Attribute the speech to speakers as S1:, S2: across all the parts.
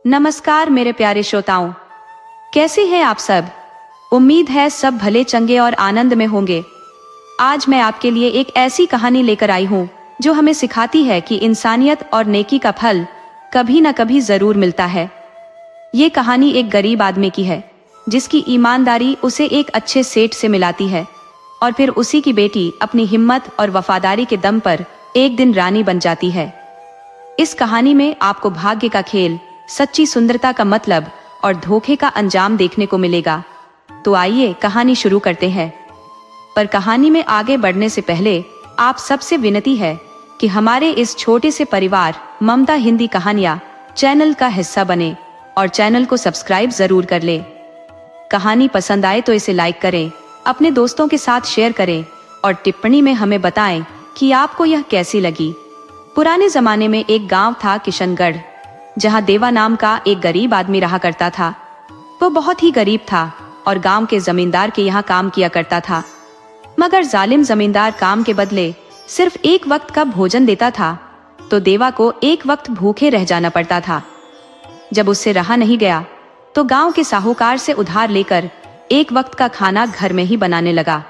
S1: नमस्कार मेरे प्यारे श्रोताओं, कैसे हैं आप सब। उम्मीद है सब भले चंगे और आनंद में होंगे। आज मैं आपके लिए एक ऐसी कहानी लेकर आई हूँ जो हमें सिखाती है कि इंसानियत और नेकी का फल कभी न कभी जरूर मिलता है। ये कहानी एक गरीब आदमी की है जिसकी ईमानदारी उसे एक अच्छे सेठ से मिलाती है और फिर उसी की बेटी अपनी हिम्मत और वफादारी के दम पर एक दिन रानी बन जाती है। इस कहानी में आपको भाग्य का खेल, सच्ची सुंदरता का मतलब और धोखे का अंजाम देखने को मिलेगा। तो आइए कहानी शुरू करते हैं। पर कहानी में आगे बढ़ने से पहले आप सबसे विनती है कि हमारे इस छोटे से परिवार ममता हिंदी कहानियां चैनल का हिस्सा बने और चैनल को सब्सक्राइब जरूर कर ले। कहानी पसंद आए तो इसे लाइक करें, अपने दोस्तों के साथ शेयर करें और टिप्पणी में हमें बताएं कि आपको यह कैसी लगी। पुराने जमाने में एक गांव था किशनगढ़, जहां देवा नाम का एक गरीब आदमी रहा करता था। वो बहुत ही गरीब था और गांव के जमींदार के यहाँ काम किया करता था, मगर जालिम जमींदार काम के बदले सिर्फ एक वक्त का भोजन देता था, तो देवा को एक वक्त भूखे रह जाना पड़ता था। जब उससे रहा नहीं गया तो गांव के साहूकार से उधार लेकर एक वक्त का खाना घर में ही बनाने लगा।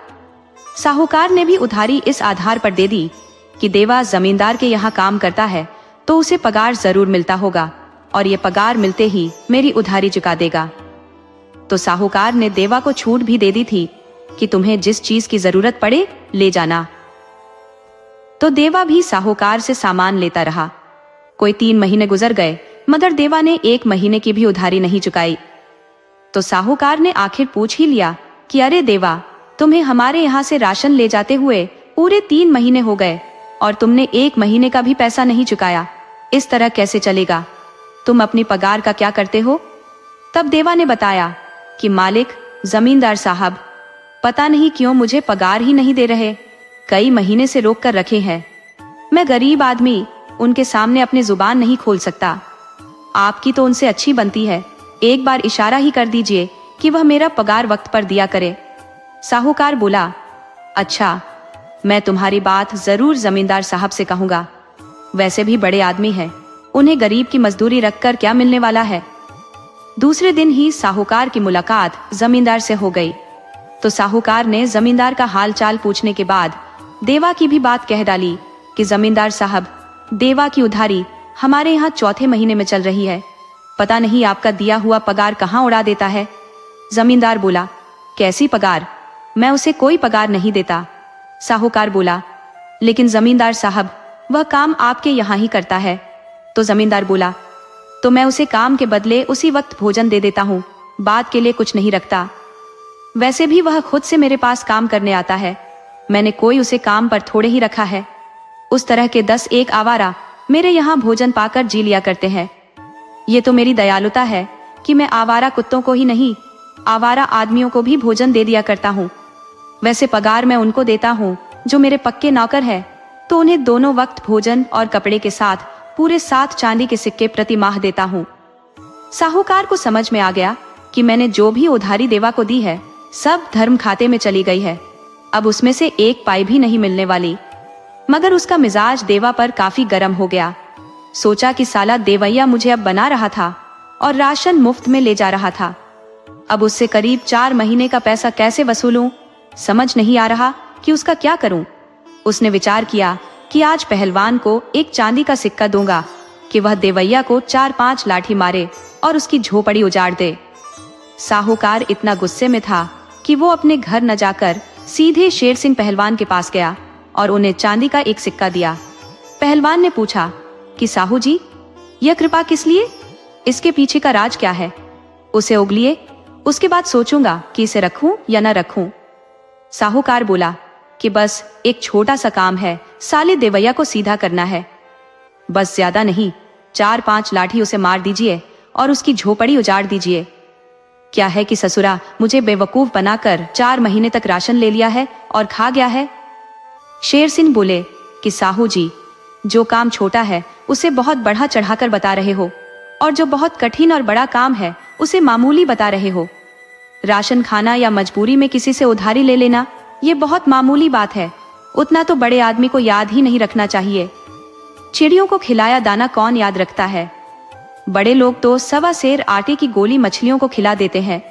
S1: साहूकार ने भी उधारी इस आधार पर दे दी कि देवा जमींदार के यहाँ काम करता है तो उसे पगार जरूर मिलता होगा और ये पगार मिलते ही मेरी उधारी चुका देगा। तो साहूकार ने देवा को छूट भी दे दी थी कि तुम्हें जिस चीज की जरूरत पड़े ले जाना। तो देवा भी साहूकार से सामान लेता रहा। कोई 3 महीने गुजर गए मगर देवा ने 1 महीने की भी उधारी नहीं चुकाई। तो साहूकार ने आखिर पूछ ही लिया कि अरे देवा, तुम्हें हमारे यहाँ से राशन ले जाते हुए पूरे 3 महीने हो गए और तुमने 1 महीने का भी पैसा नहीं चुकाया। इस तरह कैसे चलेगा? तुम अपनी पगार का क्या करते हो? तब देवा ने बताया कि मालिक, जमींदार साहब, पता नहीं क्यों मुझे पगार ही नहीं दे रहे, कई महीने से रोक कर रखे हैं। मैं गरीब आदमी उनके सामने अपनी जुबान नहीं खोल सकता। आपकी तो उनसे अच्छी बनती है, एक बार इशारा ही कर दीजिए कि वह मेरा पगार वक्त पर दिया करे। साहूकार बोला, अच्छा, मैं तुम्हारी बात जरूर जमींदार साहब से कहूंगा। वैसे भी बड़े आदमी हैं, उन्हें गरीब की मजदूरी रखकर क्या मिलने वाला है। दूसरे दिन ही साहूकार की मुलाकात जमींदार से हो गई। तो साहूकार ने जमींदार का हाल चाल पूछने के बाद देवा की भी बात कह डाली कि जमींदार साहब, देवा की उधारी हमारे यहाँ 4थे महीने में चल रही है, पता नहीं आपका दिया हुआ पगार कहाँ उड़ा देता है। जमींदार बोला, कैसी पगार? मैं उसे कोई पगार नहीं देता। साहूकार बोला, लेकिन जमींदार साहब, वह काम आपके यहाँ ही करता है। तो जमींदार बोला, तो मैं उसे काम के बदले उसी वक्त भोजन दे देता हूँ, बाद के लिए कुछ नहीं रखता। वैसे भी वह खुद से मेरे पास काम करने आता है, मैंने कोई उसे काम पर थोड़े ही रखा है। उस तरह के 10-1 आवारा मेरे यहाँ भोजन पाकर जी लिया करते हैं। ये तो मेरी दयालुता है कि मैं आवारा कुत्तों को ही नहीं, आवारा आदमियों को भी भोजन दे दिया करता हूँ। वैसे पगार मैं उनको देता हूँ जो मेरे पक्के नौकर है, तो उन्हें दोनों वक्त भोजन और कपड़े के साथ पूरे 7 चांदी के सिक्के प्रति माह देता हूँ। साहूकार को समझ में आ गया कि मैंने जो भी उधारी देवा को दी है सब धर्म खाते में चली गई है, अब उसमें से 1 पाई भी नहीं मिलने वाली। मगर उसका मिजाज देवा पर काफी गर्म हो गया। सोचा कि साला देवैया मुझे अब बना रहा था और राशन मुफ्त में ले जा रहा था। अब उससे करीब 4 महीने का पैसा कैसे वसूलूं, समझ नहीं आ रहा कि उसका क्या करूं। उसने विचार किया कि आज पहलवान को एक चांदी का सिक्का दूंगा कि वह देवैया को 4-5 लाठी मारे और उसकी झोपड़ी उजाड़ दे। साहूकार इतना गुस्से में था कि वो अपने घर न जाकर सीधे शेर सिंह पहलवान के पास गया और उन्हें चांदी का एक सिक्का दिया। पहलवान ने पूछा कि साहू जी, यह कृपा किस लिए? इसके पीछे का राज क्या है? उसे उगलिए, उसके बाद सोचूंगा कि इसे रखूं या न रखूं। साहूकार बोला कि बस एक छोटा सा काम है, साले देवैया को सीधा करना है। बस ज्यादा नहीं, 4-5 लाठी उसे मार दीजिए और उसकी झोपड़ी उजाड़ दीजिए। क्या है कि ससुरा मुझे बेवकूफ बनाकर 4 महीने तक राशन ले लिया है और खा गया है। शेर सिंह बोले कि साहू जी, जो काम छोटा है उसे बहुत बढ़ा चढ़ाकर बता रहे हो और जो बहुत कठिन और बड़ा काम है उसे मामूली बता रहे हो। राशन खाना या मजबूरी में किसी से उधारी ले लेना ये बहुत मामूली बात है, उतना तो बड़े आदमी को याद ही नहीं रखना चाहिए। चिड़ियों को खिलाया दाना कौन याद रखता है। बड़े लोग तो 1.25 सेर आटे की गोली मछलियों को खिला देते हैं।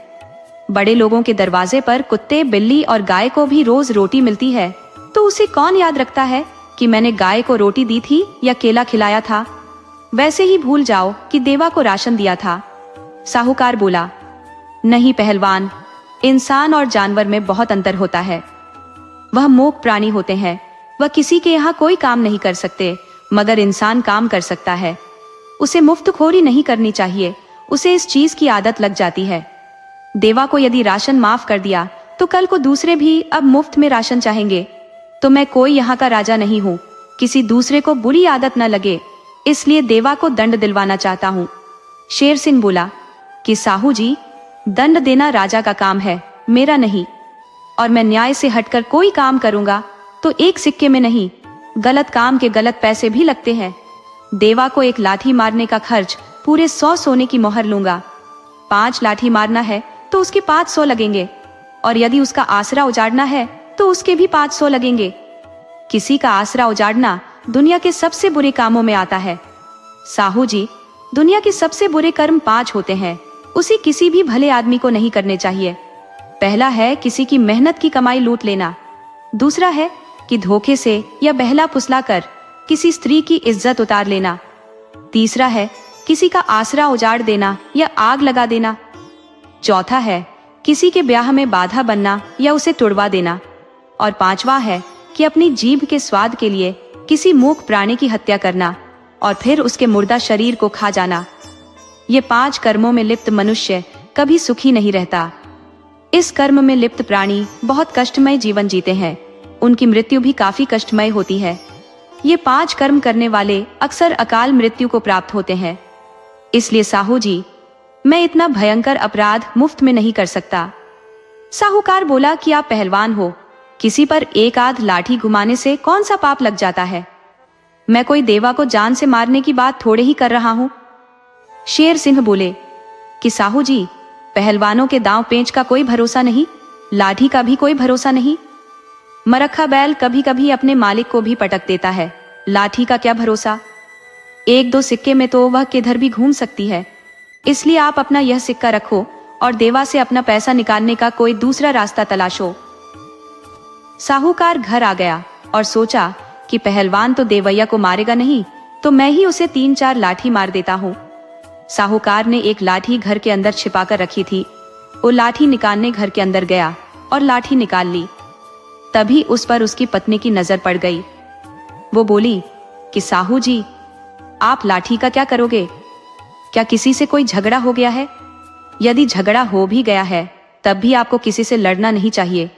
S1: बड़े लोगों के दरवाजे पर कुत्ते, बिल्ली और गाय को भी रोज रोटी मिलती है, तो उसे कौन याद रखता है कि मैंने गाय को रोटी दी थी या केला खिलाया था। वैसे ही भूल जाओ कि देवा को राशन दिया था। साहूकार बोला, नहीं पहलवान, इंसान और जानवर में बहुत अंतर होता है। वह मूक प्राणी होते हैं, वह किसी के यहाँ कोई काम नहीं कर सकते, मगर इंसान काम कर सकता है। उसे मुफ्तखोरी नहीं करनी चाहिए, उसे इस चीज की आदत लग जाती है। देवा को यदि राशन माफ कर दिया तो कल को दूसरे भी अब मुफ्त में राशन चाहेंगे। तो मैं कोई यहाँ का राजा नहीं हूँ, किसी दूसरे को बुरी आदत न लगे, इसलिए देवा को दंड दिलवाना चाहता हूँ। शेर सिंह बोला कि साहू जी, दंड देना राजा का काम है, मेरा नहीं, और मैं न्याय से हटकर कोई काम करूंगा तो एक सिक्के में नहीं, गलत काम के गलत पैसे भी लगते हैं। देवा को एक लाठी मारने का खर्च पूरे 100 सोने की मोहर लूंगा। 5 लाठी मारना है तो उसके 500 लगेंगे, और यदि उसका आसरा उजाड़ना है तो उसके भी 500 लगेंगे। किसी का आसरा उजाड़ना दुनिया के सबसे बुरे कामों में आता है। साहू जी, दुनिया के सबसे बुरे कर्म 5 होते हैं, उसे किसी भी भले आदमी को नहीं करने चाहिए। पहला है किसी की मेहनत की कमाई लूट लेना। दूसरा है कि धोखे से या बहला फुसला कर किसी स्त्री की इज्जत उतार लेना। तीसरा है किसी का आसरा उजाड़ देना या आग लगा देना। चौथा है किसी के ब्याह में बाधा बनना या उसे तुड़वा देना। और 5वां है कि अपनी जीभ के स्वाद के लिए किसी मूक प्राणी की हत्या करना और फिर उसके मुर्दा शरीर को खा जाना। ये 5 कर्मों में लिप्त मनुष्य कभी सुखी नहीं रहता। इस कर्म में लिप्त प्राणी बहुत कष्टमय जीवन जीते हैं, उनकी मृत्यु भी काफी कष्टमय होती है। ये 5 कर्म करने वाले अक्सर अकाल मृत्यु को प्राप्त होते हैं। इसलिए साहू जी, मैं इतना भयंकर अपराध मुफ्त में नहीं कर सकता। साहूकार बोला कि आप पहलवान हो, किसी पर एक आध लाठी घुमाने से कौन सा पाप लग जाता है। मैं कोई देवा को जान से मारने की बात थोड़े ही कर रहा हूं। शेर सिंह बोले कि साहू जी, पहलवानों के दांव पेंच का कोई भरोसा नहीं, लाठी का भी कोई भरोसा नहीं। मरखा बैल कभी कभी अपने मालिक को भी पटक देता है, लाठी का क्या भरोसा। 1-2 सिक्के में तो वह किधर भी घूम सकती है। इसलिए आप अपना यह सिक्का रखो और देवा से अपना पैसा निकालने का कोई दूसरा रास्ता तलाशो। साहूकार घर आ गया और सोचा कि पहलवान तो देवैया को मारेगा नहीं, तो मैं ही उसे 3-4 लाठी मार देता हूँ। साहूकार ने एक लाठी घर के अंदर छिपाकर रखी थी। वो लाठी निकालने घर के अंदर गया और लाठी निकाल ली। तभी उस पर उसकी पत्नी की नजर पड़ गई। वो बोली कि साहू जी, आप लाठी का क्या करोगे? क्या किसी से कोई झगड़ा हो गया है? यदि झगड़ा हो भी गया है तब भी आपको किसी से लड़ना नहीं चाहिए।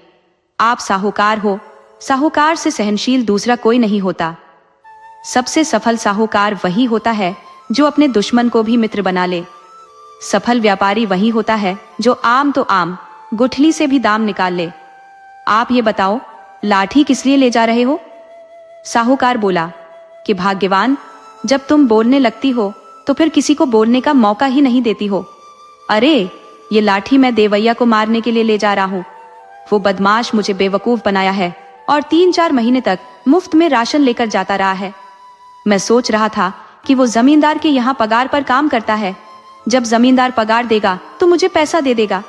S1: आप साहूकार हो, साहूकार से सहनशील दूसरा कोई नहीं होता। सबसे सफल साहूकार वही होता है जो अपने दुश्मन को भी मित्र बना ले। सफल व्यापारी वही होता है जो आम तो आम, गुठली से भी दाम निकाल ले। आप ये बताओ, लाठी किस लिए ले जा रहे हो? साहूकार बोला कि भाग्यवान, जब तुम बोलने लगती हो तो फिर किसी को बोलने का मौका ही नहीं देती हो। अरे, ये लाठी मैं देवैया को मारने के लिए ले जा रहा हूँ। वो बदमाश मुझे बेवकूफ बनाया है और 3-4 महीने तक मुफ्त में राशन लेकर जाता रहा है। मैं सोच रहा था कि वो जमींदार के यहाँ पगार पर काम करता है, जब जमींदार पगार देगा तो मुझे पैसा दे देगा।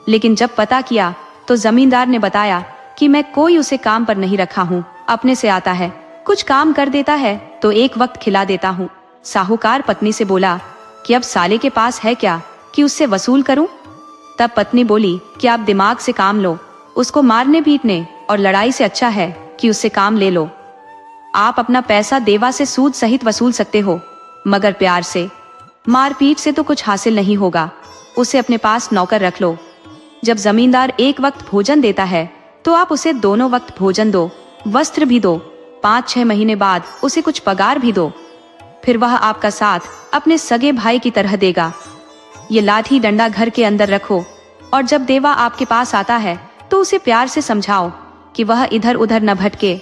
S1: लेकिन जब पता किया तो जमींदार ने बताया कि मैं कोई उसे काम पर नहीं रखा हूँ, अपने से आता है, कुछ काम कर देता है तो एक वक्त खिला देता हूँ। साहूकार पत्नी से बोला कि अब साले के पास है क्या कि उससे वसूल करूं? तब पत्नी बोली कि आप दिमाग से काम लो, उसको मारने पीटने और लड़ाई से अच्छा है कि उससे काम ले लो। आप अपना पैसा देवा से सूद सहित वसूल सकते हो, मगर प्यार से, मारपीट से तो कुछ हासिल नहीं होगा। उसे अपने पास नौकर रख लो। जब जमींदार एक वक्त भोजन देता है तो आप उसे दोनों वक्त भोजन दो, वस्त्र भी दो, 5-6 महीने बाद उसे कुछ पगार भी दो। फिर वह आपका साथ अपने सगे भाई की तरह देगा। ये लाठी डंडा घर के अंदर रखो और जब देवा आपके पास आता है तो उसे प्यार से समझाओ कि वह इधर उधर न भटके,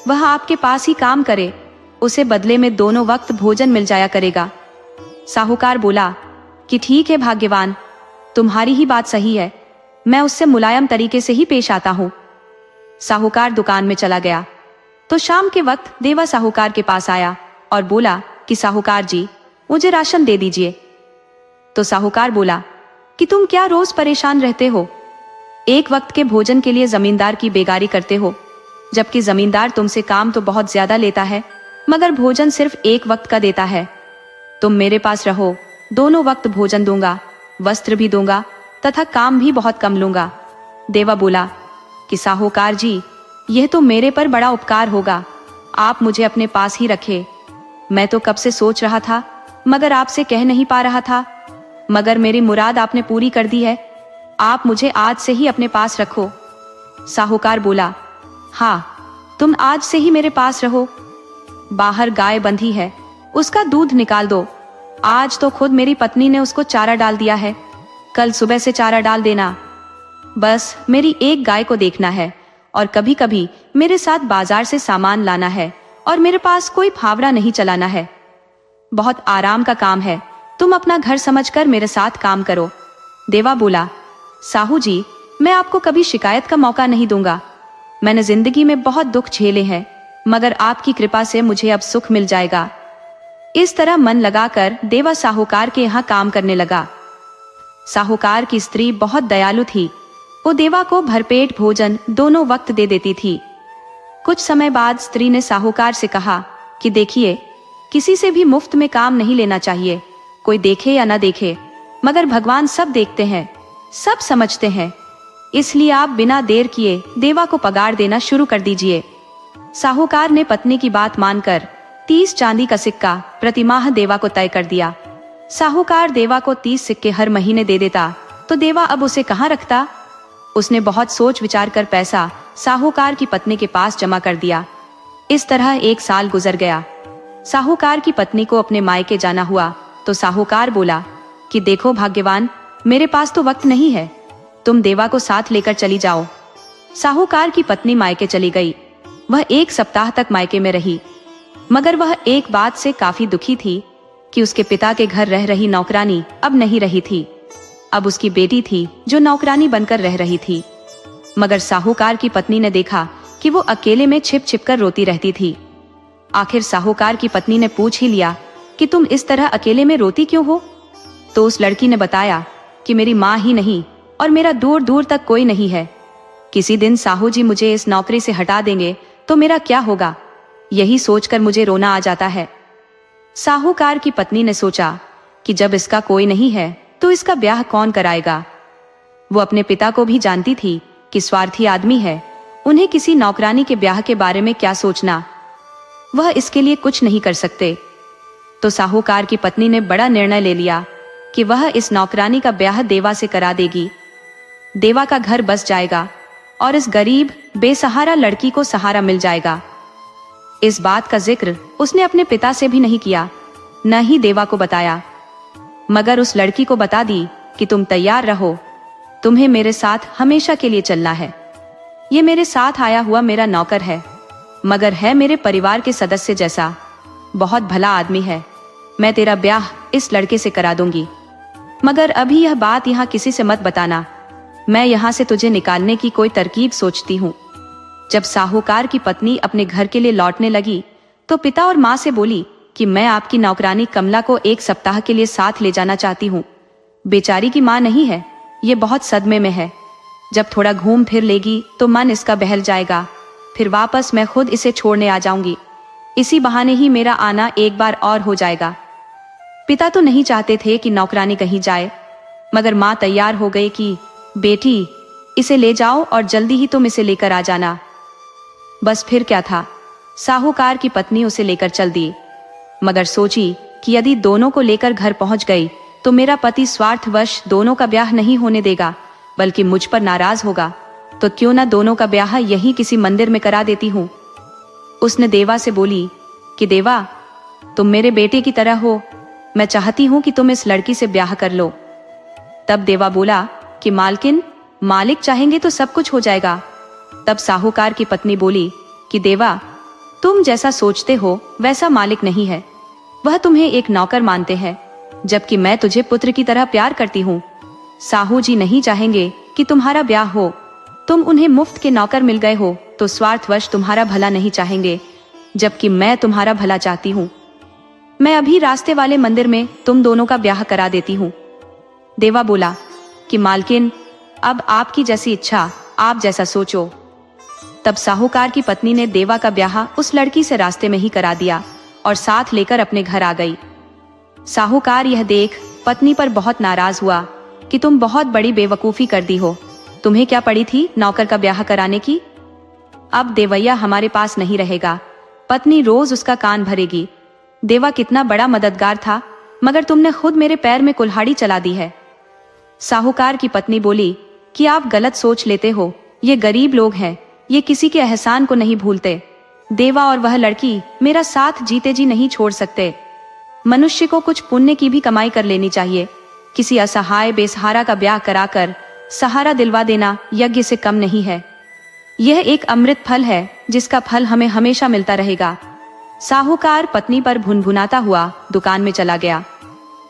S1: वह आपके पास ही काम करे, उसे बदले में दोनों वक्त भोजन मिल जाया करेगा। साहूकार बोला कि ठीक है भाग्यवान, तुम्हारी ही बात सही है, मैं उससे मुलायम तरीके से ही पेश आता हूँ। साहूकार दुकान में चला गया तो शाम के वक्त देवा साहूकार के पास आया और बोला कि साहूकार जी, मुझे राशन दे दीजिए। तो साहूकार बोला कि तुम क्या रोज परेशान रहते हो, एक वक्त के भोजन के लिए जमींदार की बेगारी करते हो, जबकि जमींदार तुमसे काम तो बहुत ज्यादा लेता है मगर भोजन सिर्फ एक वक्त का देता है। तुम मेरे पास रहो, दोनों वक्त भोजन दूंगा, वस्त्र भी दूंगा तथा काम भी बहुत कम लूंगा। देवा बोला कि साहूकार जी, यह तो मेरे पर बड़ा उपकार होगा, आप मुझे अपने पास ही रखे। मैं तो कब से सोच रहा था मगर आपसे कह नहीं पा रहा था, मगर मेरी मुराद आपने पूरी कर दी है, आप मुझे आज से ही अपने पास रखो। साहूकार बोला, हाँ, तुम आज से ही मेरे पास रहो। बाहर गाय बंधी है, उसका दूध निकाल दो। आज तो खुद मेरी पत्नी ने उसको चारा डाल दिया है, कल सुबह से चारा डाल देना। बस मेरी एक गाय को देखना है और कभी कभी मेरे साथ बाजार से सामान लाना है और मेरे पास कोई फावड़ा नहीं चलाना है। बहुत आराम का काम है, तुम अपना घर समझकर मेरे साथ काम करो। देवा बोला, साहू जी, मैं आपको कभी शिकायत का मौका नहीं दूंगा। मैंने जिंदगी में बहुत दुख झेले हैं मगर आपकी कृपा से मुझे अब सुख मिल जाएगा। इस तरह मन लगाकर देवा साहूकार के यहाँ काम करने लगा। साहूकार की स्त्री बहुत दयालु थी, वो देवा को भरपेट भोजन दोनों वक्त दे देती थी। कुछ समय बाद स्त्री ने साहूकार से कहा कि देखिए, किसी से भी मुफ्त में काम नहीं लेना चाहिए, कोई देखे या ना देखे, मगर भगवान सब देखते हैं, सब समझते हैं, इसलिए आप बिना देर किए देवा को पगार देना शुरू कर दीजिए। साहूकार ने पत्नी की बात मानकर 30 चांदी का सिक्का प्रतिमाह देवा को तय कर दिया। साहूकार देवा को 30 सिक्के हर महीने दे देता तो देवा अब उसे कहाँ रखता। उसने बहुत सोच विचार कर पैसा साहूकार की पत्नी के पास जमा कर दिया। इस तरह 1 साल गुजर गया। साहूकार की पत्नी को अपने मायके जाना हुआ तो साहूकार बोला कि देखो भाग्यवान, मेरे पास तो वक्त नहीं है, तुम देवा को साथ लेकर चली जाओ। साहूकार की पत्नी मायके चली गई। वह 1 सप्ताह तक मायके में रही, मगर वह एक बात से काफी दुखी थी कि उसके पिता के घर रह रही नौकरानी अब नहीं रही थी। अब उसकी बेटी थी जो नौकरानी बनकर रह रही थी। मगर साहूकार की पत्नी ने देखा कि वो अकेले में छिप छिप कर रोती रहती थी। आखिर साहूकार की पत्नी ने पूछ ही लिया कि तुम इस तरह अकेले में रोती क्यों हो। तो उस लड़की ने बताया कि मेरी माँ ही नहीं और मेरा दूर दूर तक कोई नहीं है। किसी दिन साहू जी मुझे इस नौकरी से हटा देंगे तो मेरा क्या होगा, यही सोचकर मुझे रोना आ जाता है। साहूकार की पत्नी ने सोचा कि जब इसका कोई नहीं है तो इसका ब्याह कौन कराएगा। वो अपने पिता को भी जानती थी कि स्वार्थी आदमी है, उन्हें किसी नौकरानी के ब्याह के बारे में क्या सोचना, वह इसके लिए कुछ नहीं कर सकते। तो साहूकार की पत्नी ने बड़ा निर्णय ले लिया कि वह इस नौकरानी का ब्याह देवा से करा देगी। देवा का घर बस जाएगा और इस गरीब बेसहारा लड़की को सहारा मिल जाएगा। इस बात का जिक्र उसने अपने पिता से भी नहीं किया, न ही देवा को बताया, मगर उस लड़की को बता दी कि तुम तैयार रहो, तुम्हें मेरे साथ हमेशा के लिए चलना है। ये मेरे साथ आया हुआ मेरा नौकर है, मगर है मेरे परिवार के सदस्य जैसा, बहुत भला आदमी है। मैं तेरा ब्याह इस लड़के से करा दूंगी, मगर अभी यह बात यहाँ किसी से मत बताना। मैं यहाँ से तुझे निकालने की कोई तरकीब सोचती हूँ। जब साहूकार की पत्नी अपने घर के लिए लौटने लगी तो पिता और माँ से बोली कि मैं आपकी नौकरानी कमला को 1 सप्ताह के लिए साथ ले जाना चाहती हूँ। बेचारी की माँ नहीं है, ये बहुत सदमे में है। जब थोड़ा घूम फिर लेगी तो मन इसका बहल जाएगा, फिर वापस मैं खुद इसे छोड़ने आ जाऊंगी। इसी बहाने ही मेरा आना एक बार और हो जाएगा। पिता तो नहीं चाहते थे कि नौकरानी कहीं जाए, मगर माँ तैयार हो गई कि बेटी, इसे ले जाओ और जल्दी ही तुम इसे लेकर आ जाना। बस फिर क्या था, साहूकार की पत्नी उसे लेकर चल दी, मगर सोची कि यदि दोनों को लेकर घर पहुंच गई तो मेरा पति स्वार्थवश दोनों का ब्याह नहीं होने देगा, बल्कि मुझ पर नाराज होगा, तो क्यों ना दोनों का ब्याह यहीं किसी मंदिर में करा देती हूँ। उसने देवा से बोली कि देवा, तुम मेरे बेटे की तरह हो, मैं चाहती हूँ कि तुम इस लड़की से ब्याह कर लो। तब देवा बोला कि मालकिन, मालिक चाहेंगे तो सब कुछ हो जाएगा। तब साहूकार की पत्नी बोली कि देवा, तुम जैसा सोचते हो वैसा मालिक नहीं है, वह तुम्हें एक नौकर मानते हैं, जबकि मैं तुझे पुत्र की तरह प्यार करती हूँ। साहू जी नहीं चाहेंगे कि तुम्हारा ब्याह हो, तुम उन्हें मुफ्त के नौकर मिल गए हो तो स्वार्थवश तुम्हारा भला नहीं चाहेंगे, जबकि मैं तुम्हारा भला चाहती हूँ। मैं अभी रास्ते वाले मंदिर में तुम दोनों का ब्याह करा देती हूँ। देवा बोला कि मालकिन, अब आपकी जैसी इच्छा, आप जैसा सोचो। तब साहूकार की पत्नी ने देवा का ब्याह उस लड़की से रास्ते में ही करा दिया और साथ लेकर अपने घर आ गई। साहूकार यह देख पत्नी पर बहुत नाराज हुआ कि तुम बहुत बड़ी बेवकूफी कर दी हो। तुम्हें क्या पड़ी थी नौकर का ब्याह कराने की? अब देवैया हमारे पास नहीं रहेगा, पत्नी रोज उसका कान भरेगी। देवा कितना बड़ा मददगार था, मगर तुमने खुद मेरे पैर में कुल्हाड़ी चला दी है। साहूकार की पत्नी बोली कि आप गलत सोच लेते हो, ये गरीब लोग हैं, ये किसी के एहसान को नहीं भूलते। देवा और वह लड़की मेरा साथ जीते जी नहीं छोड़ सकते। मनुष्य को कुछ पुण्य की भी कमाई कर लेनी चाहिए। किसी असहाय बेसहारा का ब्याह कराकर सहारा दिलवा देना यज्ञ से कम नहीं है। यह एक अमृत फल है जिसका फल हमें हमेशा मिलता रहेगा। साहूकार पत्नी पर भुनभुनाता हुआ दुकान में चला गया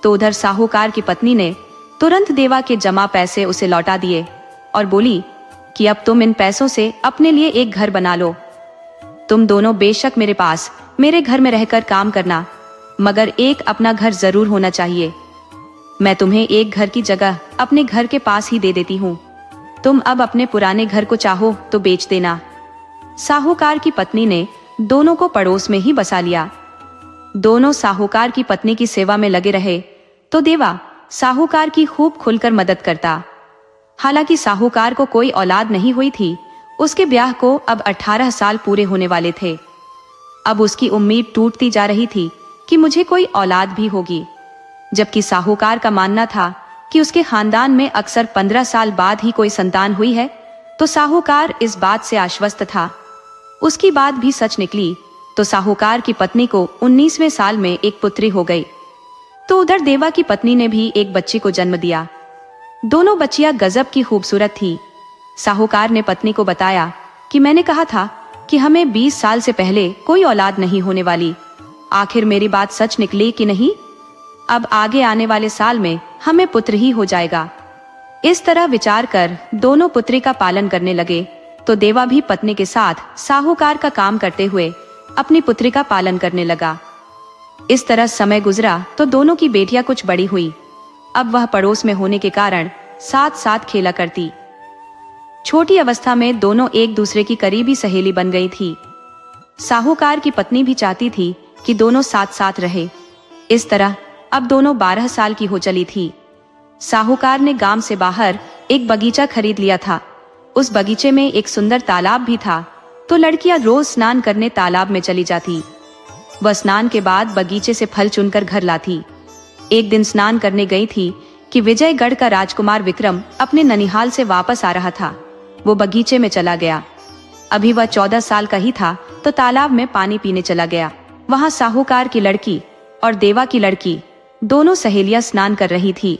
S1: तो उधर साहूकार की पत्नी ने तुरंत देवा के जमा पैसे उसे लौटा दिए और बोली कि अब तुम इन पैसों से अपने लिए एक घर बना लो। तुम दोनों बेशक मेरे पास मेरे घर में रहकर काम करना, मगर एक अपना घर जरूर होना चाहिए। मैं तुम्हें एक घर की जगह अपने घर के पास ही दे देती हूँ। तुम अब अपने पुराने घर को चाहो तो बेच देना। साहूकार की पत्नी ने दोनों को पड़ोस में ही बसा लिया। दोनों साहूकार की पत्नी की सेवा में लगे रहे तो देवा साहूकार की खूब खुलकर मदद करता। हालांकि साहूकार को कोई औलाद नहीं हुई थी, उसके ब्याह को अब 18 साल पूरे होने वाले थे। अब उसकी उम्मीद टूटती जा रही थी कि मुझे कोई औलाद भी होगी, जबकि साहूकार का मानना था कि उसके खानदान में अक्सर 15 साल बाद ही कोई संतान हुई है। तो साहूकार इस बात से आश्वस्त था। उसकी बात भी सच निकली तो साहूकार की पत्नी को 19वें साल में एक पुत्री हो गई। तो उधर देवा की पत्नी ने भी एक बच्ची को जन्म दिया। दोनों बच्चियां गजब की खूबसूरत थी। साहूकार ने पत्नी को बताया कि मैंने कहा था कि हमें 20 साल से पहले कोई औलाद नहीं होने वाली। आखिर मेरी बात सच निकली कि नहीं? अब आगे आने वाले साल में हमें पुत्र ही हो जाएगा। इस तरह विचार कर दोनों पुत्री का पालन करने लगे तो देवा भी पत्नी के साथ साहूकार का काम करते हुए अपनी पुत्री का पालन करने लगा। इस तरह समय गुजरा तो दोनों की बेटियां कुछ बड़ी हुई। अब वह पड़ोस में होने के कारण साथ साथ खेला करती। छोटी अवस्था में दोनों एक दूसरे की करीबी सहेली बन गई थी। साहूकार की पत्नी भी चाहती थी कि दोनों साथ साथ रहे। इस तरह अब दोनों 12 साल की हो चली थी। साहूकार ने गांव से बाहर एक बगीचा खरीद लिया था। उस बगीचे में एक सुंदर तालाब भी था, तो लड़कियां रोज स्नान करने तालाब में चली जाती। वह स्नान के बाद बगीचे से फल चुनकर घर लाती। एक दिन स्नान करने गई थी कि विजयगढ़ का राजकुमार विक्रम अपने ननिहाल से वापस आ रहा था। वो बगीचे में चला गया। अभी वह 14 साल का ही था तो तालाब में पानी पीने चला गया। वहां साहूकार की लड़की और देवा की लड़की दोनों सहेलियां स्नान कर रही थी।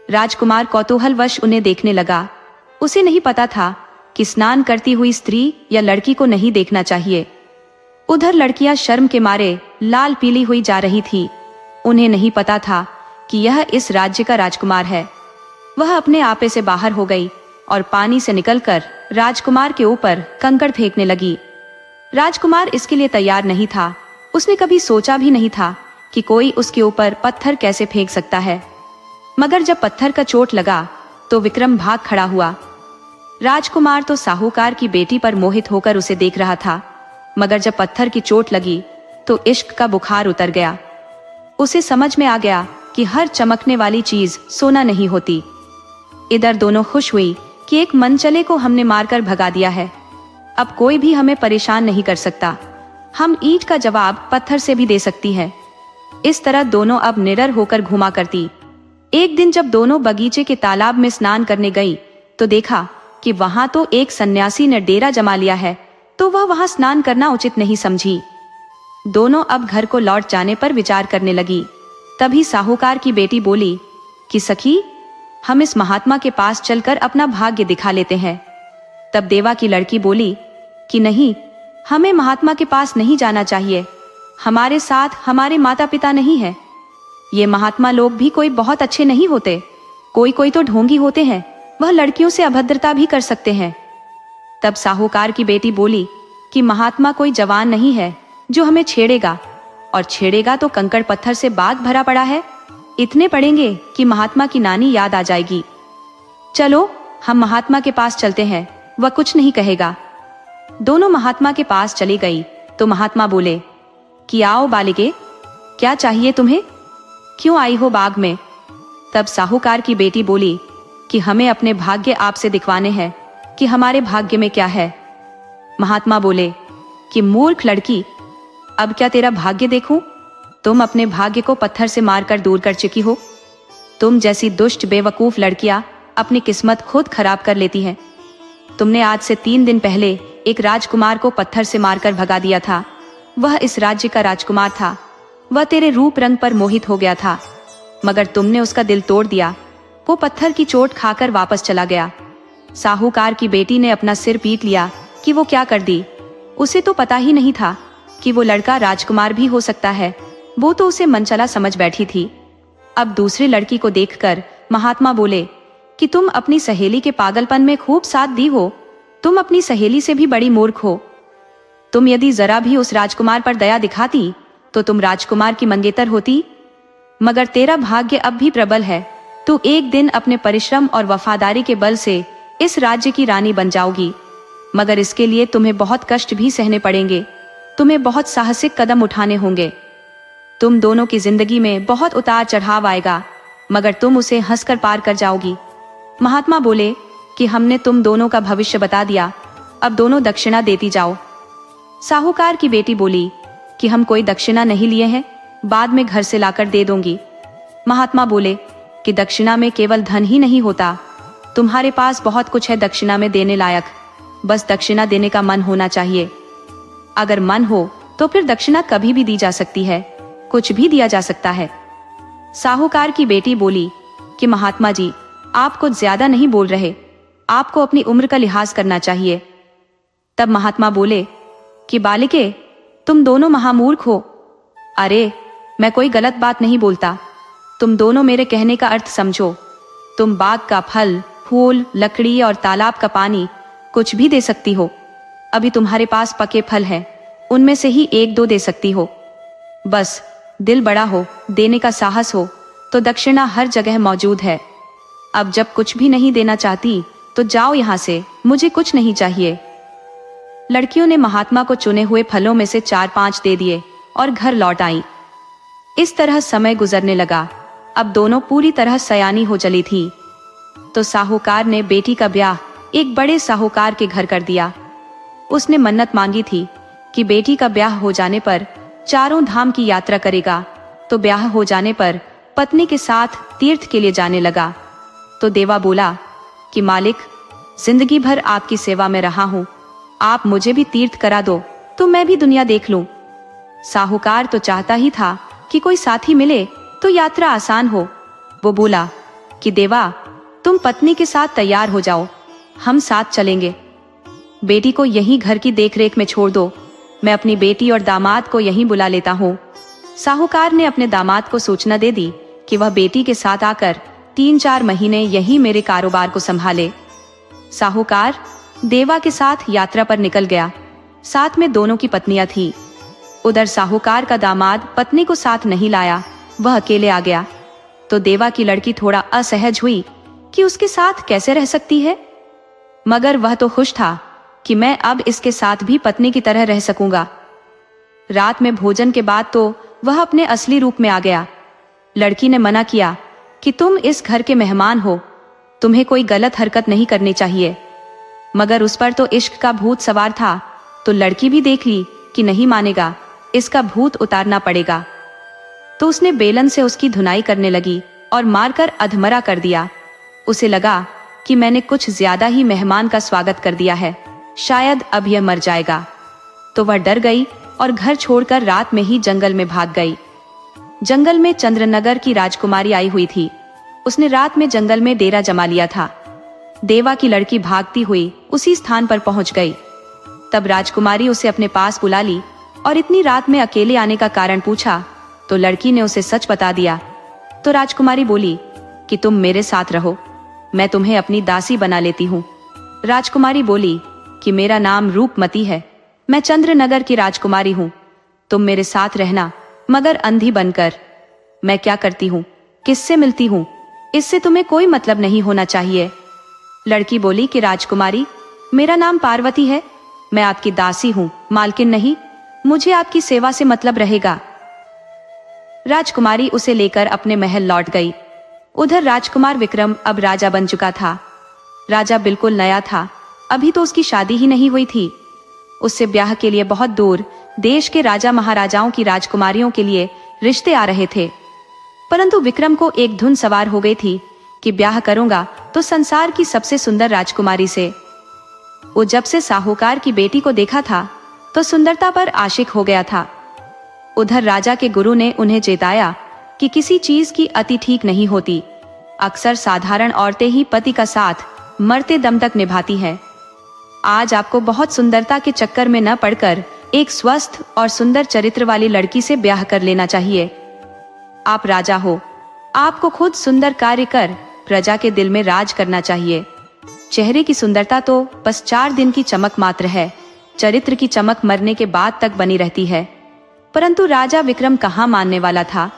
S1: राजकुमार कौतूहलवश उन्हें देखने लगा। उसे नहीं पता था कि स्नान करती हुई स्त्री या लड़की को नहीं देखना चाहिए। उधर लड़कियां शर्म के मारे लाल पीली हुई जा रही थी। उन्हें नहीं पता था कि यह इस राज्य का राजकुमार है। वह अपने आपे से बाहर हो गई और पानी से निकलकर राजकुमार के ऊपर कंकड़ फेंकने लगी। राजकुमार इसके लिए तैयार नहीं था। उसने कभी सोचा भी नहीं था कि कोई उसके ऊपर पत्थर कैसे फेंक सकता है। मगर जब पत्थर का चोट लगा तो विक्रम भाग खड़ा हुआ। राजकुमार तो साहूकार की बेटी पर मोहित होकर उसे देख रहा था, मगर जब पत्थर की चोट लगी तो इश्क का बुखार उतर गया। उसे समझ में आ गया कि हर चमकने वाली चीज सोना नहीं होती। इधर दोनों खुश हुई कि एक मनचले को हमने मारकर भगा दिया है। अब कोई भी हमें परेशान नहीं कर सकता। हम ईंट का जवाब पत्थर से भी दे सकती है। इस तरह दोनों अब निडर होकर घुमा करती। एक दिन जब दोनों बगीचे के तालाब में स्नान करने गई तो देखा कि वहां तो एक सन्यासी ने डेरा जमा लिया है, तो वह वहां स्नान करना उचित नहीं समझी। दोनों अब घर को लौट जाने पर विचार करने लगी। तभी साहूकार की बेटी बोली कि सखी, हम इस महात्मा के पास चलकर अपना भाग्य दिखा लेते हैं। तब देवा की लड़की बोली कि नहीं, हमें महात्मा के पास नहीं जाना चाहिए। हमारे साथ हमारे माता पिता नहीं है। ये महात्मा लोग भी कोई बहुत अच्छे नहीं होते। कोई कोई तो ढोंगी होते हैं, वह लड़कियों से अभद्रता भी कर सकते हैं। तब साहूकार की बेटी बोली कि महात्मा कोई जवान नहीं है जो हमें छेड़ेगा। और छेड़ेगा तो कंकड़ पत्थर से बाग भरा पड़ा है। इतने पड़ेंगे कि महात्मा की नानी याद आ जाएगी। चलो हम महात्मा के पास चलते हैं, वह कुछ नहीं कहेगा। दोनों महात्मा के पास चली गई तो महात्मा बोले कि आओ बालिके, क्या चाहिए तुम्हें, क्यों आई हो बाग में। तब साहूकार की बेटी बोली कि हमें अपने भाग्य आपसे दिखवाने हैं कि हमारे भाग्य में क्या है। महात्मा बोले कि मूर्ख लड़की, अब क्या तेरा भाग्य देखूं? तुम अपने भाग्य को पत्थर से मारकर दूर कर चुकी हो। तुम जैसी दुष्ट बेवकूफ लड़कियां अपनी किस्मत खुद खराब कर लेती हैं। तुमने आज से 3 दिन पहले एक राजकुमार को पत्थर से मारकर भगा दिया था। वह इस राज्य का राजकुमार था। वह तेरे रूप रंग पर मोहित हो गया था, मगर तुमने उसका दिल तोड़ दिया। वो पत्थर की चोट खाकर वापस चला गया। साहूकार की बेटी ने अपना सिर पीट लिया कि वो क्या कर दी। उसे तो पता ही नहीं था कि वो लड़का राजकुमार भी हो सकता है। वो तो उसे मनचला समझ बैठी थी। अब दूसरी लड़की को देखकर महात्मा बोले कि तुम अपनी सहेली के पागलपन में खूब साथ दी हो। तुम अपनी सहेली से भी बड़ी मूर्ख हो। तुम यदि जरा भी उस राजकुमार पर दया दिखाती तो तुम राजकुमार की मंगेतर होती। मगर तेरा भाग्य अब भी प्रबल है। तू एक दिन अपने परिश्रम और वफादारी के बल से इस राज्य की रानी बन जाओगी, मगर इसके लिए तुम्हें बहुत कष्ट भी सहने पड़ेंगे। तुम्हें बहुत साहसिक कदम उठाने होंगे। तुम दोनों की जिंदगी में बहुत उतार चढ़ाव आएगा, मगर तुम उसे हंसकर पार कर जाओगी। महात्मा बोले कि हमने तुम दोनों का भविष्य बता दिया, अब दोनों दक्षिणा देती जाओ। साहूकार की बेटी बोली कि हम कोई दक्षिणा नहीं लिए हैं, बाद में घर से लाकर दे दूंगी। महात्मा बोले कि दक्षिणा में केवल धन ही नहीं होता, तुम्हारे पास बहुत कुछ है दक्षिणा में देने लायक, बस दक्षिणा देने का मन होना चाहिए। अगर मन हो तो फिर दक्षिणा कभी भी दी जा सकती है, कुछ भी दिया जा सकता है। साहूकार की बेटी बोली कि महात्मा जी, आप कुछ ज्यादा नहीं बोल रहे, आपको अपनी उम्र का लिहाज करना चाहिए। तब महात्मा बोले कि बालिके, तुम दोनों महामूर्ख हो। अरे मैं कोई गलत बात नहीं बोलता, तुम दोनों मेरे कहने का अर्थ समझो। तुम बाग का फल, फूल, लकड़ी और तालाब का पानी कुछ भी दे सकती हो। अभी तुम्हारे पास पके फल हैं, उनमें से ही 1-2 दे सकती हो। बस दिल बड़ा हो, देने का साहस हो, तो दक्षिणा हर जगह मौजूद है। अब जब कुछ भी नहीं देना चाहती तो जाओ यहाँ से, मुझे कुछ नहीं चाहिए। लड़कियों ने महात्मा को चुने हुए फलों में से 4-5 दे दिए और घर लौट आई। इस तरह समय गुजरने लगा। अब दोनों पूरी तरह सयानी हो चली थी। तो साहूकार ने बेटी का ब्याह एक बड़े साहूकार के घर कर दिया। उसने मन्नत मांगी थी कि बेटी का ब्याह हो जाने पर 4 धाम की यात्रा करेगा। तो ब्याह हो जाने पर पत्नी के साथ तीर्थ के लिए जाने लगा। तो देवा बोला कि मालिक, जिंदगी भर आपकी सेवा में रहा हूँ, आप मुझे भी तीर्थ करा दो तो मैं भी दुनिया देख लूं। साहूकार तो चाहता ही था कि कोई साथी मिले तो यात्रा आसान हो। वो बोला कि देवा, तुम पत्नी के साथ तैयार हो जाओ, हम साथ चलेंगे। बेटी को यहीं घर की देखरेख में छोड़ दो, मैं अपनी बेटी और दामाद को यहीं बुला लेता हूँ। साहूकार ने अपने दामाद को सूचना दे दी कि वह बेटी के साथ आकर 3-4 महीने यहीं मेरे कारोबार को संभाले। साहूकार देवा के साथ यात्रा पर निकल गया। साथ में दोनों की पत्नियां थी। उधर साहूकार का दामाद पत्नी को साथ नहीं लाया, वह अकेले आ गया। तो देवा की लड़की थोड़ा असहज हुई कि उसके साथ कैसे रह सकती है, मगर वह तो खुश था कि मैं अब इसके साथ भी पत्नी की तरह रह सकूंगा। रात में भोजन के बाद तो वह अपने असली रूप में आ गया। लड़की ने मना किया कि तुम इस घर के मेहमान हो, तुम्हें कोई गलत हरकत नहीं करनी चाहिए। मगर उस पर तो इश्क का भूत सवार था। तो लड़की भी देख ली कि नहीं मानेगा, इसका भूत उतारना पड़ेगा। तो उसने बेलन से उसकी धुनाई करने लगी और मारकर अधमरा कर दिया। उसे लगा कि मैंने कुछ ज्यादा ही मेहमान का स्वागत कर दिया है, शायद अब यह मर जाएगा। तो वह डर गई और घर छोड़कर रात में ही जंगल में भाग गई। जंगल में चंद्रनगर की राजकुमारी आई हुई थी। उसने रात में जंगल में डेरा जमा लिया था। देवा की लड़की भागती हुई उसी स्थान पर पहुंच गई। तब राजकुमारी उसे अपने पास बुला ली और इतनी रात में अकेले आने का कारण पूछा। तो लड़की ने उसे सच बता दिया। तो राजकुमारी बोली कि तुम मेरे साथ रहो, मैं तुम्हें अपनी दासी बना लेती हूँ। राजकुमारी बोली कि मेरा नाम रूपमती है, मैं चंद्रनगर की राजकुमारी हूँ, तुम मेरे साथ रहना, मगर अंधी बनकर। मैं क्या करती हूँ, किससे मिलती हूँ, इससे तुम्हें कोई मतलब नहीं होना चाहिए। लड़की बोली कि राजकुमारी, मेरा नाम पार्वती है, मैं आपकी दासी हूँ, मालकिन नहीं। मुझे आपकी सेवा से मतलब रहेगा। राजकुमारी उसे लेकर अपने महल लौट गई। उधर राजकुमार विक्रम अब राजा बन चुका था। राजा बिल्कुल नया था, अभी तो उसकी शादी ही नहीं हुई थी। उससे ब्याह के लिए बहुत दूर देश के राजा महाराजाओं की राजकुमारियों के लिए रिश्ते आ रहे थे। परंतु विक्रम को एक धुन सवार हो गई थी कि ब्याह करूंगा तो संसार की सबसे सुंदर राजकुमारी से। वो जब से साहूकार की बेटी को देखा था तो सुंदरता पर आशिक हो गया था। उधर राजा के गुरु ने उन्हें चेताया कि किसी चीज की अति ठीक नहीं होती। अक्सर साधारण औरतें ही पति का साथ मरते दम तक निभाती हैं। आज आपको बहुत सुंदरता के चक्कर में न पड़कर एक स्वस्थ और सुंदर चरित्र वाली लड़की से ब्याह कर लेना चाहिए। आप राजा हो, आपको खुद सुंदर कार्य कर प्रजा के दिल में राज करना चाहिए। चेहरे की सुंदरता तो बस 4 दिन की चमक मात्र है, चरित्र की चमक मरने के बाद तक बनी रहती है। परंतु राजा विक्रम कहाँ मानने वाला था।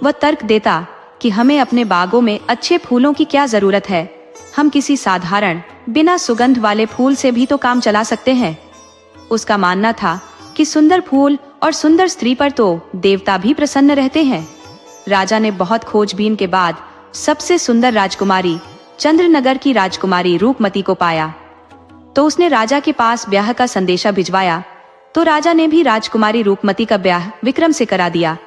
S1: वह तर्क देता कि हमें अपने बागों में अच्छे फूलों की क्या जरूरत है, हम किसी साधारण बिना सुगंध वाले फूल से भी तो काम चला सकते हैं। उसका मानना था कि सुंदर फूल और सुंदर स्त्री पर तो देवता भी प्रसन्न रहते हैं। राजा ने बहुत खोजबीन के बाद सबसे सुंदर राजकुमारी चंद्रनगर की राजकुमारी रूपमती को पाया, तो उसने राजा के पास ब्याह का संदेशा भिजवाया। तो राजा ने भी राजकुमारी रूपमती का ब्याह विक्रम से करा दिया।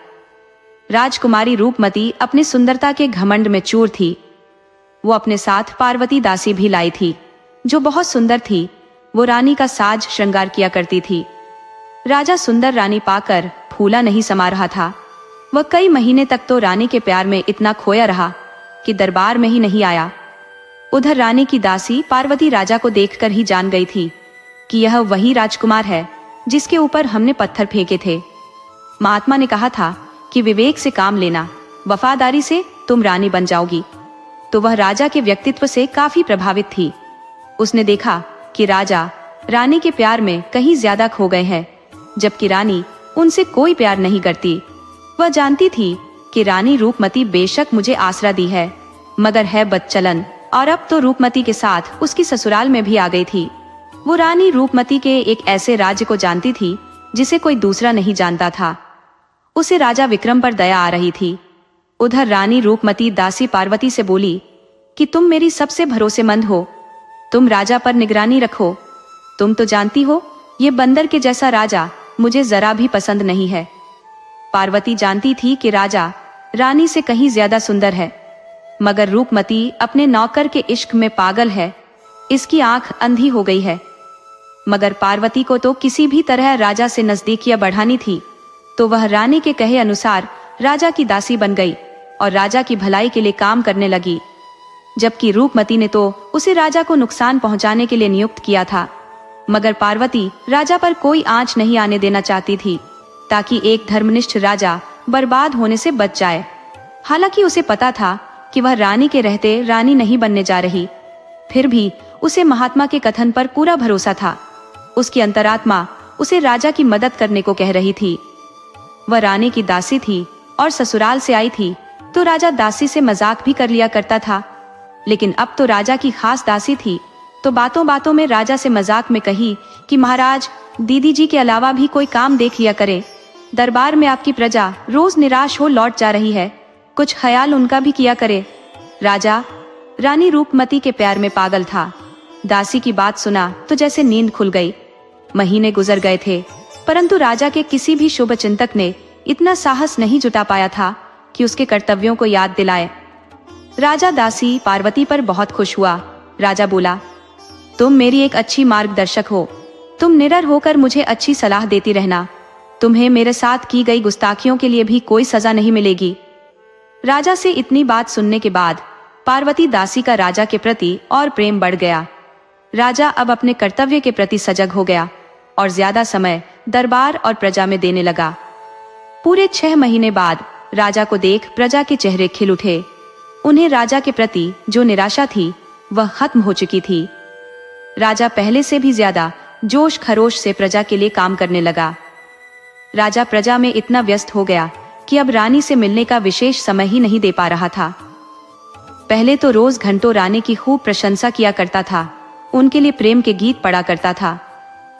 S1: राजकुमारी रूपमती अपनी सुंदरता के घमंड में चूर थी। वो अपने साथ पार्वती दासी भी लाई थी, जो बहुत सुंदर थी। वो रानी का साज श्रृंगार किया करती थी। राजा सुंदर रानी पाकर फूला नहीं समा रहा था। वह कई महीने तक तो रानी के प्यार में इतना खोया रहा कि दरबार में ही नहीं आया। उधर रानी की दासी पार्वती राजा को देखकर ही जान गई थी कि यह वही राजकुमार है जिसके ऊपर हमने पत्थर फेंके थे। महात्मा ने कहा था कि विवेक से काम लेना, वफादारी से तुम रानी बन जाओगी। तो वह राजा के व्यक्तित्व से काफी प्रभावित थी। उसने देखा कि राजा रानी के प्यार में कहीं ज्यादा खो गए हैं, जबकि रानी उनसे कोई प्यार नहीं करती। वह जानती थी कि रानी रूपमती बेशक मुझे आसरा दी है, मगर है बदचलन, और अब तो रूपमती के साथ उसकी ससुराल में भी आ गई थी। वो रानी रूपमती के एक ऐसे राज्य को जानती थी जिसे कोई दूसरा नहीं जानता था। उसे राजा विक्रम पर दया आ रही थी। उधर रानी रूपमती दासी पार्वती से बोली कि तुम मेरी सबसे भरोसेमंद हो, तुम राजा पर निगरानी रखो। तुम तो जानती हो ये बंदर के जैसा राजा मुझे जरा भी पसंद नहीं है। पार्वती जानती थी कि राजा रानी से कहीं ज्यादा सुंदर है, मगर रूपमती अपने नौकर के इश्क में पागल है, इसकी आंख अंधी हो गई है। मगर पार्वती को तो किसी भी तरह राजा से नजदीकियां बढ़ानी थी, तो वह रानी के कहे अनुसार राजा की दासी बन गई और राजा की भलाई के लिए काम करने लगी। जबकि रूपमती ने तो उसे राजा को नुकसान पहुंचाने के लिए नियुक्त किया था, मगर पार्वती राजा पर कोई आंच नहीं आने देना चाहती थी, ताकि एक धर्मनिष्ठ राजा बर्बाद होने से बच जाए। हालांकि उसे पता था कि वह रानी के रहते रानी नहीं बनने जा रही, फिर भी उसे महात्मा के कथन पर पूरा भरोसा था। उसकी अंतरात्मा उसे राजा की मदद करने को कह रही थी। वह रानी की दासी थी और ससुराल से आई थी, तो राजा दासी से मजाक भी कर लिया करता था। लेकिन अब तो राजा की खास दासी थी, तो बातों बातों में राजा से मजाक में कही कि महाराज, दीदी जी के अलावा भी कोई काम देख लिया करे। दरबार में आपकी प्रजा रोज निराश हो लौट जा रही है, कुछ ख्याल उनका भी किया करे। राजा रानी रूपमती के प्यार में पागल था। दासी की बात सुना तो जैसे नींद खुल गई। महीने गुजर गए थे, परंतु राजा के किसी भी शुभ चिंतक ने इतना साहस नहीं जुटा पाया था कि उसके कर्तव्यों को याद दिलाए। राजा दासी पार्वती पर बहुत खुश हुआ। राजा बोला, तुम मेरी एक अच्छी मार्गदर्शक हो, तुम निडर होकर मुझे अच्छी सलाह देती रहना। तुम्हें मेरे साथ की गई गुस्ताखियों के लिए भी कोई सजा नहीं मिलेगी। राजा से इतनी बात सुनने के बाद पार्वती दासी का राजा के प्रति और प्रेम बढ़ गया। राजा अब अपने कर्तव्य के प्रति सजग हो गया और ज्यादा समय दरबार और प्रजा में देने लगा। पूरे 6 महीने बाद राजा को देख प्रजा के चेहरे खिल उठे। उन्हें राजा के प्रति जो निराशा थी वह खत्म हो चुकी थी। राजा पहले से भी ज्यादा जोश खरोश से प्रजा के लिए काम करने लगा। राजा प्रजा में इतना व्यस्त हो गया कि अब रानी से मिलने का विशेष समय ही नहीं दे पा रहा था। पहले तो रोज घंटों रानी की खूब प्रशंसा किया करता था, उनके लिए प्रेम के गीत पढ़ा करता था,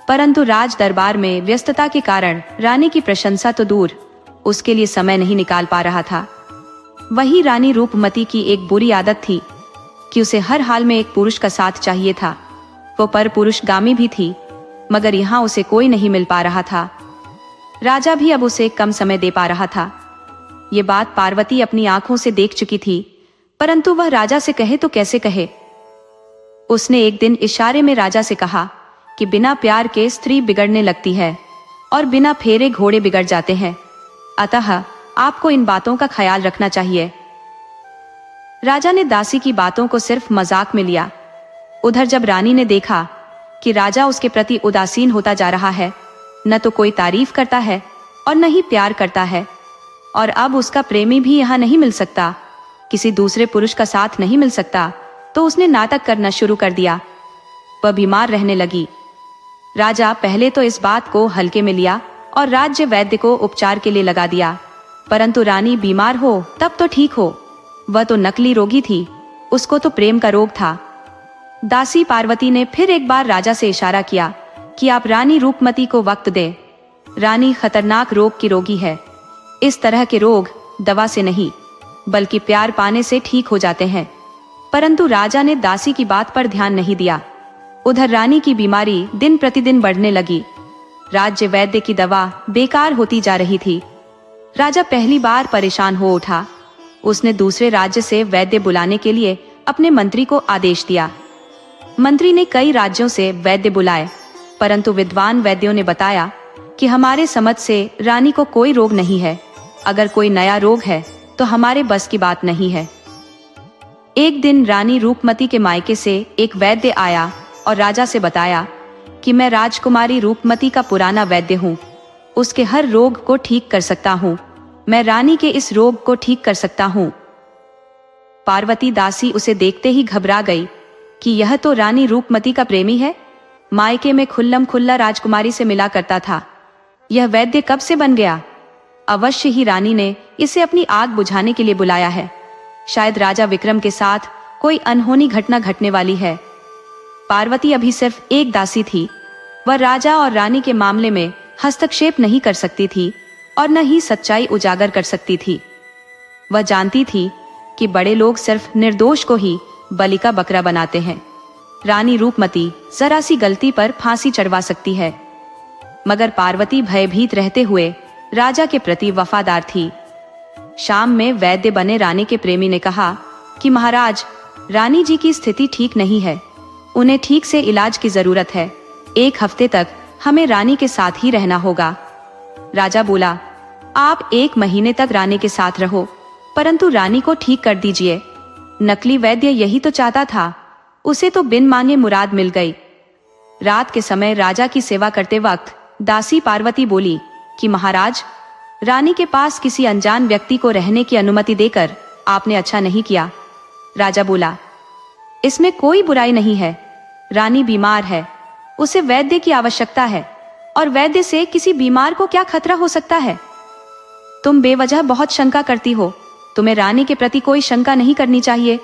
S1: परंतु राज दरबार में व्यस्तता के कारण रानी की प्रशंसा तो दूर, उसके लिए समय नहीं निकाल पा रहा था। वही रानी रूपमती की एक बुरी आदत थी कि उसे हर हाल में एक पुरुष का साथ चाहिए था। वो पर पुरुषगामी भी थी, मगर यहाँ उसे कोई नहीं मिल पा रहा था। राजा भी अब उसे कम समय दे पा रहा था। ये बात पार्वती अपनी आंखों से देख चुकी थी, परंतु वह राजा से कहे तो कैसे कहे। उसने एक दिन इशारे में राजा से कहा कि बिना प्यार के स्त्री बिगड़ने लगती है और बिना फेरे घोड़े बिगड़ जाते हैं, अतः आपको इन बातों का ख्याल रखना चाहिए। राजा ने दासी की बातों को सिर्फ मजाक में लिया। उधर जब रानी ने देखा कि राजा उसके प्रति उदासीन होता जा रहा है, न तो कोई तारीफ करता है और न ही प्यार करता है, और अब उसका प्रेमी भी यहाँ नहीं मिल सकता, किसी दूसरे पुरुष का साथ नहीं मिल सकता, तो उसने नाटक करना शुरू कर दिया। वह बीमार रहने लगी। राजा पहले तो इस बात को हल्के में लिया और राज्य वैद्य को उपचार के लिए लगा दिया, परंतु रानी बीमार हो तब तो ठीक हो, वह तो नकली रोगी थी, उसको तो प्रेम का रोग था। दासी पार्वती ने फिर एक बार राजा से इशारा किया कि आप रानी रूपमती को वक्त दें। रानी खतरनाक रोग की रोगी है। इस तरह के रोग दवा से नहीं बल्कि प्यार पाने से ठीक हो जाते हैं। परंतु राजा ने दासी की बात पर ध्यान नहीं दिया। उधर रानी की बीमारी दिन प्रतिदिन बढ़ने लगी। राज्य वैद्य की दवा बेकार होती जा रही थी। राजा पहली बार परेशान हो उठा। उसने दूसरे राज्य से वैद्य बुलाने के लिए अपने मंत्री को आदेश दिया। मंत्री ने कई राज्यों से वैद्य बुलाए, परंतु विद्वान वैद्यों ने बताया कि हमारे समझ से रानी को कोई रोग नहीं है। अगर कोई नया रोग है तो हमारे बस की बात नहीं है। एक दिन रानी रूपमती के मायके से एक वैद्य आया और राजा से बताया कि मैं राजकुमारी रूपमती का पुराना वैद्य हूँ, उसके हर रोग को ठीक कर सकता हूँ, मैं रानी के इस रोग को ठीक कर सकता हूँ। पार्वती दासी उसे देखते ही घबरा गई कि यह तो रानी रूपमती का प्रेमी है, मायके में खुल्लम खुल्ला राजकुमारी से मिला करता था, यह वैद्य कब से बन गया? अवश्य ही रानी ने इसे अपनी आग बुझाने के लिए बुलाया है। शायद राजा विक्रम के साथ कोई अनहोनी घटना घटने वाली है। पार्वती अभी सिर्फ एक दासी थी, वह राजा और रानी के मामले में हस्तक्षेप नहीं कर सकती थी और न ही सच्चाई उजागर कर सकती थी। वह जानती थी कि बड़े लोग सिर्फ निर्दोष को ही बलि का बकरा बनाते हैं। रानी रूपमती जरा सी गलती पर फांसी चढ़वा सकती है, मगर पार्वती भयभीत रहते हुए राजा के प्रति वफादार थी। शाम में वैद्य बने रानी के प्रेमी ने कहा कि महाराज, रानी जी की स्थिति ठीक नहीं है, उन्हें ठीक से इलाज की जरूरत है, 1 हफ्ते तक हमें रानी के साथ ही रहना होगा। राजा बोला, आप 1 महीने तक रानी के साथ रहो, परंतु रानी को ठीक कर दीजिए। नकली वैद्य यही तो चाहता था, उसे तो बिन मांगे मुराद मिल गई। रात के समय राजा की सेवा करते वक्त दासी पार्वती बोली कि महाराज, रानी के पास किसी अनजान व्यक्ति को रहने की अनुमति देकर आपने अच्छा नहीं किया। राजा बोला, इसमें कोई बुराई नहीं है, रानी बीमार है, उसे वैद्य की आवश्यकता है, और वैद्य से किसी बीमार को क्या खतरा हो सकता है? तुम बेवजह बहुत शंका करती हो, तुम्हें रानी के प्रति कोई शंका नहीं करनी चाहिए।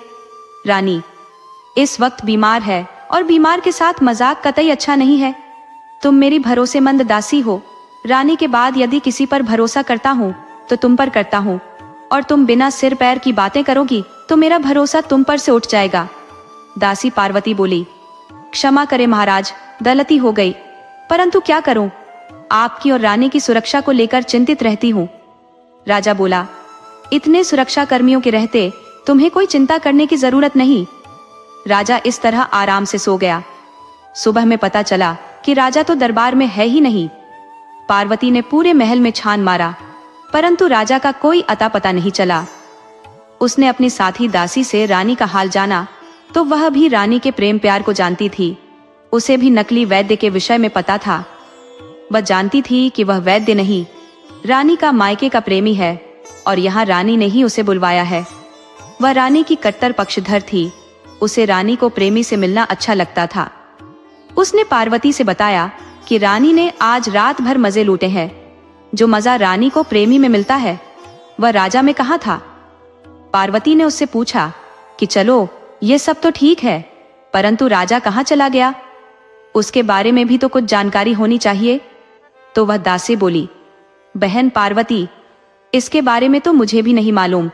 S1: रानी इस वक्त बीमार है और बीमार के साथ मजाक कतई अच्छा नहीं है। तुम मेरी भरोसेमंद दासी हो, रानी के बाद यदि किसी पर भरोसा करता हूँ तो तुम पर करता हूँ, और तुम बिना सिर पैर की बातें करोगी तो मेरा भरोसा तुम पर से उठ जाएगा। दासी पार्वती बोली, क्षमा करें महाराज, गलती हो गई, परंतु क्या करूं, आपकी और रानी की सुरक्षा को लेकर चिंतित रहती हूँ। राजा बोला, इतने सुरक्षा कर्मियों के रहते तुम्हें कोई चिंता करने की जरूरत नहीं। राजा इस तरह आराम से सो गया। सुबह में पता चला कि राजा तो दरबार में है ही नहीं। पार्वती ने पूरे महल में छान मारा, परंतु राजा का कोई अता पता नहीं चला। उसने अपनी साथी दासी से रानी का हाल जाना, तो वह भी रानी के प्रेम प्यार को जानती थी। उसे भी नकली वैद्य के विषय में पता था। वह जानती थी कि वह वैद्य नहीं, रानी का मायके का प्रेमी है, और यहाँ रानी ने ही उसे बुलवाया है। वह रानी की कट्टर पक्षधर थी, उसे रानी को प्रेमी से मिलना अच्छा लगता था। उसने पार्वती से बताया कि रानी ने आज रात भर मजे लूटे हैं। जो मजा रानी को प्रेमी में मिलता है, वह राजा में कहाँ था? पार्वती ने उससे पूछा कि चलो ये सब तो ठीक है, परंतु राजा कहाँ चला गया? उसके बारे में भी तो कुछ जानकारी होनी चाहिए। तो वह दासी बोली, बहन पार्वती, इसके बारे में तो मुझे भी नहीं मालूम,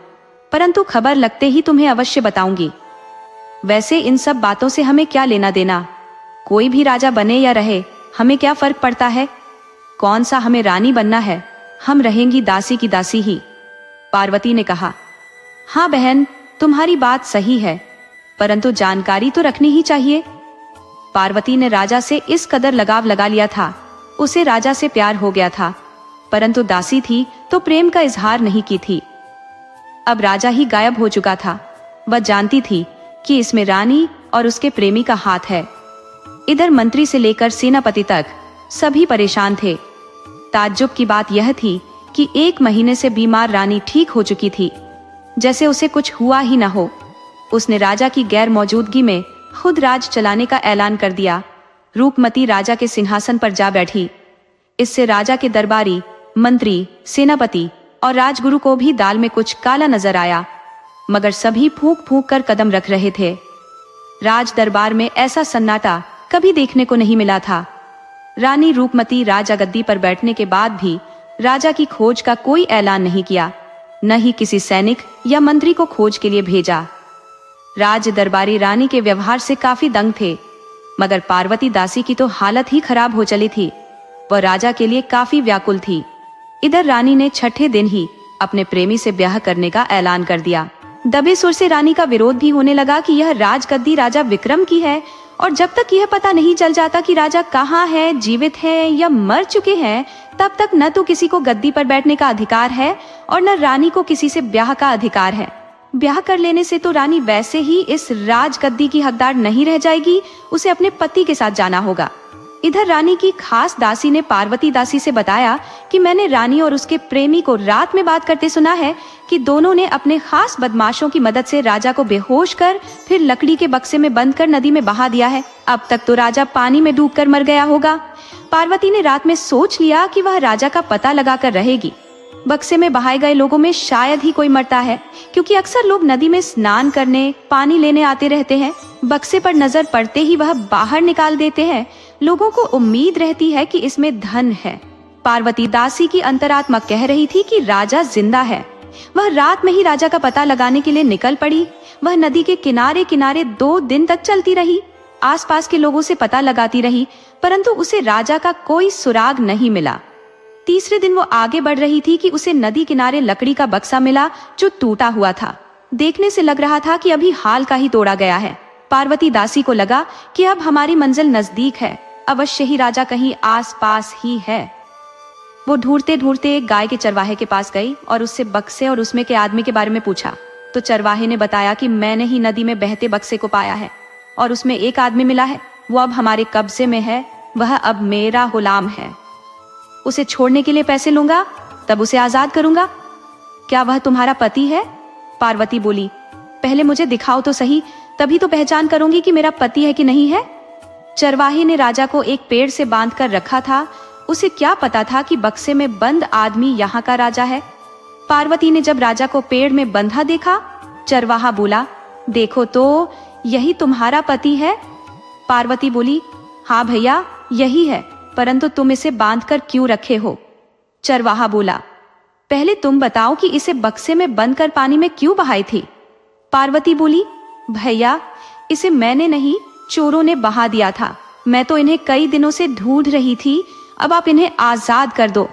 S1: परंतु खबर लगते ही तुम्हें अवश्य बताऊंगी। वैसे इन सब बातों से हमें क्या लेना देना? कोई भी राजा बने या रहे, हमें क्या फर्क पड़ता है? कौन सा हमें रानी बनना है? हम रहेंगी दासी की दासी ही। पार्वती ने कहा, हाँ बहन, तुम्हारी बात सही है, परंतु जानकारी तो रखनी ही चाहिए। पार्वती ने राजा से इस कदर लगाव लगा लिया था, उसे राजा से प्यार हो गया था, परंतु दासी थी तो प्रेम का इजहार नहीं की थी। अब राजा ही गायब हो चुका था। वह जानती थी कि इसमें रानी और उसके प्रेमी का हाथ है। इधर मंत्री से लेकर सेनापति तक सभी परेशान थे। ताज्जुब की बात यह थी कि 1 महीने से बीमार रानी ठीक हो चुकी थी, जैसे उसे कुछ हुआ ही न हो। उसने राजा की गैर मौजूदगी में खुद राज चलाने का ऐलान कर दिया। रूपमती राजा के सिंहासन पर जा बैठी। इससे राजा के दरबारी, मंत्री, सेनापति और राजगुरु को भी दाल में कुछ काला नजर आया, मगर सभी फूंक फूंक कर कदम रख रहे थे। राज दरबार में ऐसा सन्नाटा कभी देखने को नहीं मिला था। रानी रूपमती राजा गद्दी पर बैठने के बाद भी राजा की खोज का कोई ऐलान नहीं किया, न ही किसी सैनिक या मंत्री को खोज के लिए भेजा। राज दरबारी रानी के व्यवहार से काफी दंग थे, मगर पार्वती दासी की तो हालत ही खराब हो चली थी। वह राजा के लिए काफी व्याकुल थी। इधर रानी ने छठे दिन ही अपने प्रेमी से ब्याह करने का ऐलान कर दिया। दबे सुर से रानी का विरोध भी होने लगा कि यह राजगद्दी राजा विक्रम की है, और जब तक यह पता नहीं चल जाता कि राजा कहाँ है, जीवित है या मर चुके हैं, तब तक न तो किसी को गद्दी पर बैठने का अधिकार है और न रानी को किसी से ब्याह का अधिकार है। ब्याह कर लेने से तो रानी वैसे ही इस राजगद्दी की हकदार नहीं रह जाएगी, उसे अपने पति के साथ जाना होगा। इधर रानी की खास दासी ने पार्वती दासी से बताया कि मैंने रानी और उसके प्रेमी को रात में बात करते सुना है कि दोनों ने अपने खास बदमाशों की मदद से राजा को बेहोश कर फिर लकड़ी के बक्से में बंद कर नदी में बहा दिया है। अब तक तो राजा पानी में डूबकर मर गया होगा। पार्वती ने रात में सोच लिया कि वह राजा का पता लगाकर रहेगी। बक्से में बहाए गए लोगों में शायद ही कोई मरता है, क्योंकि अक्सर लोग नदी में स्नान करने, पानी लेने आते रहते हैं। बक्से पर नजर पड़ते ही वह बाहर निकाल देते हैं। लोगों को उम्मीद रहती है कि इसमें धन है। पार्वती दासी की अंतरात्मा कह रही थी कि राजा जिंदा है। वह रात में ही राजा का पता लगाने के लिए निकल पड़ी। वह नदी के किनारे किनारे 2 दिन तक चलती रही, आसपास के लोगों से पता लगाती रही, परंतु उसे राजा का कोई सुराग नहीं मिला। तीसरे दिन वो आगे बढ़ रही थी कि उसे नदी किनारे लकड़ी का बक्सा मिला जो टूटा हुआ था। देखने से लग रहा था कि अभी हाल का ही तोड़ा गया है। पार्वती दासी को लगा कि अब हमारी मंजिल नजदीक है, अवश्य ही राजा कहीं आस पास ही है। वो ढूंढते ढूंढते एक गाय के चरवाहे के पास गई और उससे बक्से और उसमें के आदमी के बारे में पूछा। तो चरवाहे ने बताया कि मैंने ही नदी में बहते बक्से को पाया है और उसमें एक आदमी मिला है। वो अब हमारे कब्जे में है, वह अब मेरा गुलाम है। उसे छोड़ने के लिए पैसे लूंगा, तब उसे आजाद करूंगा। क्या वह तुम्हारा पति है? पार्वती बोली, पहले मुझे दिखाओ तो सही, तभी तो पहचान करूंगी कि मेरा पति है कि नहीं है। चरवाहे ने राजा को एक पेड़ से बांध कर रखा था। उसे क्या पता था कि बक्से में बंद आदमी यहाँ का राजा है। पार्वती ने जब राजा को पेड़ में बंधा देखा, चरवाहा बोला, देखो तो यही तुम्हारा पति है। पार्वती बोली, हाँ भैया यही है, परंतु तुम इसे बांधकर क्यों रखे हो? चरवाहा बोला, पहले तुम बताओ कि इसे बक्से में बंद कर पानी में क्यों बहाई थी? पार्वती बोली, भैया इसे मैंने नहीं, चोरों ने बहा दिया था। मैं तो इन्हें कई दिनों से ढूंढ रही थी, अब आप इन्हें आजाद कर दो।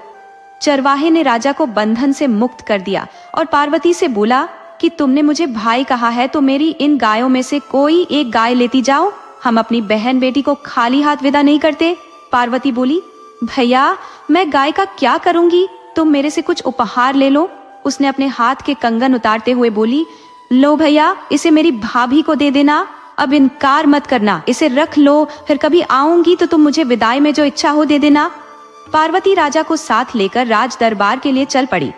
S1: चरवाहे ने राजा को बंधन से मुक्त कर दिया और पार्वती से बोला कि तुमने मुझे भाई कहा है तो मेरी इन गायों में से कोई एक गाय लेती जाओ, हम अपनी बहन बेटी को खाली हाथ विदा नहीं करते। पार्वती बोली, भैया मैं गाय का क्या करूंगी, तुम मेरे से कुछ उपहार ले लो। उसने अपने हाथ के कंगन उतारते हुए बोली, लो भैया इसे मेरी भाभी को दे देना, अब इनकार मत करना, इसे रख लो, फिर कभी आऊंगी तो तुम मुझे विदाई में जो इच्छा हो दे देना। पार्वती राजा को साथ लेकर राज दरबार के लिए चल पड़ी।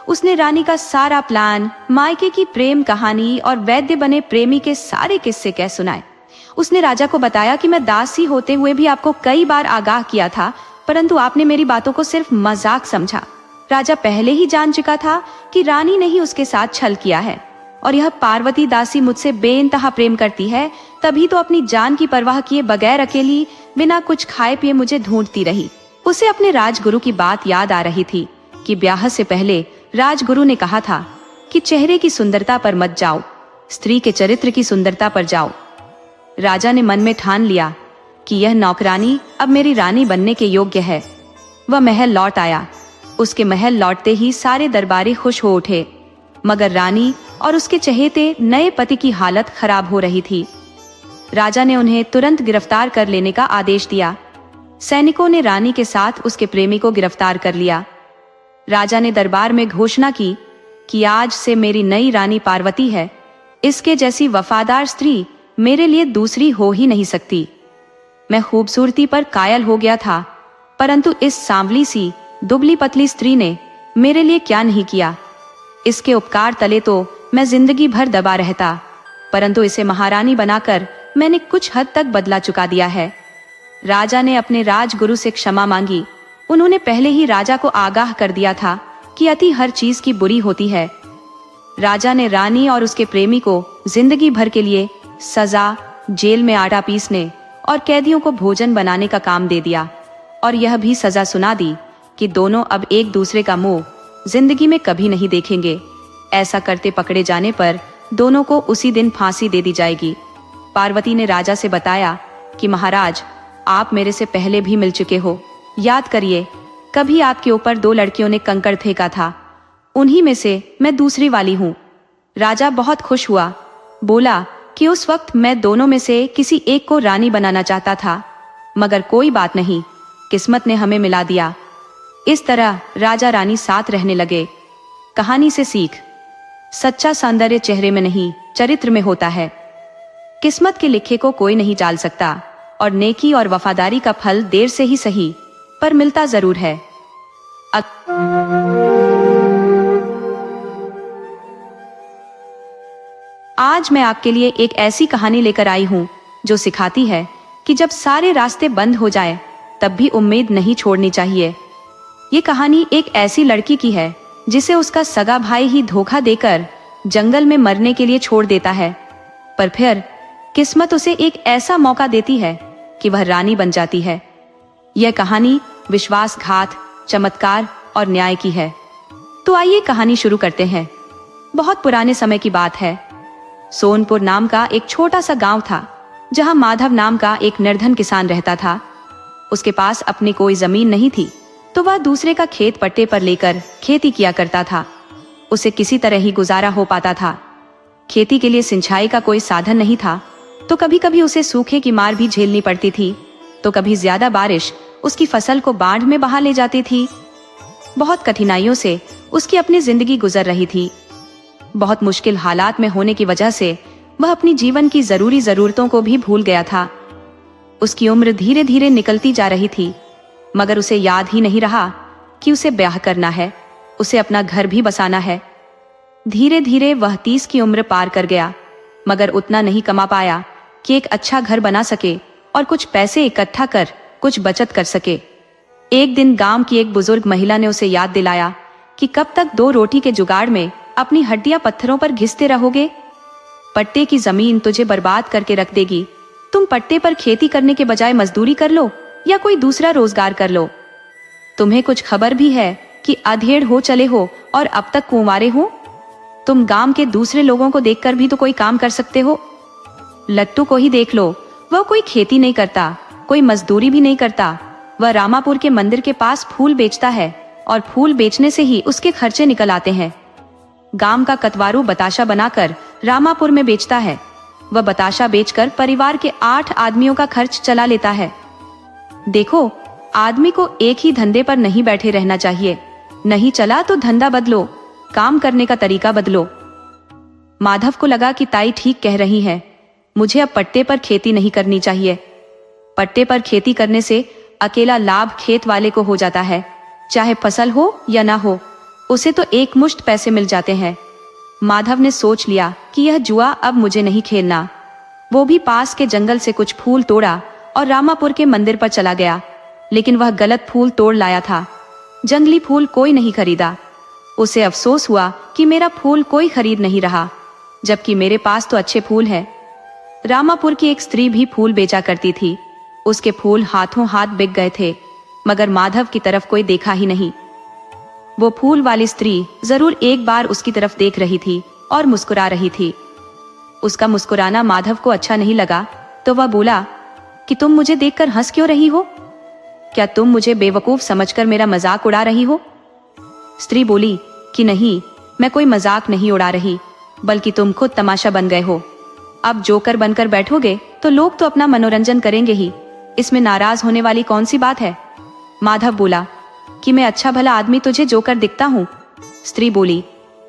S1: उसने रानी का सारा प्लान, मायके की प्रेम कहानी और वैद्य बने प्रेमी के सारे किस्से कह सुनाए। उसने राजा को बताया कि मैं दासी होते हुए भी आपको कई बार आगाह किया था, परंतु आपने मेरी बातों को सिर्फ मजाक समझा। राजा पहले ही जान चुका था कि रानी ने ही उसके साथ छल किया है और यह पार्वती दासी मुझसे बेइंतहा प्रेम करती है, तभी तो अपनी जान की परवाह किए बगैर अकेली बिना कुछ खाए पिए मुझे ढूंढती रही। उसे अपने राजगुरु की बात याद आ रही थी कि ब्याह से पहले राजगुरु ने कहा था कि चेहरे की सुंदरता पर मत जाओ, स्त्री के चरित्र की सुंदरता पर जाओ। राजा ने मन में ठान लिया कि यह नौकरानी अब मेरी रानी बनने के योग्य है। वह महल लौट आया। उसके महल लौटते ही सारे दरबारी खुश हो उठे, मगर रानी और उसके चहेते नए पति की हालत खराब हो रही थी। राजा ने उन्हें तुरंत गिरफ्तार कर लेने का आदेश दिया। सैनिकों ने रानी के साथ उसके प्रेमी को गिरफ्तार कर लिया। राजा ने दरबार में घोषणा की कि आज से मेरी नई रानी पार्वती है। इसके जैसी वफादार स्त्री मेरे लिए दूसरी हो ही नहीं सकती। मैं खूबसूरती पर कायल हो गया था, परंतु इस सांवली सी दुबली पतली स्त्री ने मेरे लिए क्या नहीं किया। इसके उपकार तले तो मैं जिंदगी भर दबा रहता, परंतु इसे महारानी बनाकर मैंने कुछ हद तक बदला चुका दिया है। राजा ने अपने राजगुरु से क्षमा मांगी। उन्होंने पहले ही राजा को आगाह कर दिया था कि अति हर चीज की बुरी होती है। राजा ने रानी और उसके प्रेमी को जिंदगी भर के लिए सजा, जेल में आटा पीसने और कैदियों को भोजन बनाने का काम दे दिया और यह भी सजा सुना दी कि दोनों अब एक दूसरे का मुंह जिंदगी में कभी नहीं देखेंगे। ऐसा करते पकड़े जाने पर दोनों को उसी दिन फांसी दे दी जाएगी। पार्वती ने राजा से बताया कि महाराज, आप मेरे से पहले भी मिल चुके हो। याद करिए, कभी आपके ऊपर 2 लड़कियों ने कंकड़ फेंका था, उन्हीं में से मैं दूसरी वाली हूँ। राजा बहुत खुश हुआ, बोला कि उस वक्त मैं दोनों में से किसी एक को रानी बनाना चाहता था, मगर कोई बात नहीं, किस्मत ने हमें मिला दिया। इस तरह राजा रानी साथ रहने लगे। कहानी से सीख, सच्चा सौंदर्य चेहरे में नहीं चरित्र में होता है। किस्मत के लिखे को कोई नहीं टाल सकता और नेकी और वफादारी का फल देर से ही सही पर मिलता जरूर है। आज मैं आपके लिए एक ऐसी कहानी लेकर आई हूँ जो सिखाती है कि जब सारे रास्ते बंद हो जाए तब भी उम्मीद नहीं छोड़नी चाहिए। ये कहानी एक ऐसी लड़की की है जिसे उसका सगा भाई ही धोखा देकर जंगल में मरने के लिए छोड़ देता है, पर फिर किस्मत उसे एक ऐसा मौका देती है कि वह रानी बन जाती है। यह कहानी विश्वासघात, चमत्कार और न्याय की है। तो आइए कहानी शुरू करते हैं। बहुत पुराने समय की बात है। सोनपुर नाम का एक छोटा सा गांव था, जहां माधव नाम का एक निर्धन किसान रहता था। उसके पास अपनी कोई जमीन नहीं थी, तो वह दूसरे का खेत पट्टे पर लेकर खेती किया करता था। उसे किसी तरह ही गुजारा हो पाता था। खेती के लिए सिंचाई का कोई साधन नहीं था, तो कभी कभी उसे सूखे की मार भी झेलनी पड़ती थी, तो कभी ज्यादा बारिश उसकी फसल को बाढ़ में बहा ले जाती थी। बहुत कठिनाइयों से उसकी अपनी जिंदगी गुजर रही थी। बहुत मुश्किल हालात में होने की वजह से वह अपनी जीवन की जरूरी जरूरतों को भी भूल गया था। उसकी उम्र धीरे धीरे निकलती जा रही थी, मगर उसे याद ही नहीं रहा कि उसे ब्याह करना है, उसे अपना घर भी बसाना है। धीरे धीरे वह 30 की उम्र पार कर गया, मगर उतना नहीं कमा पाया कि एक अच्छा घर बना सके और कुछ पैसे इकट्ठा कर कुछ बचत कर सके। एक दिन गांव की एक बुजुर्ग महिला ने उसे याद दिलाया कि कब तक 2 रोटी के जुगाड़ में अपनी हड्डियां पत्थरों पर घिसते रहोगे। पट्टे की जमीन तुझे बर्बाद करके रख देगी। तुम पट्टे पर खेती करने के बजाय मजदूरी कर लो या कोई दूसरा रोजगार कर लो। तुम्हें कुछ खबर भी है कि अधेड़ हो चले हो और अब तक कुंवारे हो। तुम गांव के दूसरे लोगों को देखकर भी तो कोई काम कर सकते हो। लट्टू को ही देख लो, वह कोई खेती नहीं करता, कोई मजदूरी भी नहीं करता। वह रामापुर के मंदिर के पास फूल बेचता है और फूल बेचने से ही उसके खर्चे निकल आते हैं। गांव का कतवारू बताशा बनाकर रामापुर में बेचता है। वह बताशा बेचकर परिवार के 8 आदमियों का खर्च चला लेता है। देखो, आदमी को एक ही धंधे पर नहीं बैठे रहना चाहिए। नहीं चला तो धंधा बदलो, काम करने का तरीका बदलो। माधव को लगा कि ताई ठीक कह रही है, मुझे अब पट्टे पर खेती नहीं करनी चाहिए। पट्टे पर खेती करने से अकेला लाभ खेत वाले को हो जाता है, चाहे फसल हो या ना हो, उसे तो एक मुश्त पैसे मिल जाते हैं। माधव ने सोच लिया कि यह जुआ अब मुझे नहीं खेलना। वो भी पास के जंगल से कुछ फूल तोड़ा और रामापुर के मंदिर पर चला गया, लेकिन वह गलत फूल तोड़ लाया था। जंगली फूल कोई नहीं खरीदा। उसे अफसोस हुआ कि मेरा फूल कोई खरीद नहीं रहा, जबकि मेरे पास तो अच्छे फूल हैं। रामापुर की एक स्त्री भी फूल बेचा करती थी। उसके फूल हाथों हाथ बिक गए थे, मगर माधव की तरफ कोई देखा ही नहीं। वो फूल वाली स्त्री जरूर एक बार उसकी तरफ देख रही थी और मुस्कुरा रही थी। उसका मुस्कुराना माधव को अच्छा नहीं लगा, तो वह बोला कि तुम मुझे देखकर हंस क्यों रही हो? क्या तुम मुझे बेवकूफ समझकर मेरा मजाक उड़ा रही हो? स्त्री बोली कि नहीं, मैं कोई मजाक नहीं उड़ा रही, बल्कि तुम खुद तमाशा बन गए हो। अब जोकर बनकर बैठोगे तो लोग तो अपना मनोरंजन करेंगे ही, इसमें नाराज होने वाली कौन सी बात है? माधव बोला कि मैं अच्छा भला आदमी तुझे जोकर दिखता हूँ। स्त्री बोली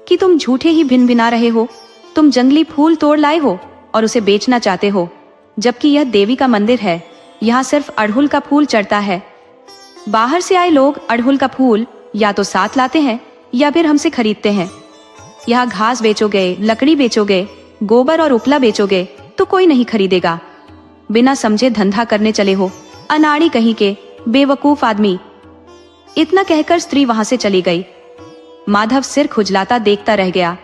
S1: कि तुम झूठे ही भिन भिना रहे हो। तुम जंगली फूल तोड़ लाए हो और उसे बेचना चाहते हो, जबकि यह देवी का मंदिर है। यहाँ सिर्फ अड़हुल का फूल चढ़ता है। बाहर से आए लोग अड़हुल का फूल या तो साथ लाते हैं या फिर हमसे खरीदते हैं। यहाँ घास बेचोगे, लकड़ी बेचोगे, गोबर और उपला बेचोगे तो कोई नहीं खरीदेगा। बिना समझे धंधा करने चले हो, अनाड़ी कहीं के बेवकूफ आदमी। इतना कहकर स्त्री वहां से चली गई। माधव सिर खुजलाता देखता रह गया।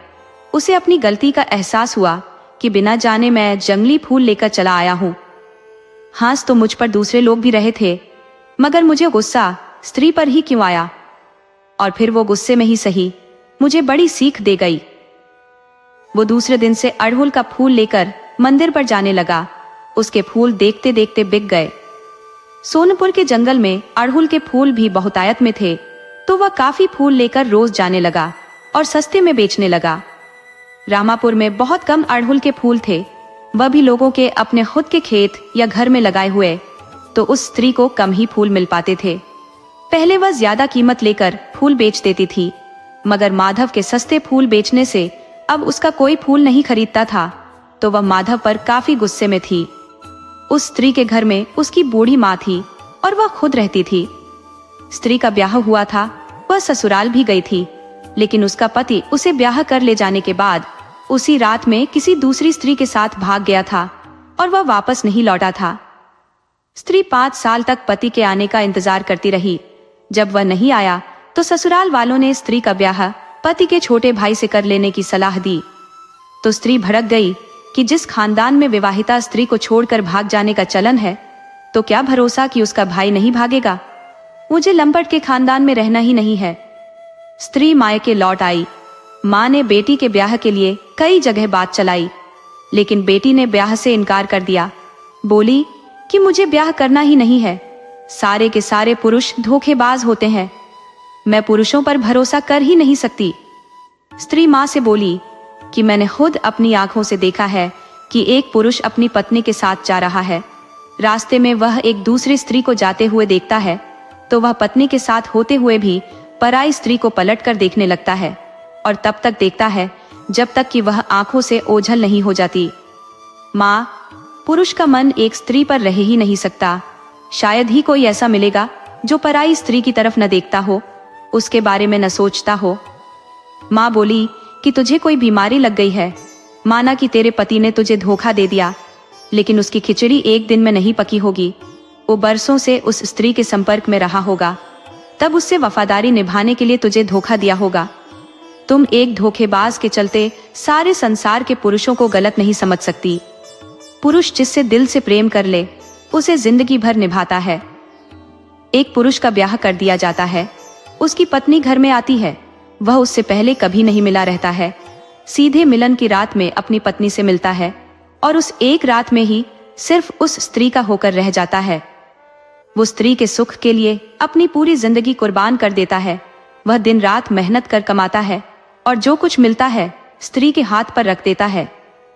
S1: उसे अपनी गलती का एहसास हुआ कि बिना जाने मैं जंगली फूल लेकर चला आया हूँ। हंस तो मुझ पर दूसरे लोग भी रहे थे, मगर मुझे गुस्सा स्त्री पर ही क्यों आया? और फिर वो गुस्से में ही सही मुझे बड़ी सीख दे गई। वो दूसरे दिन से अड़हुल का फूल लेकर मंदिर पर जाने लगा। उसके फूल देखते देखते बिक गए। सोनपुर के जंगल में अड़हुल के फूल भी बहुतायत में थे, तो वह काफी फूल लेकर रोज जाने लगा और सस्ते में बेचने लगा। रामापुर में बहुत कम अड़हुल के फूल थे, वह भी लोगों के अपने खुद के खेत या घर में लगाए हुए, तो उस स्त्री को कम ही फूल मिल पाते थे। पहले वह ज्यादा कीमत लेकर फूल बेच देती थी, मगर माधव के सस्ते फूल बेचने से अब उसका कोई फूल नहीं खरीदता था, तो वह माधव पर काफी गुस्से में थी। उस स्त्री के घर में उसकी बूढ़ी माँ थी और वह खुद रहती थी। स्त्री का ब्याह हुआ था, वह ससुराल भी गई थी, लेकिन उसका पति उसे ब्याह कर ले जाने के बाद उसी रात में किसी दूसरी स्त्री के साथ भाग गया था और वह वापस नहीं लौटा था। स्त्री 5 साल तक पति के आने का इंतजार करती रही। जब वह नहीं आया तो ससुराल वालों ने स्त्री का ब्याह पति के छोटे भाई से कर लेने की सलाह दी। तो स्त्री भड़क गई कि जिस खानदान में विवाहिता स्त्री को छोड़कर भाग जाने का चलन है, तो क्या भरोसा कि उसका भाई नहीं भागेगा। मुझे लंपट के खानदान में रहना ही नहीं है। स्त्री मायके लौट आई। माँ ने बेटी के ब्याह के लिए कई जगह बात चलाई, लेकिन बेटी ने ब्याह से इनकार कर दिया। बोली कि मुझे ब्याह करना ही नहीं है, सारे के सारे पुरुष धोखेबाज होते हैं, मैं पुरुषों पर भरोसा कर ही नहीं सकती। स्त्री माँ से बोली कि मैंने खुद अपनी आंखों से देखा है कि एक पुरुष अपनी पत्नी के साथ जा रहा है। रास्ते में वह एक दूसरी स्त्री को जाते हुए देखता है, तो वह पत्नी के साथ होते हुए भी पराई स्त्री को पलट कर देखने लगता है, और तब तक देखता है जब तक कि वह आंखों से ओझल नहीं हो जाती। माँ, पुरुष का मन एक स्त्री पर रह ही नहीं सकता। शायद ही कोई ऐसा मिलेगा जो पराई स्त्री की तरफ न देखता हो, उसके बारे में न सोचता हो। माँ बोली कि तुझे कोई बीमारी लग गई है। माना कि तेरे पति ने तुझे धोखा दे दिया, लेकिन उसकी खिचड़ी एक दिन में नहीं पकी होगी। वो बरसों से उस स्त्री के संपर्क में रहा होगा, तब उससे वफादारी निभाने के लिए तुझे धोखा दिया होगा। तुम एक धोखेबाज के चलते सारे संसार के पुरुषों को गलत नहीं समझ सकती। पुरुष जिससे दिल से प्रेम कर ले, उसे जिंदगी भर निभाता है। एक पुरुष का ब्याह कर दिया जाता है, उसकी पत्नी घर में आती है, वह उससे पहले कभी नहीं मिला रहता है, सीधे मिलन की रात में अपनी पत्नी से मिलता है और उस एक रात में ही सिर्फ उस स्त्री का होकर रह जाता है। वो स्त्री के सुख के लिए अपनी पूरी जिंदगी कुर्बान कर देता है। वह दिन रात मेहनत कर कमाता है और जो कुछ मिलता है स्त्री के हाथ पर रख देता है।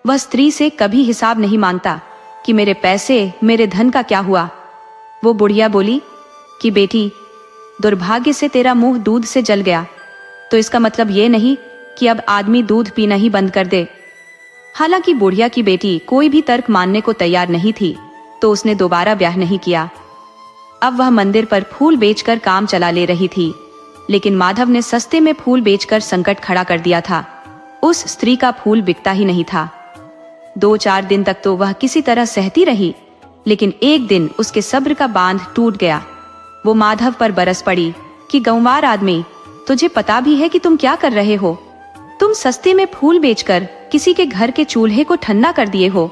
S1: वह स्त्री से कभी हिसाब नहीं मांगता कि मेरे पैसे, मेरे धन का क्या हुआ। वो बुढ़िया बोली कि बेटी, दुर्भाग्य से तेरा मुंह दूध से जल गया, तो इसका मतलब ये नहीं कि अब आदमी दूध पीना ही बंद कर दे। हालांकि बुढ़िया की बेटी कोई भी तर्क मानने को तैयार नहीं थी, तो उसने दोबारा ब्याह नहीं किया। अब वह मंदिर पर फूल बेचकर काम चला ले रही थी, लेकिन माधव ने सस्ते में फूल बेचकर संकट खड़ा कर दिया था। उस स्त्री का फूल बिकता ही नहीं था। 2-4 दिन तक तो वह किसी तरह सहती रही, लेकिन एक दिन उसके सब्र का बांध टूट गया। वो माधव पर बरस पड़ी कि गंवार आदमी, तुझे पता भी है कि तुम क्या कर रहे हो? तुम सस्ते में फूल बेचकर किसी के घर के चूल्हे को ठंडा कर दिए हो।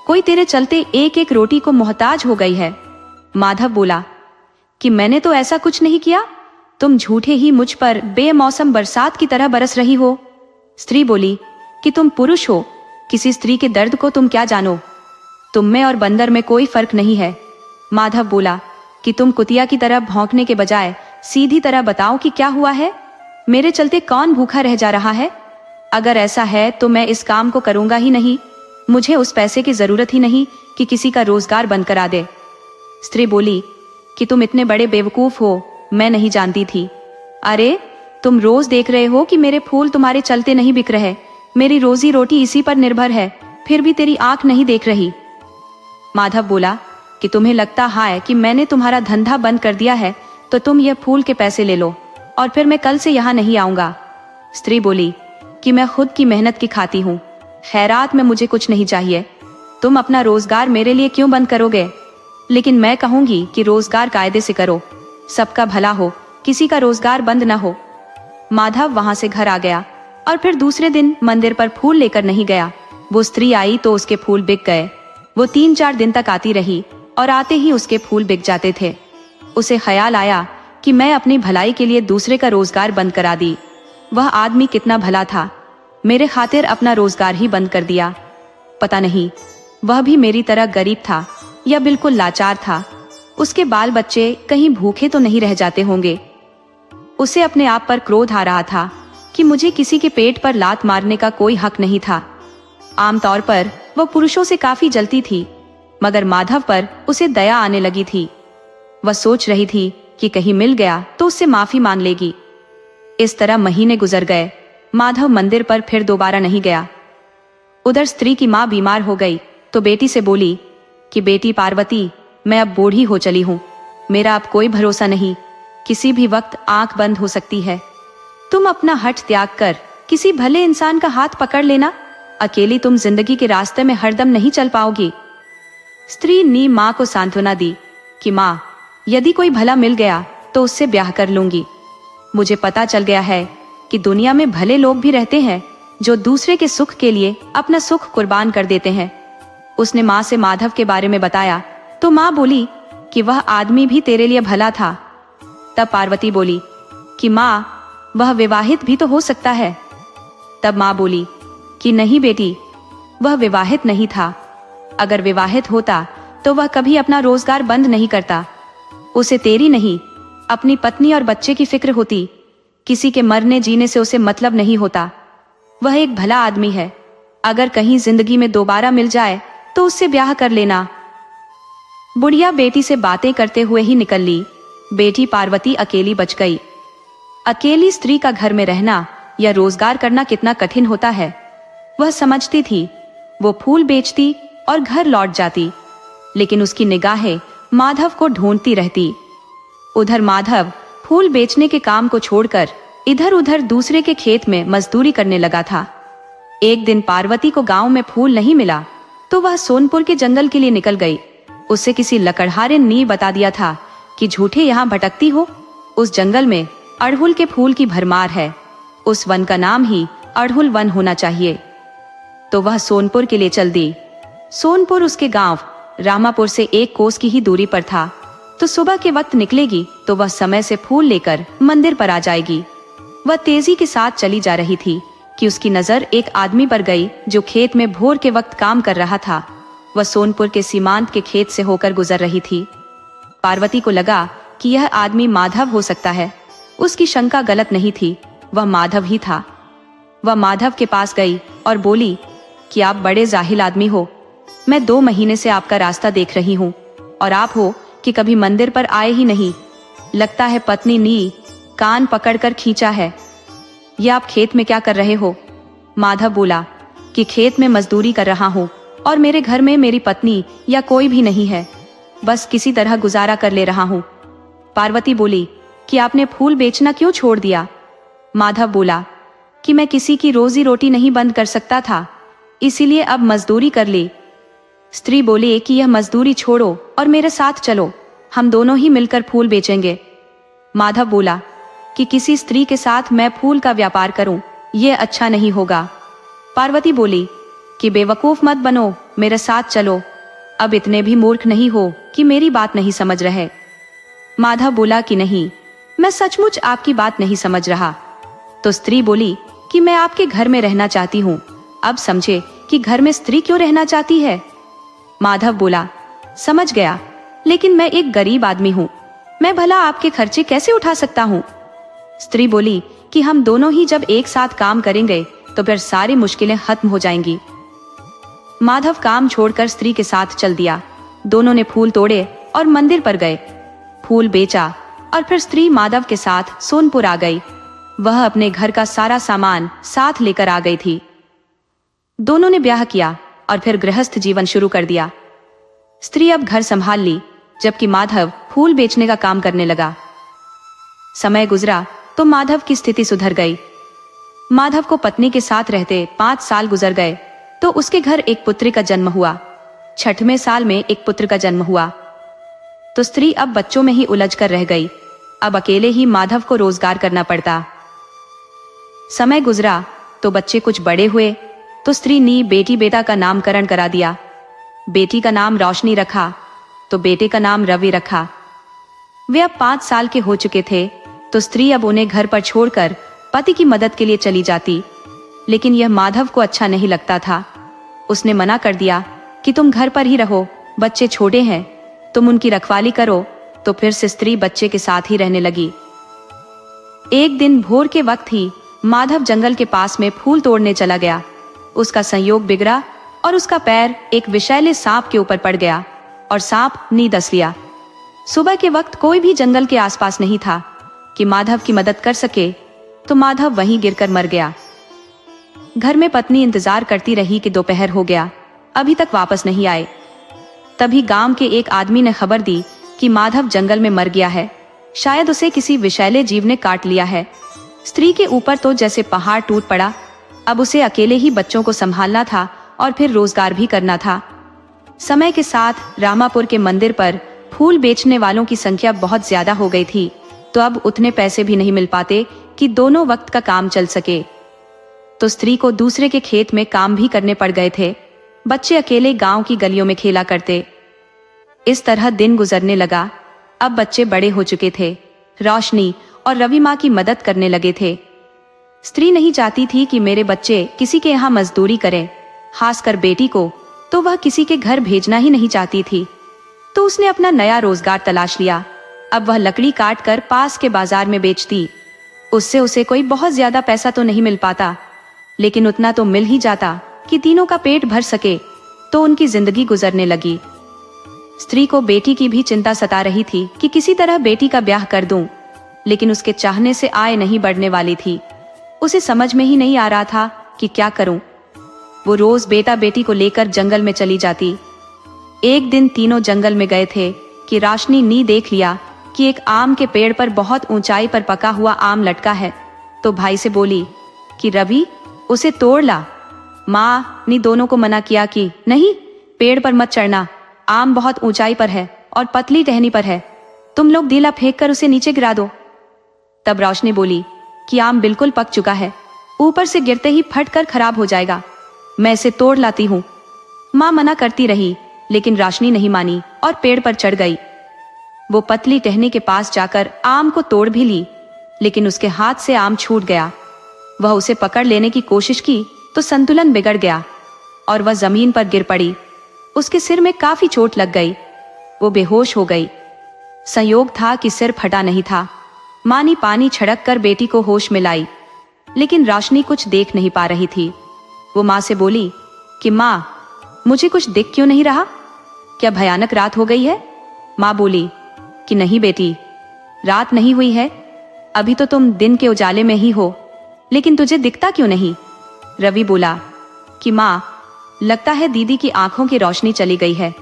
S1: कोई तेरे चलते एक एक रोटी को मोहताज हो गई है। माधव बोला कि मैंने तो ऐसा कुछ नहीं किया, तुम झूठे ही मुझ पर बेमौसम बरसात की तरह बरस रही हो। स्त्री बोली कि तुम पुरुष हो, किसी स्त्री के दर्द को तुम क्या जानो? तुम में और बंदर में कोई फर्क नहीं है। माधव बोला कि तुम कुतिया की तरह भौंकने के बजाय सीधी तरह बताओ कि क्या हुआ है। मेरे चलते कौन भूखा रह जा रहा है? अगर ऐसा है तो मैं इस काम को करूंगा ही नहीं। मुझे उस पैसे की जरूरत ही नहीं कि किसी का रोजगार बंद करा दे। स्त्री बोली कि तुम इतने बड़े बेवकूफ हो, मैं नहीं जानती थी। अरे तुम रोज देख रहे हो कि मेरे फूल तुम्हारे चलते नहीं बिक रहे। मेरी रोजी रोटी इसी पर निर्भर है, फिर भी तेरी आंख नहीं देख रही। माधव बोला कि तुम्हें लगता है कि मैंने तुम्हारा धंधा बंद कर दिया है, तो तुम यह फूल के पैसे ले लो और फिर मैं कल से यहाँ नहीं आऊंगा। स्त्री बोली कि मैं खुद की मेहनत की खाती हूँ, खैरात में मुझे कुछ नहीं चाहिए। तुम अपना रोजगार मेरे लिए क्यों बंद करोगे? लेकिन मैं कहूंगी कि रोजगार कायदे से करो, सबका भला हो, किसी का रोजगार बंद न हो। माधव वहां से घर आ गया और फिर दूसरे दिन मंदिर पर फूल लेकर नहीं गया। वो स्त्री आई तो उसके फूल बिक गए। वो 3-4 दिन तक आती रही और आते ही उसके फूल बिक जाते थे। उसे ख्याल आया कि मैं अपनी भलाई के लिए दूसरे का रोजगार बंद करा दी। वह आदमी कितना भला था, मेरे खातिर अपना रोजगार ही बंद कर दिया। पता नहीं वह भी मेरी तरह गरीब था या बिल्कुल लाचार था। उसके बाल बच्चे कहीं भूखे तो नहीं रह जाते होंगे। उसे अपने आप पर क्रोध आ रहा था कि मुझे किसी के पेट पर लात मारने का कोई हक नहीं था। आमतौर पर वह पुरुषों से काफी जलती थी, मगर माधव पर उसे दया आने लगी थी। वह सोच रही थी कि कहीं मिल गया तो उससे माफी मांग लेगी। इस तरह महीने गुजर गए। माधव मंदिर पर फिर दोबारा नहीं गया। उधर स्त्री की माँ बीमार हो गई तो बेटी से बोली कि बेटी पार्वती, मैं अब बूढ़ी हो चली हूँ, मेरा अब कोई भरोसा नहीं, किसी भी वक्त आंख बंद हो सकती है। तुम अपना हठ त्याग कर किसी भले इंसान का हाथ पकड़ लेना, अकेली तुम जिंदगी के रास्ते में हरदम नहीं चल पाओगी। स्त्री ने माँ को सांत्वना दी कि माँ, यदि कोई भला मिल गया तो उससे ब्याह कर लूंगी। मुझे पता चल गया है कि दुनिया में भले लोग भी रहते हैं जो दूसरे के सुख के लिए अपना सुख कुर्बान कर देते हैं। उसने माँ से माधव के बारे में बताया तो माँ बोली कि वह आदमी भी तेरे लिए भला था। तब पार्वती बोली कि माँ, वह विवाहित भी तो हो सकता है। तब माँ बोली कि नहीं बेटी, वह विवाहित नहीं था। अगर विवाहित होता तो वह कभी अपना रोजगार बंद नहीं करता। उसे तेरी नहीं, अपनी पत्नी और बच्चे की फिक्र होती। किसी के मरने जीने से उसे मतलब नहीं होता। वह एक भला आदमी है। अगर कहीं जिंदगी में दोबारा मिल जाए तो उससे ब्याह कर लेना। बुढ़िया बेटी से बातें करते हुए ही निकल ली। बेटी पार्वती अकेली बच गई। अकेली स्त्री का घर में रहना या रोजगार करना कितना कठिन होता है, वह समझती थी। वो फूल बेचती और घर लौट जाती, लेकिन उसकी निगाहें माधव को ढूंढती रहती। उधर माधव फूल बेचने के काम को छोड़कर इधर उधर दूसरे के खेत में मजदूरी करने लगा था। एक दिन पार्वती को गांव में फूल नहीं मिला तो वह सोनपुर के जंगल के लिए निकल गई। उससे किसी लकड़हारे ने बता दिया था कि झूठे यहाँ भटकती हो, उस जंगल में अड़हुल के फूल की भरमार है। उस वन का नाम ही अड़हुल वन होना चाहिए। तो वह सोनपुर के लिए चल दी। सोनपुर उसके गांव रामापुर से 1 कोस की ही दूरी पर था। तो सुबह के वक्त निकलेगी तो वह समय से फूल लेकर मंदिर पर आ जाएगी। वह तेजी के साथ चली जा रही थी कि उसकी नजर एक आदमी पर गई जो खेत में भोर के वक्त काम कर रहा था। वह सोनपुर के सीमांत के खेत से होकर गुजर रही थी। पार्वती को लगा कि यह आदमी माधव हो सकता है। उसकी शंका गलत नहीं थी, वह माधव ही था। वह माधव के पास गई और बोली कि आप बड़े जाहिल आदमी हो। मैं 2 महीने से आपका रास्ता देख रही हूँ और आप हो कि कभी मंदिर पर आए ही नहीं। लगता है पत्नी ने कान पकड़कर खींचा है। यह आप खेत में क्या कर रहे हो? माधव बोला कि खेत में मजदूरी कर रहा हूँ और मेरे घर में मेरी पत्नी या कोई भी नहीं है, बस किसी तरह गुजारा कर ले रहा हूँ। पार्वती बोली कि आपने फूल बेचना क्यों छोड़ दिया? माधव बोला कि मैं किसी की रोजी रोटी नहीं बंद कर सकता था, इसीलिए अब मजदूरी कर ली। स्त्री बोली कि यह मजदूरी छोड़ो और मेरे साथ चलो, हम दोनों ही मिलकर फूल बेचेंगे। माधव बोला कि किसी स्त्री के साथ मैं फूल का व्यापार करूं, ये अच्छा नहीं होगा। पार्वती बोली कि बेवकूफ मत बनो, मेरे साथ चलो। अब इतने भी मूर्ख नहीं हो कि मेरी बात नहीं समझ रहे। माधव बोला कि नहीं, मैं सचमुच आपकी बात नहीं समझ रहा। तो स्त्री बोली कि मैं आपके घर में रहना चाहती हूँ। अब समझे कि घर में स्त्री क्यों रहना चाहती है। माधव बोला, समझ गया, लेकिन मैं एक गरीब आदमी हूँ, मैं भला आपके खर्चे कैसे उठा सकता हूँ। स्त्री बोली कि हम दोनों ही जब एक साथ काम करेंगे तो फिर सारी मुश्किलें खत्म हो जाएंगी। माधव काम छोड़कर स्त्री के साथ चल दिया। दोनों ने फूल तोड़े और मंदिर पर गए, फूल बेचा और फिर स्त्री माधव के साथ सोनपुर आ गई। वह अपने घर का सारा सामान साथ लेकर आ गई थी। दोनों ने ब्याह किया और फिर गृहस्थ जीवन शुरू कर दिया। स्त्री अब घर संभाल ली, जबकि माधव फूल बेचने का काम करने लगा। समय गुजरा तो माधव की स्थिति सुधर गई। माधव को पत्नी के साथ रहते 5 साल गुजर गए तो उसके घर एक पुत्री का जन्म हुआ। 6वें साल में एक पुत्र का जन्म हुआ तो स्त्री अब बच्चों में ही उलझ कर रह गई। अब अकेले ही माधव को रोजगार करना पड़ता। समय गुजरा तो बच्चे कुछ बड़े हुए तो स्त्री ने बेटी बेटा का नामकरण करा दिया। बेटी का नाम रोशनी रखा तो बेटे का नाम रवि रखा। वे अब 5 साल के हो चुके थे तो स्त्री अब उन्हें घर पर छोड़कर पति की मदद के लिए चली जाती। लेकिन यह माधव को अच्छा नहीं लगता था। उसने मना कर दिया कि तुम घर पर ही रहो, बच्चे छोटे हैं, तुम उनकी रखवाली करो। तो फिर से स्त्री बच्चे के साथ ही रहने लगी। एक दिन भोर के वक्त ही माधव जंगल के पास में फूल तोड़ने चला गया। उसका संयोग बिगड़ा और उसका पैर एक विषैले सांप के ऊपर पड़ गया और सांप ने डस लिया। सुबह के वक्त कोई भी जंगल के आसपास नहीं था कि माधव की मदद कर सके, तो माधव वहीं गिरकर मर गया। घर में पत्नी इंतजार करती रही कि दोपहर हो गया, अभी तक वापस नहीं आए। तभी गांव के एक आदमी ने खबर दी कि माधव जंगल में मर गया है, शायद उसे किसी विषैले जीव ने काट लिया है। स्त्री के ऊपर तो जैसे पहाड़ टूट पड़ा। अब उसे अकेले ही बच्चों को संभालना था और फिर रोजगार भी करना था। समय के साथ रामापुर के मंदिर पर फूल बेचने वालों की संख्या बहुत ज्यादा हो गई थी, तो अब उतने पैसे भी नहीं मिल पाते कि दोनों वक्त का काम चल सके। तो स्त्री को दूसरे के खेत में काम भी करने पड़ गए थे। बच्चे अकेले गांव की गलियों में खेला करते। इस तरह दिन गुजरने लगा। अब बच्चे बड़े हो चुके थे। रोशनी और रवि माँ की मदद करने लगे थे। स्त्री नहीं चाहती थी कि मेरे बच्चे किसी के यहाँ मजदूरी करें, खासकर बेटी को तो वह किसी के घर भेजना ही नहीं चाहती थी। तो उसने अपना नया रोजगार तलाश लिया। अब वह लकड़ी काट कर पास के बाजार में बेचती। उससे उसे कोई बहुत ज्यादा पैसा तो नहीं मिल पाता, लेकिन उतना तो मिल ही जाता कि तीनों का पेट भर सके। तो उनकी जिंदगी गुजरने लगी। स्त्री को बेटी की भी चिंता सता रही थी कि किसी तरह बेटी का ब्याह कर दूं, लेकिन उसके चाहने से आय नहीं बढ़ने वाली थी। उसे समझ में ही नहीं आ रहा था कि क्या करूं। वो रोज बेटा बेटी को लेकर जंगल में चली जाती। एक दिन तीनों जंगल में गए थे कि रोशनी ने देख लिया कि एक आम के पेड़ पर बहुत ऊंचाई पर पका हुआ आम लटका है। तो भाई से बोली कि रवि, उसे तोड़ ला। माँ ने दोनों को मना किया कि नहीं, पेड़ पर मत चढ़ना, आम बहुत ऊंचाई पर है और पतली टहनी पर है, तुम लोग ढीला फेंक कर उसे नीचे गिरा दो। तब रोशनी बोली कि आम बिल्कुल पक चुका है, ऊपर से गिरते ही फट कर खराब हो जाएगा, मैं इसे तोड़ लाती हूँ। माँ मना करती रही, लेकिन रोशनी नहीं मानी और पेड़ पर चढ़ गई। वो पतली टहनी के पास जाकर आम को तोड़ भी ली, लेकिन उसके हाथ से आम छूट गया। वह उसे पकड़ लेने की कोशिश की तो संतुलन बिगड़ गया और वह जमीन पर गिर पड़ी। उसके सिर में काफी चोट लग गई। वो बेहोश हो गई। संयोग था कि सिर फटा नहीं था। माँ ने पानी छिड़क कर बेटी को होश में लाई, लेकिन रोशनी कुछ देख नहीं पा रही थी। वो माँ से बोली कि माँ, मुझे कुछ दिख क्यों नहीं रहा, क्या भयानक रात हो गई है? माँ बोली कि नहीं बेटी, रात नहीं हुई है, अभी तो तुम दिन के उजाले में ही हो, लेकिन तुझे दिखता क्यों नहीं? रवि बोला कि माँ, लगता है दीदी की आंखों की रोशनी चली गई है,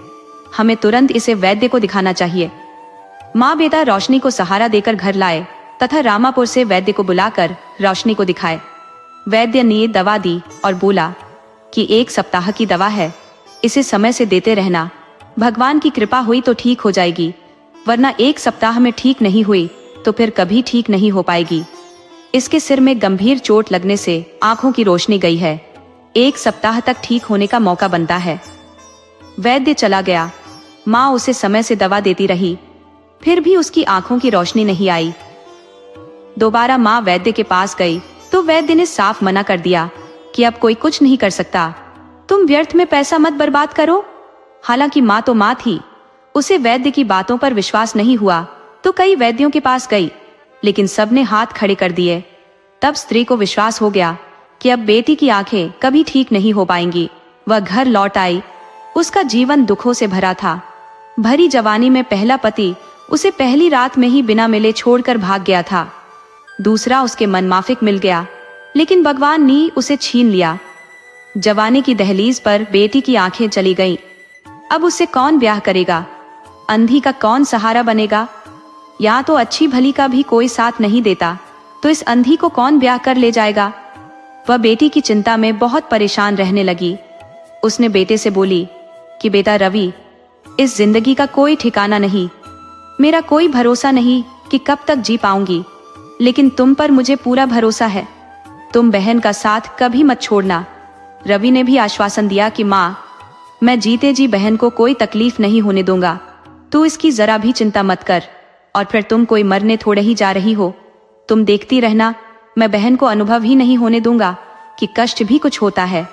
S1: हमें तुरंत इसे वैद्य को दिखाना चाहिए। माँ बेटा रोशनी को सहारा देकर घर लाए तथा रामापुर से वैद्य को बुलाकर रोशनी को दिखाए। वैद्य ने दवा दी और बोला कि 1 सप्ताह की दवा है, इसे समय से देते रहना, भगवान की कृपा हुई तो ठीक हो जाएगी, वरना 1 सप्ताह में ठीक नहीं हुई तो फिर कभी ठीक नहीं हो पाएगी। इसके सिर में गंभीर चोट लगने से आंखों की रोशनी गई है। 1 सप्ताह तक ठीक होने का मौका बनता है। वैद्य चला गया। माँ उसे समय से दवा देती रही, फिर भी उसकी आंखों की रोशनी नहीं आई। दोबारा माँ वैद्य के पास गई तो वैद्य ने साफ मना कर दिया कि अब कोई कुछ नहीं कर सकता, तुम व्यर्थ में पैसा मत बर्बाद करो। हालांकि माँ तो माँ थी, उसे वैद्य की बातों पर विश्वास नहीं हुआ तो कई वैद्यों के पास गई, लेकिन सबने हाथ खड़े कर दिए। तब स्त्री को विश्वास हो गया कि अब बेटी की आंखें कभी ठीक नहीं हो पाएंगी। वह घर लौट आई। उसका जीवन दुखों से भरा था। भरी जवानी में पहला पति उसे पहली रात में ही बिना मिले छोड़कर भाग गया था। दूसरा उसके मनमाफिक मिल गया, लेकिन भगवान ने उसे छीन लिया। जवानी की दहलीज पर बेटी की आंखें चली गईं। अब उससे कौन ब्याह करेगा? अंधी का कौन सहारा बनेगा? या तो अच्छी भली का भी कोई साथ नहीं देता, तो इस अंधी को कौन ब्याह कर ले जाएगा? वह बेटी की चिंता में बहुत परेशान रहने लगी। उसने बेटे से बोली कि बेटा रवि, इस जिंदगी का कोई ठिकाना नहीं, मेरा कोई भरोसा नहीं कि कब तक जी पाऊंगी, लेकिन तुम पर मुझे पूरा भरोसा है। तुम बहन का साथ कभी मत छोड़ना। रवि ने भी आश्वासन दिया कि माँ, मैं जीते जी बहन को कोई तकलीफ नहीं होने दूंगा, तू इसकी जरा भी चिंता मत कर। और फिर तुम कोई मरने थोड़े ही जा रही हो, तुम देखती रहना, मैं बहन को अनुभव ही नहीं होने दूंगा कि कष्ट भी कुछ होता है।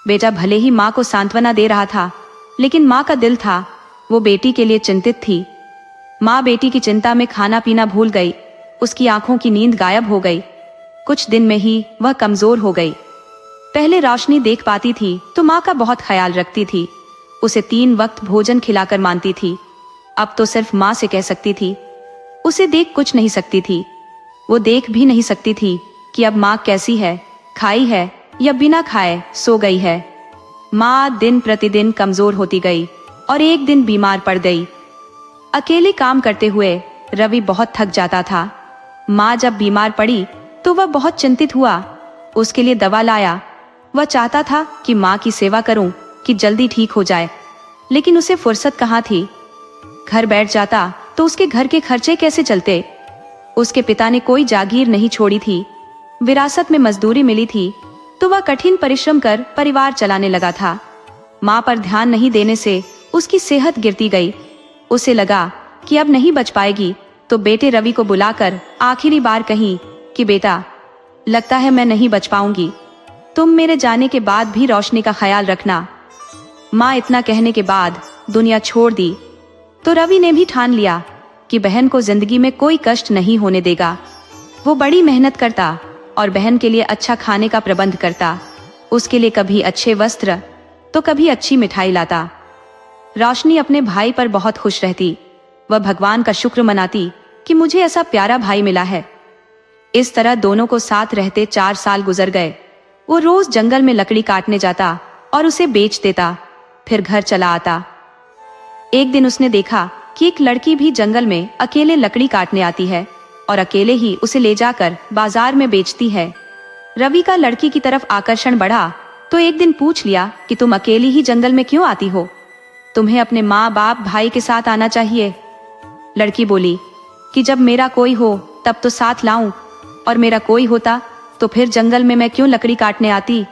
S1: बेटा भले ही माँ को सांत्वना दे रहा था, लेकिन माँ का दिल था वो बेटी के लिए चिंतित थी। माँ बेटी की चिंता में खाना पीना भूल गई। उसकी आंखों की नींद गायब हो गई। कुछ दिन में ही वह कमजोर हो गई। पहले रोशनी देख पाती थी तो माँ का बहुत ख्याल रखती थी, उसे 3 वक्त भोजन खिलाकर मानती थी। अब तो सिर्फ माँ से कह सकती थी, उसे देख कुछ नहीं सकती थी। वो देख भी नहीं सकती थी कि अब माँ कैसी है, खाई है या बिना खाए सो गई है। माँ दिन प्रतिदिन कमजोर होती गई और एक दिन बीमार पड़ गई। अकेले काम करते हुए रवि बहुत थक जाता था। माँ जब बीमार पड़ी तो वह बहुत चिंतित हुआ। उसके लिए दवा लाया। वह चाहता था कि माँ की सेवा करूं कि जल्दी ठीक हो जाए, लेकिन उसे फुर्सत कहाँ थी। घर बैठ जाता तो उसके घर के खर्चे कैसे चलते? उसके पिता ने कोई जागीर नहीं छोड़ी थी, विरासत में मजदूरी मिली थी, तो वह कठिन परिश्रम कर परिवार चलाने लगा था। माँ पर ध्यान नहीं देने से उसकी सेहत गिरती गई। उसे लगा कि अब नहीं बच पाएगी, तो बेटे रवि को बुलाकर आखिरी बार कही कि बेटा, लगता है मैं नहीं बच पाऊंगी, तुम मेरे जाने के बाद भी रोशनी का ख्याल रखना। माँ इतना कहने के बाद दुनिया छोड़ दी तो रवि ने भी ठान लिया कि बहन को जिंदगी में कोई कष्ट नहीं होने देगा। वो बड़ी मेहनत करता और बहन के लिए अच्छा खाने का प्रबंध करता। उसके लिए कभी अच्छे वस्त्र तो कभी अच्छी मिठाई लाता। रोशनी अपने भाई पर बहुत खुश रहती। वह भगवान का शुक्र मनाती कि मुझे ऐसा प्यारा भाई मिला है। इस तरह दोनों को साथ रहते 4 साल गुजर गए। वो रोज जंगल में लकड़ी काटने जाता और उसे बेच देता, फिर घर चला आता। एक दिन उसने देखा कि एक लड़की भी जंगल में अकेले लकड़ी काटने आती है और अकेले ही उसे ले जाकर बाजार में बेचती है। रवि का लड़की की तरफ आकर्षण बढ़ा तो एक दिन पूछ लिया कि तुम अकेली ही जंगल में क्यों आती हो? तुम्हें अपने माँ बाप भाई के साथ आना चाहिए। लड़की बोली कि जब मेरा कोई हो तब तो साथ लाऊं, और मेरा कोई होता तो फिर जंगल में मैं क्यों लकड़ी काटने आती?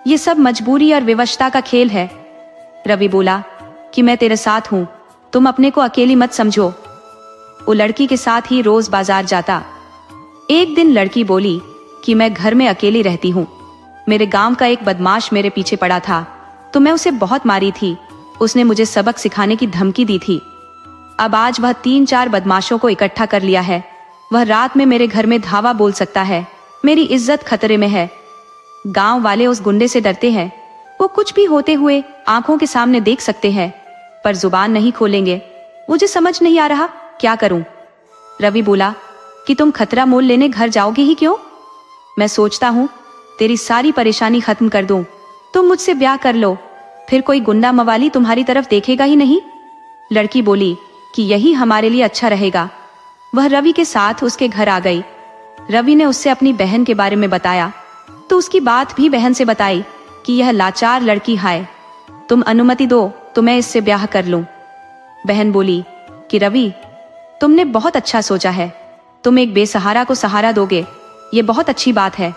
S1: ये सब मजबूरी और विवशता का खेल है। रवि बोला कि मैं तेरे साथ हूं, तुम अपने को अकेली मत समझो। वो लड़की के साथ ही रोज बाजार जाता। एक दिन लड़की बोली कि मैं घर में अकेली रहती हूँ, मेरे गांव का एक बदमाश मेरे पीछे पड़ा था तो मैं उसे बहुत मारी थी। उसने मुझे सबक सिखाने की धमकी दी थी। अब आज वह 3-4 बदमाशों को इकट्ठा कर लिया है। वह रात में मेरे घर में धावा बोल सकता है। मेरी इज्जत खतरे में है। गांव वाले उस गुंडे से डरते हैं। वो कुछ भी होते हुए आंखों के सामने देख सकते हैं, पर जुबान नहीं खोलेंगे। मुझे समझ नहीं आ रहा क्या करूं। रवि बोला कि तुम खतरा मोल लेने घर जाओगे ही क्यों? मैं सोचता हूं तेरी सारी परेशानी खत्म कर दूं। तुम मुझसे ब्याह कर लो, फिर कोई गुंडा मवाली तुम्हारी तरफ देखेगा ही नहीं। लड़की बोली कि यही हमारे लिए अच्छा रहेगा। वह रवि के साथ उसके घर आ गई। रवि ने उससे अपनी बहन के बारे में बताया तो उसकी बात भी बहन से बताई कि यह लाचार लड़की है, तुम अनुमति दो तो मैं इससे ब्याह कर लूं। बहन बोली कि रवि, तुमने बहुत अच्छा सोचा है, तुम एक बेसहारा को सहारा दोगे, ये बहुत अच्छी बात है।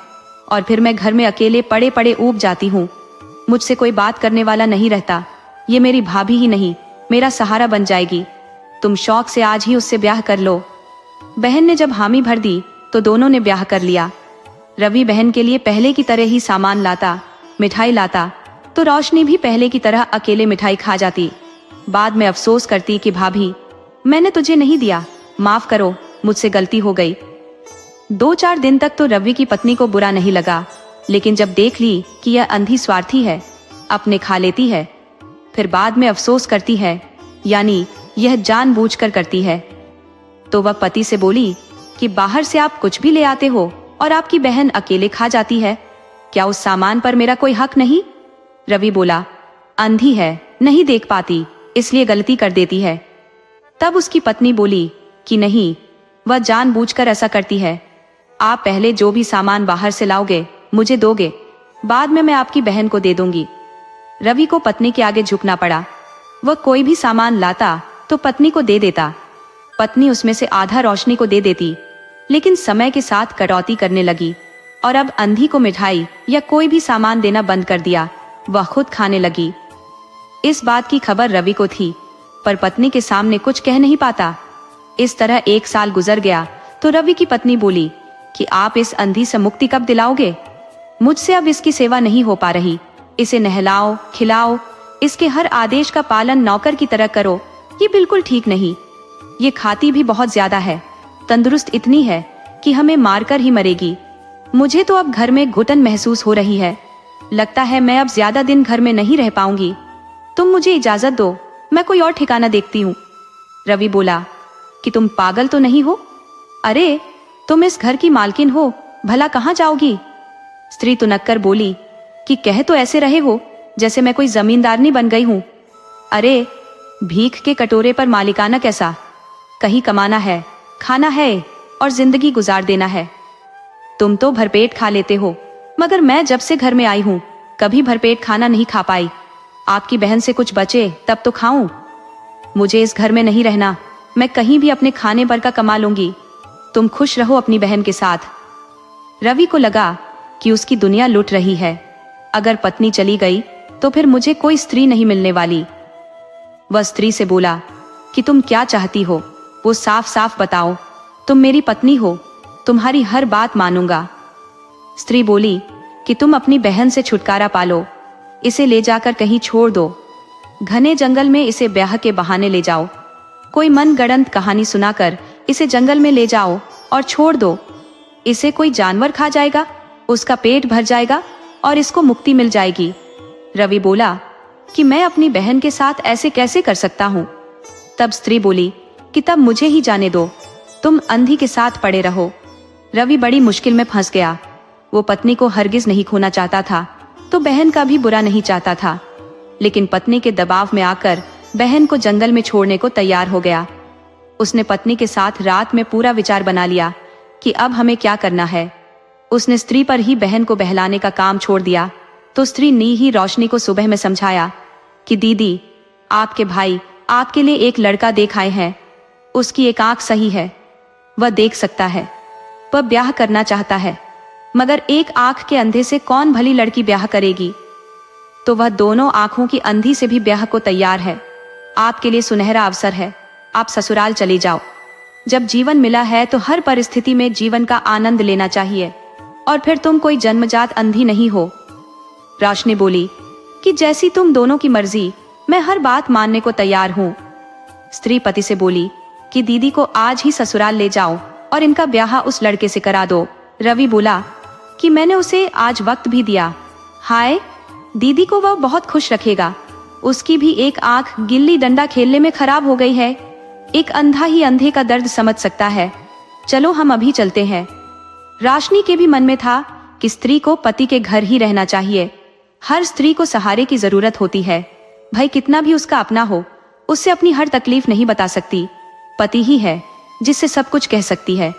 S1: और फिर मैं घर में अकेले पड़े पड़े ऊब जाती हूँ। मुझसे कोई बात करने वाला नहीं रहता। ये मेरी भाभी ही नहीं, मेरा सहारा बन जाएगी। तुम शौक से आज ही उससे ब्याह कर लो। बहन ने जब हामी भर दी तो दोनों ने ब्याह कर लिया। रवि बहन के लिए पहले की तरह ही सामान लाता, मिठाई लाता, तो रोशनी भी पहले की तरह अकेले मिठाई खा जाती। बाद में अफसोस करती कि भाभी, मैंने तुझे नहीं दिया, माफ करो, मुझसे गलती हो गई। 2-4 दिन तक तो रवि की पत्नी को बुरा नहीं लगा, लेकिन जब देख ली कि यह अंधी स्वार्थी है, अपने खा लेती है, फिर बाद में अफसोस करती है, यानी यह जानबूझकर करती है। तो वह पति से बोली कि बाहर से आप कुछ भी ले आते हो और आपकी बहन अकेले खा जाती है, क्या उस सामान पर मेरा कोई हक नहीं? रवि बोला, अंधी है, नहीं देख पाती, इसलिए गलती कर देती है। तब उसकी पत्नी बोली कि नहीं, वह जानबूझकर ऐसा करती है। आप पहले जो भी सामान बाहर से लाओगे मुझे दोगे, बाद में मैं आपकी बहन को दे दूंगी। रवि को पत्नी के आगे झुकना पड़ा। वह कोई भी सामान लाता तो पत्नी को दे देता। पत्नी उसमें से आधा रोशनी को दे देती, लेकिन समय के साथ कटौती करने लगी और अब अंधी को मिठाई या कोई भी सामान देना बंद कर दिया। वह खुद खाने लगी। इस बात की खबर रवि को थी, पर पत्नी के सामने कुछ कह नहीं पाता। इस तरह 1 साल गुजर गया तो रवि की पत्नी बोली कि आप इस अंधी से मुक्ति कब दिलाओगे? मुझसे अब इसकी सेवा नहीं हो पा रही। इसे नहलाओ, खिलाओ, इसके हर आदेश का पालन नौकर की तरह करो, ये बिल्कुल ठीक नहीं। ये खाती भी बहुत ज्यादा है, तंदुरुस्त इतनी है कि हमें मारकर ही मरेगी। मुझे तो अब घर में घुटन महसूस हो रही है। लगता है मैं अब ज्यादा दिन घर में नहीं रह पाऊंगी। तुम मुझे इजाजत दो, मैं कोई और ठिकाना देखती हूँ। रवि बोला कि तुम पागल तो नहीं हो? अरे तुम इस घर की मालकिन हो, भला कहाँ जाओगी? स्त्री तुनक्कर बोली कि कह तो ऐसे रहे हो जैसे मैं कोई जमींदारनी बन गई हूँ। अरे भीख के कटोरे पर मालिकाना कैसा? कहीं कमाना है, खाना है और जिंदगी गुजार देना है। तुम तो भरपेट खा लेते हो, मगर मैं जब से घर में आई हूँ कभी भरपेट खाना नहीं खा पाई। आपकी बहन से कुछ बचे तब तो खाऊं। मुझे इस घर में नहीं रहना, मैं कहीं भी अपने खाने भर का कमा लूंगी। तुम खुश रहो अपनी बहन के साथ। रवि को लगा कि उसकी दुनिया लुट रही है। अगर पत्नी चली गई तो फिर मुझे कोई स्त्री नहीं मिलने वाली। वह स्त्री से बोला कि तुम क्या चाहती हो, वो साफ साफ बताओ। तुम मेरी पत्नी हो, तुम्हारी हर बात मानूंगा। स्त्री बोली कि तुम अपनी बहन से छुटकारा पालो, इसे ले जाकर कहीं छोड़ दो। घने जंगल में इसे ब्याह के बहाने ले जाओ। कोई मनगढ़ंत कहानी सुनाकर इसे जंगल में ले जाओ और छोड़ दो। इसे कोई जानवर खा जाएगा, उसका पेट भर जाएगा और इसको मुक्ति मिल जाएगी। रवि बोला कि मैं अपनी बहन के साथ ऐसे कैसे कर सकता हूँ। तब स्त्री बोली कि तब मुझे ही जाने दो, तुम अंधी के साथ पड़े रहो। रवि बड़ी मुश्किल में फंस गया। वो पत्नी को हरगिज नहीं खोना चाहता था, तो बहन का भी बुरा नहीं चाहता था, लेकिन पत्नी के दबाव में आकर बहन को जंगल में छोड़ने को तैयार हो गया। उसने पत्नी के साथ रात में पूरा विचार बना लिया कि अब हमें क्या करना है। उसने स्त्री पर ही बहन को बहलाने का काम छोड़ दिया। तो स्त्री ने ही रोशनी को सुबह में समझाया कि दीदी, आपके भाई आपके लिए एक लड़का देख आए हैं। उसकी एक आंख सही है, वह देख सकता है, वह ब्याह करना चाहता है, मगर एक आंख के अंधे से कौन भली लड़की ब्याह करेगी? तो वह दोनों आंखों की अंधी से भी ब्याह को तैयार है। आपके लिए सुनहरा अवसर है, आप ससुराल चले जाओ। जब जीवन मिला है तो हर परिस्थिति में जीवन का आनंद लेना चाहिए, और फिर तुम कोई जन्मजात अंधी नहीं हो। रोशनी बोली कि जैसी तुम दोनों की मर्जी, मैं हर बात मानने को तैयार हूँ। स्त्री पति से बोली कि दीदी को आज ही ससुराल ले जाओ और इनका ब्याह उस लड़के से करा दो। रवि बोला कि मैंने उसे आज वक्त भी दिया। हाय, दीदी को वह बहुत खुश रखेगा। उसकी भी एक आंख गिल्ली डंडा खेलने में खराब हो गई है। एक अंधा ही अंधे का दर्द समझ सकता है। चलो हम अभी चलते हैं। रोशनी के भी मन में था कि स्त्री को पति के घर ही रहना चाहिए। हर स्त्री को सहारे की जरूरत होती है, भाई कितना भी उसका अपना हो, उससे अपनी हर तकलीफ नहीं बता सकती। पति ही है जिससे सब कुछ कह सकती है।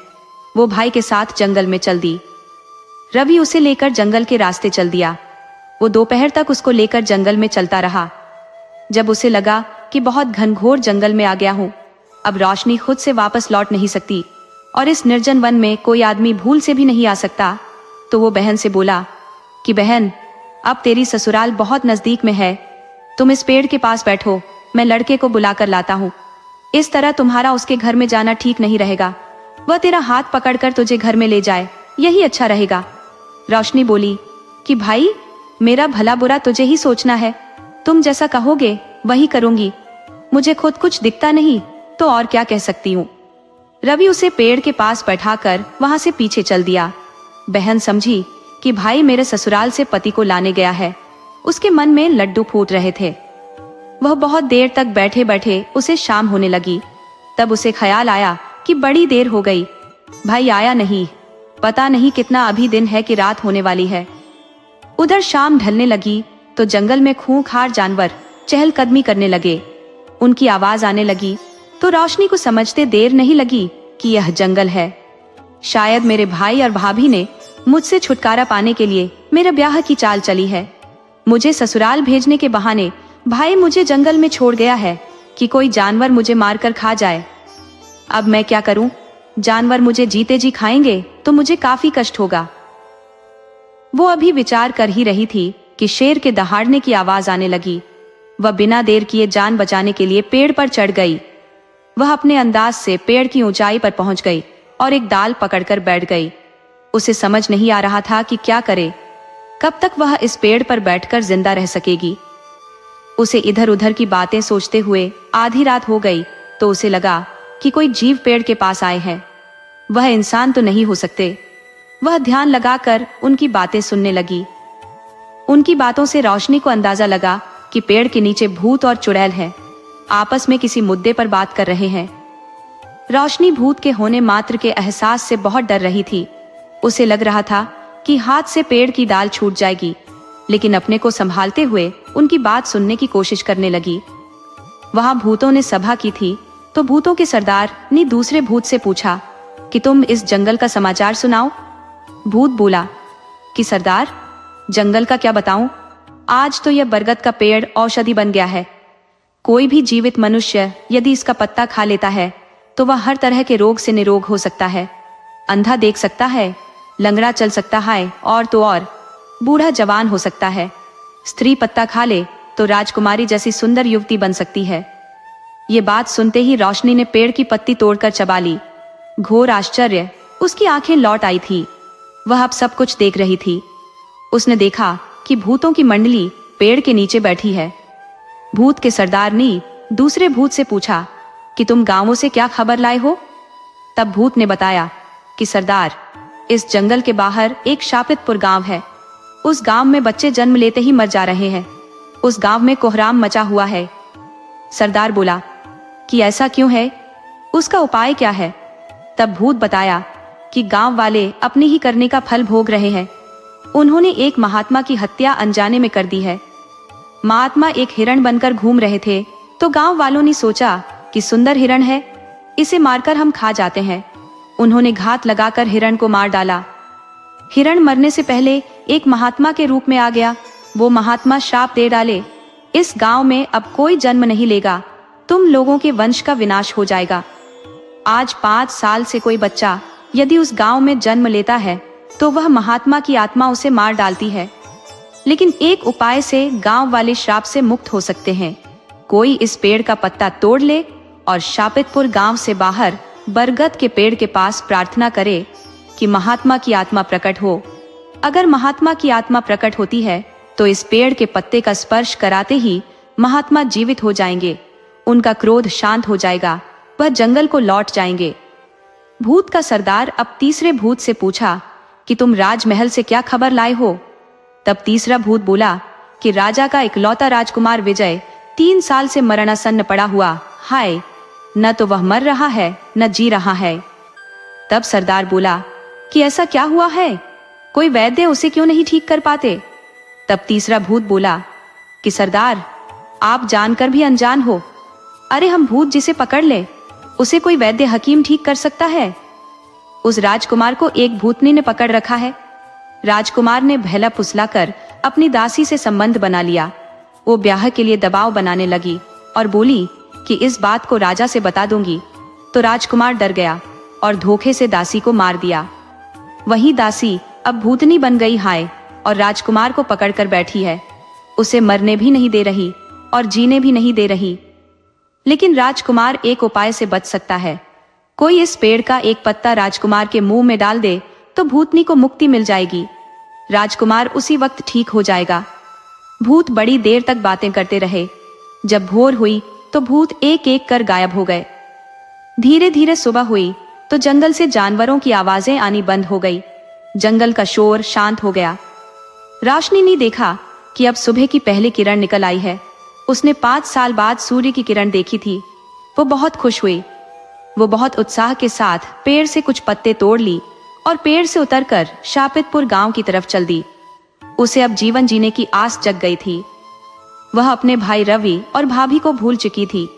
S1: वो भाई के साथ जंगल में चल दी। रवि उसे लेकर जंगल के रास्ते चल दिया। वो दोपहर तक उसको लेकर जंगल में चलता रहा। जब उसे लगा कि बहुत घनघोर जंगल में आ गया हूँ, अब रोशनी खुद से वापस लौट नहीं सकती, और इस निर्जन वन में कोई आदमी भूल से भी नहीं आ सकता, तो वो बहन से बोला कि बहन, अब तेरी ससुराल बहुत नजदीक में है, तुम इस पेड़ के पास बैठो, मैं लड़के को बुला कर लाता हूँ। इस तरह तुम्हारा उसके घर में जाना ठीक नहीं रहेगा, वह तेरा हाथ पकड़कर तुझे घर में ले जाए, यही अच्छा रहेगा। रोशनी बोली कि भाई, मेरा भला बुरा तुझे ही सोचना है, तुम जैसा कहोगे वही करूंगी, मुझे खुद कुछ दिखता नहीं तो और क्या कह सकती हूँ। रवि उसे पेड़ के पास बैठाकर वहां से पीछे चल दिया। बहन समझी कि भाई मेरे ससुराल से पति को लाने गया है। उसके मन में लड्डू फूट रहे थे। वह बहुत देर तक बैठे बैठे उसे शाम होने लगी। तब उसे ख्याल आया कि बड़ी देर हो गई, भाई आया नहीं, पता नहीं कितना अभी दिन है कि रात होने वाली है। उधर शाम ढलने लगी तो जंगल में खूंखार जानवर चहलकदमी करने लगे। उनकी आवाज आने लगी तो रोशनी को समझते देर नहीं लगी कि यह जंगल है। शायद मेरे भाई और भाभी ने मुझसे छुटकारा पाने के लिए मेरे ब्याह की चाल चली है। मुझे ससुराल भेजने के बहाने भाई मुझे जंगल में छोड़ गया है कि कोई जानवर मुझे मारकर खा जाए। अब मैं क्या करूं? जानवर मुझे जीते जी खाएंगे तो मुझे काफी कष्ट होगा। वो अभी विचार कर ही रही थी कि शेर के दहाड़ने की आवाज आने लगी। वह बिना देर किए जान बचाने के लिए पेड़ पर चढ़ गई। वह अपने अंदाज से पेड़ की ऊंचाई पर पहुंच गई और एक डाल पकड़कर बैठ गई। उसे समझ नहीं आ रहा था कि क्या करे, कब तक वह इस पेड़ पर बैठकर जिंदा रह सकेगी। उसे इधर उधर की बातें सोचते हुए आधी रात हो गई तो उसे लगा कि कोई जीव पेड़ के पास आए हैं। वह इंसान तो नहीं हो सकते। वह ध्यान लगाकर उनकी बातें सुनने लगी। उनकी बातों से रोशनी को अंदाजा लगा कि पेड़ के नीचे भूत और चुड़ैल हैं, आपस में किसी मुद्दे पर बात कर रहे हैं। रोशनी भूत के होने मात्र के एहसास से बहुत डर रही थी। उसे लग रहा था कि हाथ से पेड़ की डाल छूट जाएगी, लेकिन अपने को संभालते हुए उनकी बात सुनने की कोशिश करने लगी। वहां भूतों ने सभा की थी तो भूतों के सरदार ने दूसरे भूत से पूछा कि तुम इस जंगल का समाचार सुनाओ। भूत बोला कि सरदार, जंगल का क्या बताऊं, आज तो यह बरगद का पेड़ औषधि बन गया है। कोई भी जीवित मनुष्य यदि इसका पत्ता खा लेता है तो वह हर तरह के रोग से निरोग हो सकता है। अंधा देख सकता है, लंगड़ा चल सकता है, और तो और बूढ़ा जवान हो सकता है। स्त्री पत्ता खा ले तो राजकुमारी जैसी सुंदर युवती बन सकती है। ये बात सुनते ही रोशनी ने पेड़ की पत्ती तोड़कर चबा ली। घोर आश्चर्य, उसकी आंखें लौट आई थी। वह अब सब कुछ देख रही थी। उसने देखा कि भूतों की मंडली पेड़ के नीचे बैठी है। भूत के सरदार ने दूसरे भूत से पूछा कि तुम गांवों से क्या खबर लाए हो? तब भूत ने बताया कि सरदार, इस जंगल के बाहर एक शापितपुर गांव है। उस गांव में बच्चे जन्म लेते ही मर जा रहे हैं। उस गांव में कोहराम मचा हुआ है। सरदार बोला कि ऐसा क्यों है, उसका उपाय क्या है? तब भूत बताया कि गांव वाले अपने ही करने का फल भोग रहे हैं। उन्होंने एक महात्मा की हत्या अनजाने में कर दी है। महात्मा एक हिरण बनकर घूम रहे थे तो गांव वालों ने सोचा कि सुंदर हिरण है, इसे मारकर हम खा जाते हैं। उन्होंने घात लगाकर हिरण को मार डाला। हिरण मरने से पहले एक महात्मा के रूप में आ गया। वो महात्मा शाप दे डाले, इस गांव में अब कोई जन्म नहीं लेगा, तुम लोगों के वंश का विनाश हो जाएगा। आज 5 साल से कोई बच्चा यदि उस गांव में जन्म लेता है तो वह महात्मा की आत्मा उसे मार डालती है। लेकिन एक उपाय से गांव वाले श्राप से मुक्त हो सकते हैं। कोई इस पेड़ का पत्ता तोड़ ले और शापितपुर गांव से बाहर बरगद के पेड़ के पास प्रार्थना करे कि महात्मा की आत्मा प्रकट हो। अगर महात्मा की आत्मा प्रकट होती है तो इस पेड़ के पत्ते का स्पर्श कराते ही महात्मा जीवित हो जाएंगे, उनका क्रोध शांत हो जाएगा, वह जंगल को लौट जाएंगे। भूत का सरदार अब तीसरे भूत से पूछा कि तुम राजमहल से क्या खबर लाए हो? तब तीसरा भूत बोला कि राजा का इकलौता राजकुमार विजय 3 साल से मरणासन्न पड़ा हुआ, हाय, न तो वह मर रहा है न जी रहा है। तब सरदार बोला कि ऐसा क्या हुआ है, कोई वैद्य उसे क्यों नहीं ठीक कर पाते? तब तीसरा भूत बोला कि सरदार, आप जानकर भी अनजान हो। अरे हम भूत जिसे पकड़ ले उसे कोई वैद्य हकीम ठीक कर सकता है। उस राजकुमार को एक भूतनी ने पकड़ रखा है। राजकुमार ने भैला फुसलाकर अपनी दासी से संबंध बना लिया। वो ब्याह के लिए दबाव बनाने लगी और बोली कि इस बात को राजा से बता दूंगी। तो राजकुमार डर गया और धोखे से दासी को मार दिया। वही दासी अब भूतनी बन गई हाय, और राजकुमार को पकड़कर बैठी है। उसे मरने भी नहीं दे रही और जीने भी नहीं दे रही। लेकिन राजकुमार एक उपाय से बच सकता है। कोई इस पेड़ का एक पत्ता राजकुमार के मुंह में डाल दे तो भूतनी को मुक्ति मिल जाएगी। राजकुमार उसी वक्त ठीक हो जाएगा। भूत बड़ी देर तक बातें करते रहे। जब भोर हुई तो भूत एक एक कर गायब हो गए। धीरे धीरे सुबह हुई तो जंगल से जानवरों की आवाजें आनी बंद हो गई। जंगल का शोर शांत हो गया। रोशनी ने देखा कि अब सुबह की पहली किरण निकल आई है। उसने 5 साल बाद सूर्य की किरण देखी थी। वो बहुत खुश हुई। वो बहुत उत्साह के साथ पेड़ से कुछ पत्ते तोड़ ली और पेड़ से उतरकर शापितपुर गांव की तरफ चल दी। उसे अब जीवन जीने की आस जग गई थी। वह अपने भाई रवि और भाभी को भूल चुकी थी।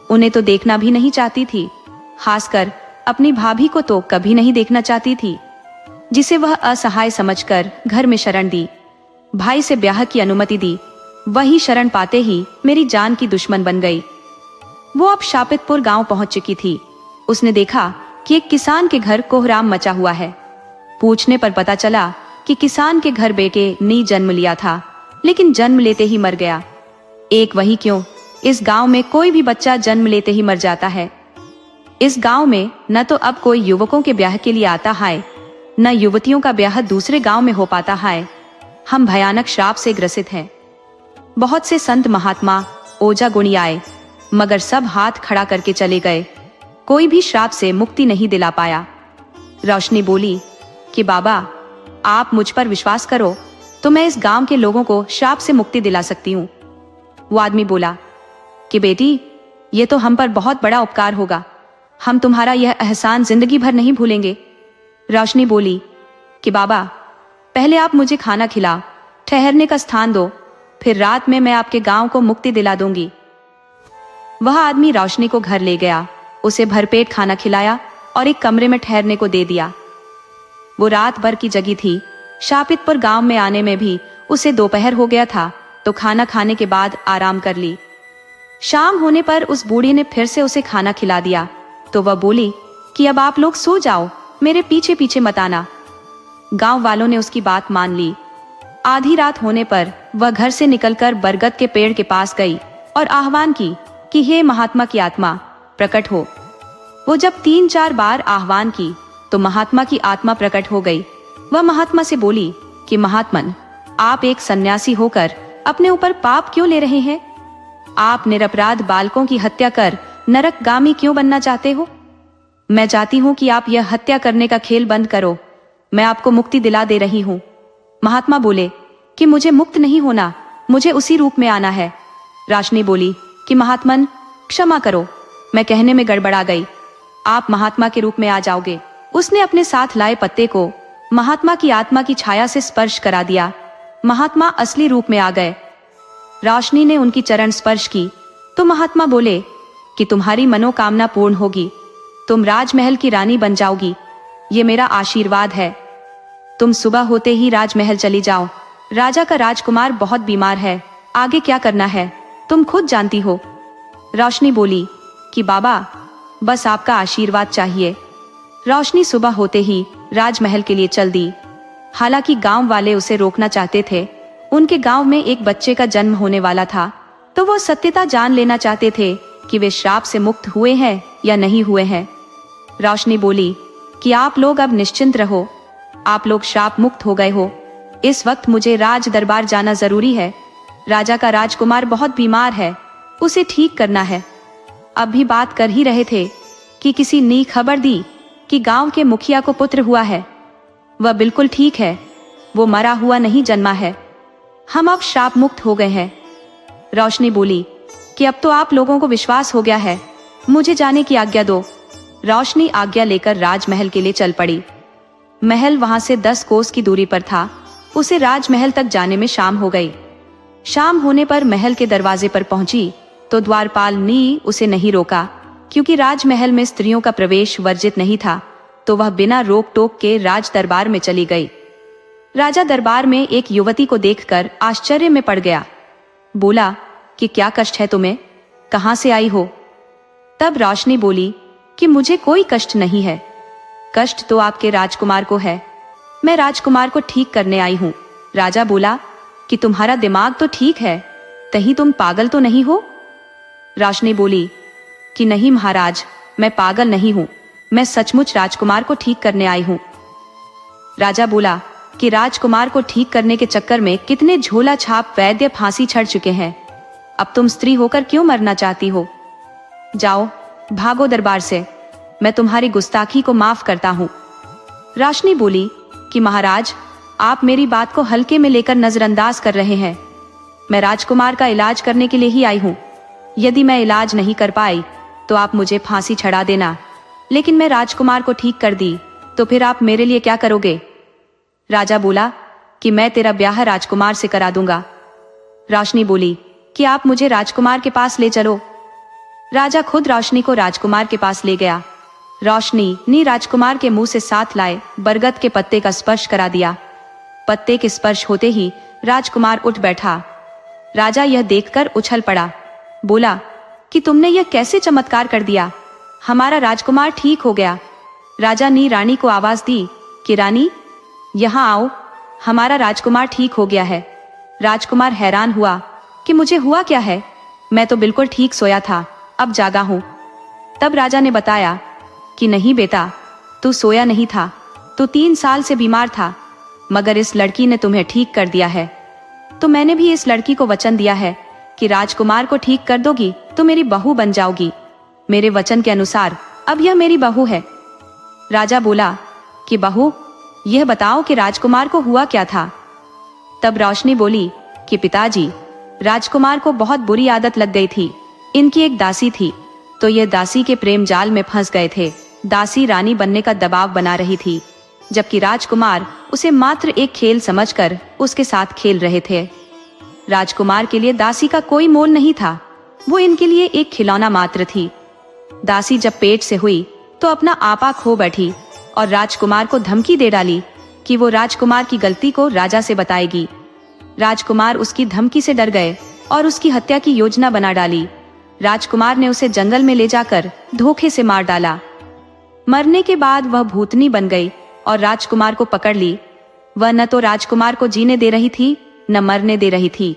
S1: उन्हें तो देखना भी नहीं चाहती थी। खासकर अपनी भाभी को तो कभी नहीं देखना चाहती थी, जिसे वह असहाय समझकर घर में शरण दी। भाई से ब्याह की अनुमति दी। वही शरण पाते ही मेरी जान की दुश्मन बन गई। वो अब शापितपुर गांव पहुंच चुकी थी। उसने देखा कि एक किसान के घर कोहराम मचा हुआ है। पूछने पर पता चला कि किसान के घर बेटे ने जन्म लिया था, लेकिन जन्म लेते ही मर गया। एक वही क्यों, इस गांव में कोई भी बच्चा जन्म लेते ही मर जाता है। इस गांव में न तो अब कोई युवकों के ब्याह के लिए आता है, न युवतियों का ब्याह दूसरे गांव में हो पाता है। हम भयानक श्राप से ग्रसित हैं। बहुत से संत महात्मा ओझा गुणी आए, मगर सब हाथ खड़ा करके चले गए। कोई भी श्राप से मुक्ति नहीं दिला पाया। रोशनी बोली कि बाबा, आप मुझ पर विश्वास करो तो मैं इस गांव के लोगों को श्राप से मुक्ति दिला सकती हूँ। वो आदमी बोला कि बेटी, ये तो हम पर बहुत बड़ा उपकार होगा। हम तुम्हारा यह एहसान जिंदगी भर नहीं भूलेंगे। रोशनी बोली कि बाबा, पहले आप मुझे खाना खिलाओ, ठहरने का स्थान दो, फिर रात में मैं आपके गांव को मुक्ति दिला दूंगी। वह आदमी रोशनी को घर ले गया, उसे भरपेट खाना खिलाया और एक कमरे में ठहरने को दे दिया। वो रात भर की जगी थी। शापितपुर गांव में आने में भी उसे दोपहर हो गया था, तो खाना खाने के बाद आराम कर ली। शाम होने पर उस बूढ़ी ने फिर से उसे खाना खिला दिया, तो वह बोली कि अब आप लोग सो जाओ, मेरे पीछे पीछे मत आना। गांव वालों ने उसकी बात मान ली। आधी रात होने पर वह घर से निकलकर बरगद के पेड़ के पास गई और आह्वान की कि हे महात्मा की आत्मा, प्रकट हो। वो जब 3-4 बार आह्वान की तो महात्मा की आत्मा प्रकट हो गई। वह महात्मा से बोली कि महात्मन, आप एक सन्यासी होकर अपने ऊपर पाप क्यों ले रहे हैं? आप निरपराध बालकों की हत्या कर नरकगामी क्यों बनना चाहते हो? मैं चाहती हूँ कि आप यह हत्या करने का खेल बंद करो। मैं आपको मुक्ति दिला दे रही हूँ। महात्मा बोले कि मुझे मुक्त नहीं होना, मुझे उसी रूप में आना है। रोशनी बोली कि महात्मन, क्षमा करो, मैं कहने में गड़बड़ा गई। आप महात्मा के रूप में आ जाओगे। उसने अपने साथ लाए पत्ते को महात्मा की आत्मा की छाया से स्पर्श करा दिया। महात्मा असली रूप में आ गए। रोशनी ने उनकी चरण स्पर्श की तो महात्मा बोले कि तुम्हारी मनोकामना पूर्ण होगी, तुम राजमहल की रानी बन जाओगी, ये मेरा आशीर्वाद है। तुम सुबह होते ही राजमहल चली जाओ। राजा का राजकुमार बहुत बीमार है, आगे क्या करना है तुम खुद जानती हो। रोशनी बोली कि बाबा, बस आपका आशीर्वाद चाहिए। रोशनी सुबह होते ही राजमहल के लिए चल दी। हालांकि गांव वाले उसे रोकना चाहते थे। उनके गांव में एक बच्चे का जन्म होने वाला था, तो वो सत्यता जान लेना चाहते थे कि वे श्राप से मुक्त हुए हैं या नहीं हुए हैं। रोशनी बोली कि आप लोग अब निश्चिंत रहो, आप लोग श्राप मुक्त हो गए हो। इस वक्त मुझे राज दरबार जाना जरूरी है। राजा का राजकुमार बहुत बीमार है, उसे ठीक करना है। अब भी बात कर ही रहे थे कि किसी ने खबर दी कि गांव के मुखिया को पुत्र हुआ है। वह बिल्कुल ठीक है, वो मरा हुआ नहीं जन्मा है। हम अब श्राप मुक्त हो गए हैं। रोशनी बोली कि अब तो आप लोगों को विश्वास हो गया है, मुझे जाने की आज्ञा दो। रोशनी आज्ञा लेकर राजमहल के लिए चल पड़ी। महल वहां से 10 कोस की दूरी पर था। उसे राजमहल तक जाने में शाम हो गई। शाम होने पर महल के दरवाजे पर पहुंची तो द्वारपाल ने उसे नहीं रोका, क्योंकि राजमहल में स्त्रियों का प्रवेश वर्जित नहीं था, तो वह बिना रोक टोक के राज दरबार में चली गई। राजा दरबार में एक युवती को देखकर आश्चर्य में पड़ गया। बोला कि क्या कष्ट है तुम्हें, कहां से आई हो? तब रोशनी बोली कि मुझे कोई कष्ट नहीं है, कष्ट तो आपके राजकुमार को है। मैं राजकुमार को ठीक करने आई हूँ। राजा बोला कि तुम्हारा दिमाग तो ठीक है, कहीं तुम पागल तो नहीं हो? रोशनी बोली कि नहीं महाराज, मैं पागल नहीं हूँ, मैं सचमुच राजकुमार को ठीक करने आई हूँ। राजा बोला कि राजकुमार को ठीक करने के चक्कर में कितने झोला छाप वैद्य फांसी चढ़ चुके हैं, अब तुम स्त्री होकर क्यों मरना चाहती हो? जाओ, भागो दरबार से, मैं तुम्हारी गुस्ताखी को माफ करता हूँ। रोशनी बोली कि महाराज, आप मेरी बात को हल्के में लेकर नजरअंदाज कर रहे हैं। मैं राजकुमार का इलाज करने के लिए ही आई हूँ। यदि मैं इलाज नहीं कर पाई तो आप मुझे फांसी चढ़ा देना, लेकिन मैं राजकुमार को ठीक कर दी तो फिर आप मेरे लिए क्या करोगे? राजा बोला कि मैं तेरा ब्याह राजकुमार से करा दूंगा। रोशनी बोली कि आप मुझे राजकुमार के पास ले चलो। राजा खुद रोशनी को राजकुमार के पास ले गया। रोशनी ने राजकुमार के मुंह से साथ लाए बरगद के पत्ते का स्पर्श करा दिया। पत्ते के स्पर्श होते ही राजकुमार उठ बैठा। राजा यह देखकर उछल पड़ा, बोला कि तुमने यह कैसे चमत्कार कर दिया, हमारा राजकुमार ठीक हो गया। राजा ने रानी को आवाज दी कि रानी, यहाँ आओ, हमारा राजकुमार ठीक हो गया है। राजकुमार हैरान हुआ कि मुझे हुआ क्या है, मैं तो बिल्कुल ठीक सोया था, अब जागा हूँ। तब राजा ने बताया कि नहीं बेटा, तू सोया नहीं था, तू 3 साल से बीमार था, मगर इस लड़की ने तुम्हें ठीक कर दिया है। तो मैंने भी इस लड़की को वचन दिया है कि राजकुमार को ठीक कर दोगी तो मेरी बहू बन जाओगी। मेरे वचन के अनुसार अब यह मेरी बहू है। राजा बोला कि बहू, यह बताओ कि राजकुमार को हुआ क्या था? तब रोशनी बोली कि पिताजी, राजकुमार को बहुत बुरी आदत लग गई थी। इनकी एक दासी थी, तो ये दासी के प्रेम जाल में फंस गए थे। दासी रानी बनने का दबाव बना रही थी, जबकि राजकुमार उसे मात्र एक खेल समझकर उसके साथ खेल रहे थे। राजकुमार के लिए दासी का कोई मोल नहीं था, वो इनके लिए एक खिलौना मात्र थी। दासी जब पेट से हुई तो अपना आपा खो बैठी और राजकुमार को धमकी दे डाली कि वो राजकुमार की गलती को राजा से बताएगी। राजकुमार उसकी धमकी से डर गए और उसकी हत्या की योजना बना डाली। राजकुमार ने उसे जंगल में ले जाकर धोखे से मार डाला। मरने के बाद वह भूतनी बन गई और राजकुमार को पकड़ ली। वह न तो राजकुमार को जीने दे रही थी, न मरने दे रही थी।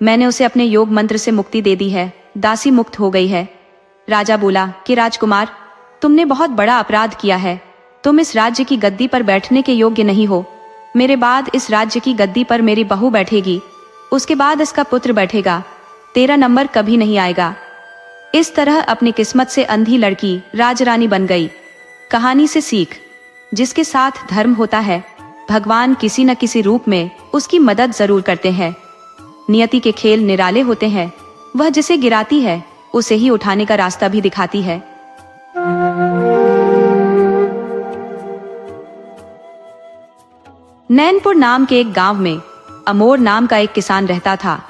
S1: मैंने उसे अपने योग मंत्र से मुक्ति दे दी है, दासी मुक्त हो गई है। राजा बोला कि राजकुमार, तुमने बहुत बड़ा अपराध किया है, तुम इस राज्य की गद्दी पर बैठने के योग्य नहीं हो। मेरे बाद इस राज्य की गद्दी पर मेरी बहू बैठेगी, उसके बाद इसका पुत्र बैठेगा, तेरा नंबर कभी नहीं आएगा। इस तरह अपनी किस्मत से अंधी लड़की राजरानी बन गई। कहानी से सीख, जिसके साथ धर्म होता है, भगवान किसी न किसी रूप में उसकी मदद जरूर करते हैं। नियति के खेल निराले होते हैं, वह जिसे गिराती है उसे ही उठाने का रास्ता भी दिखाती है। नैनपुर नाम के एक गांव में अमोर नाम का एक किसान रहता था।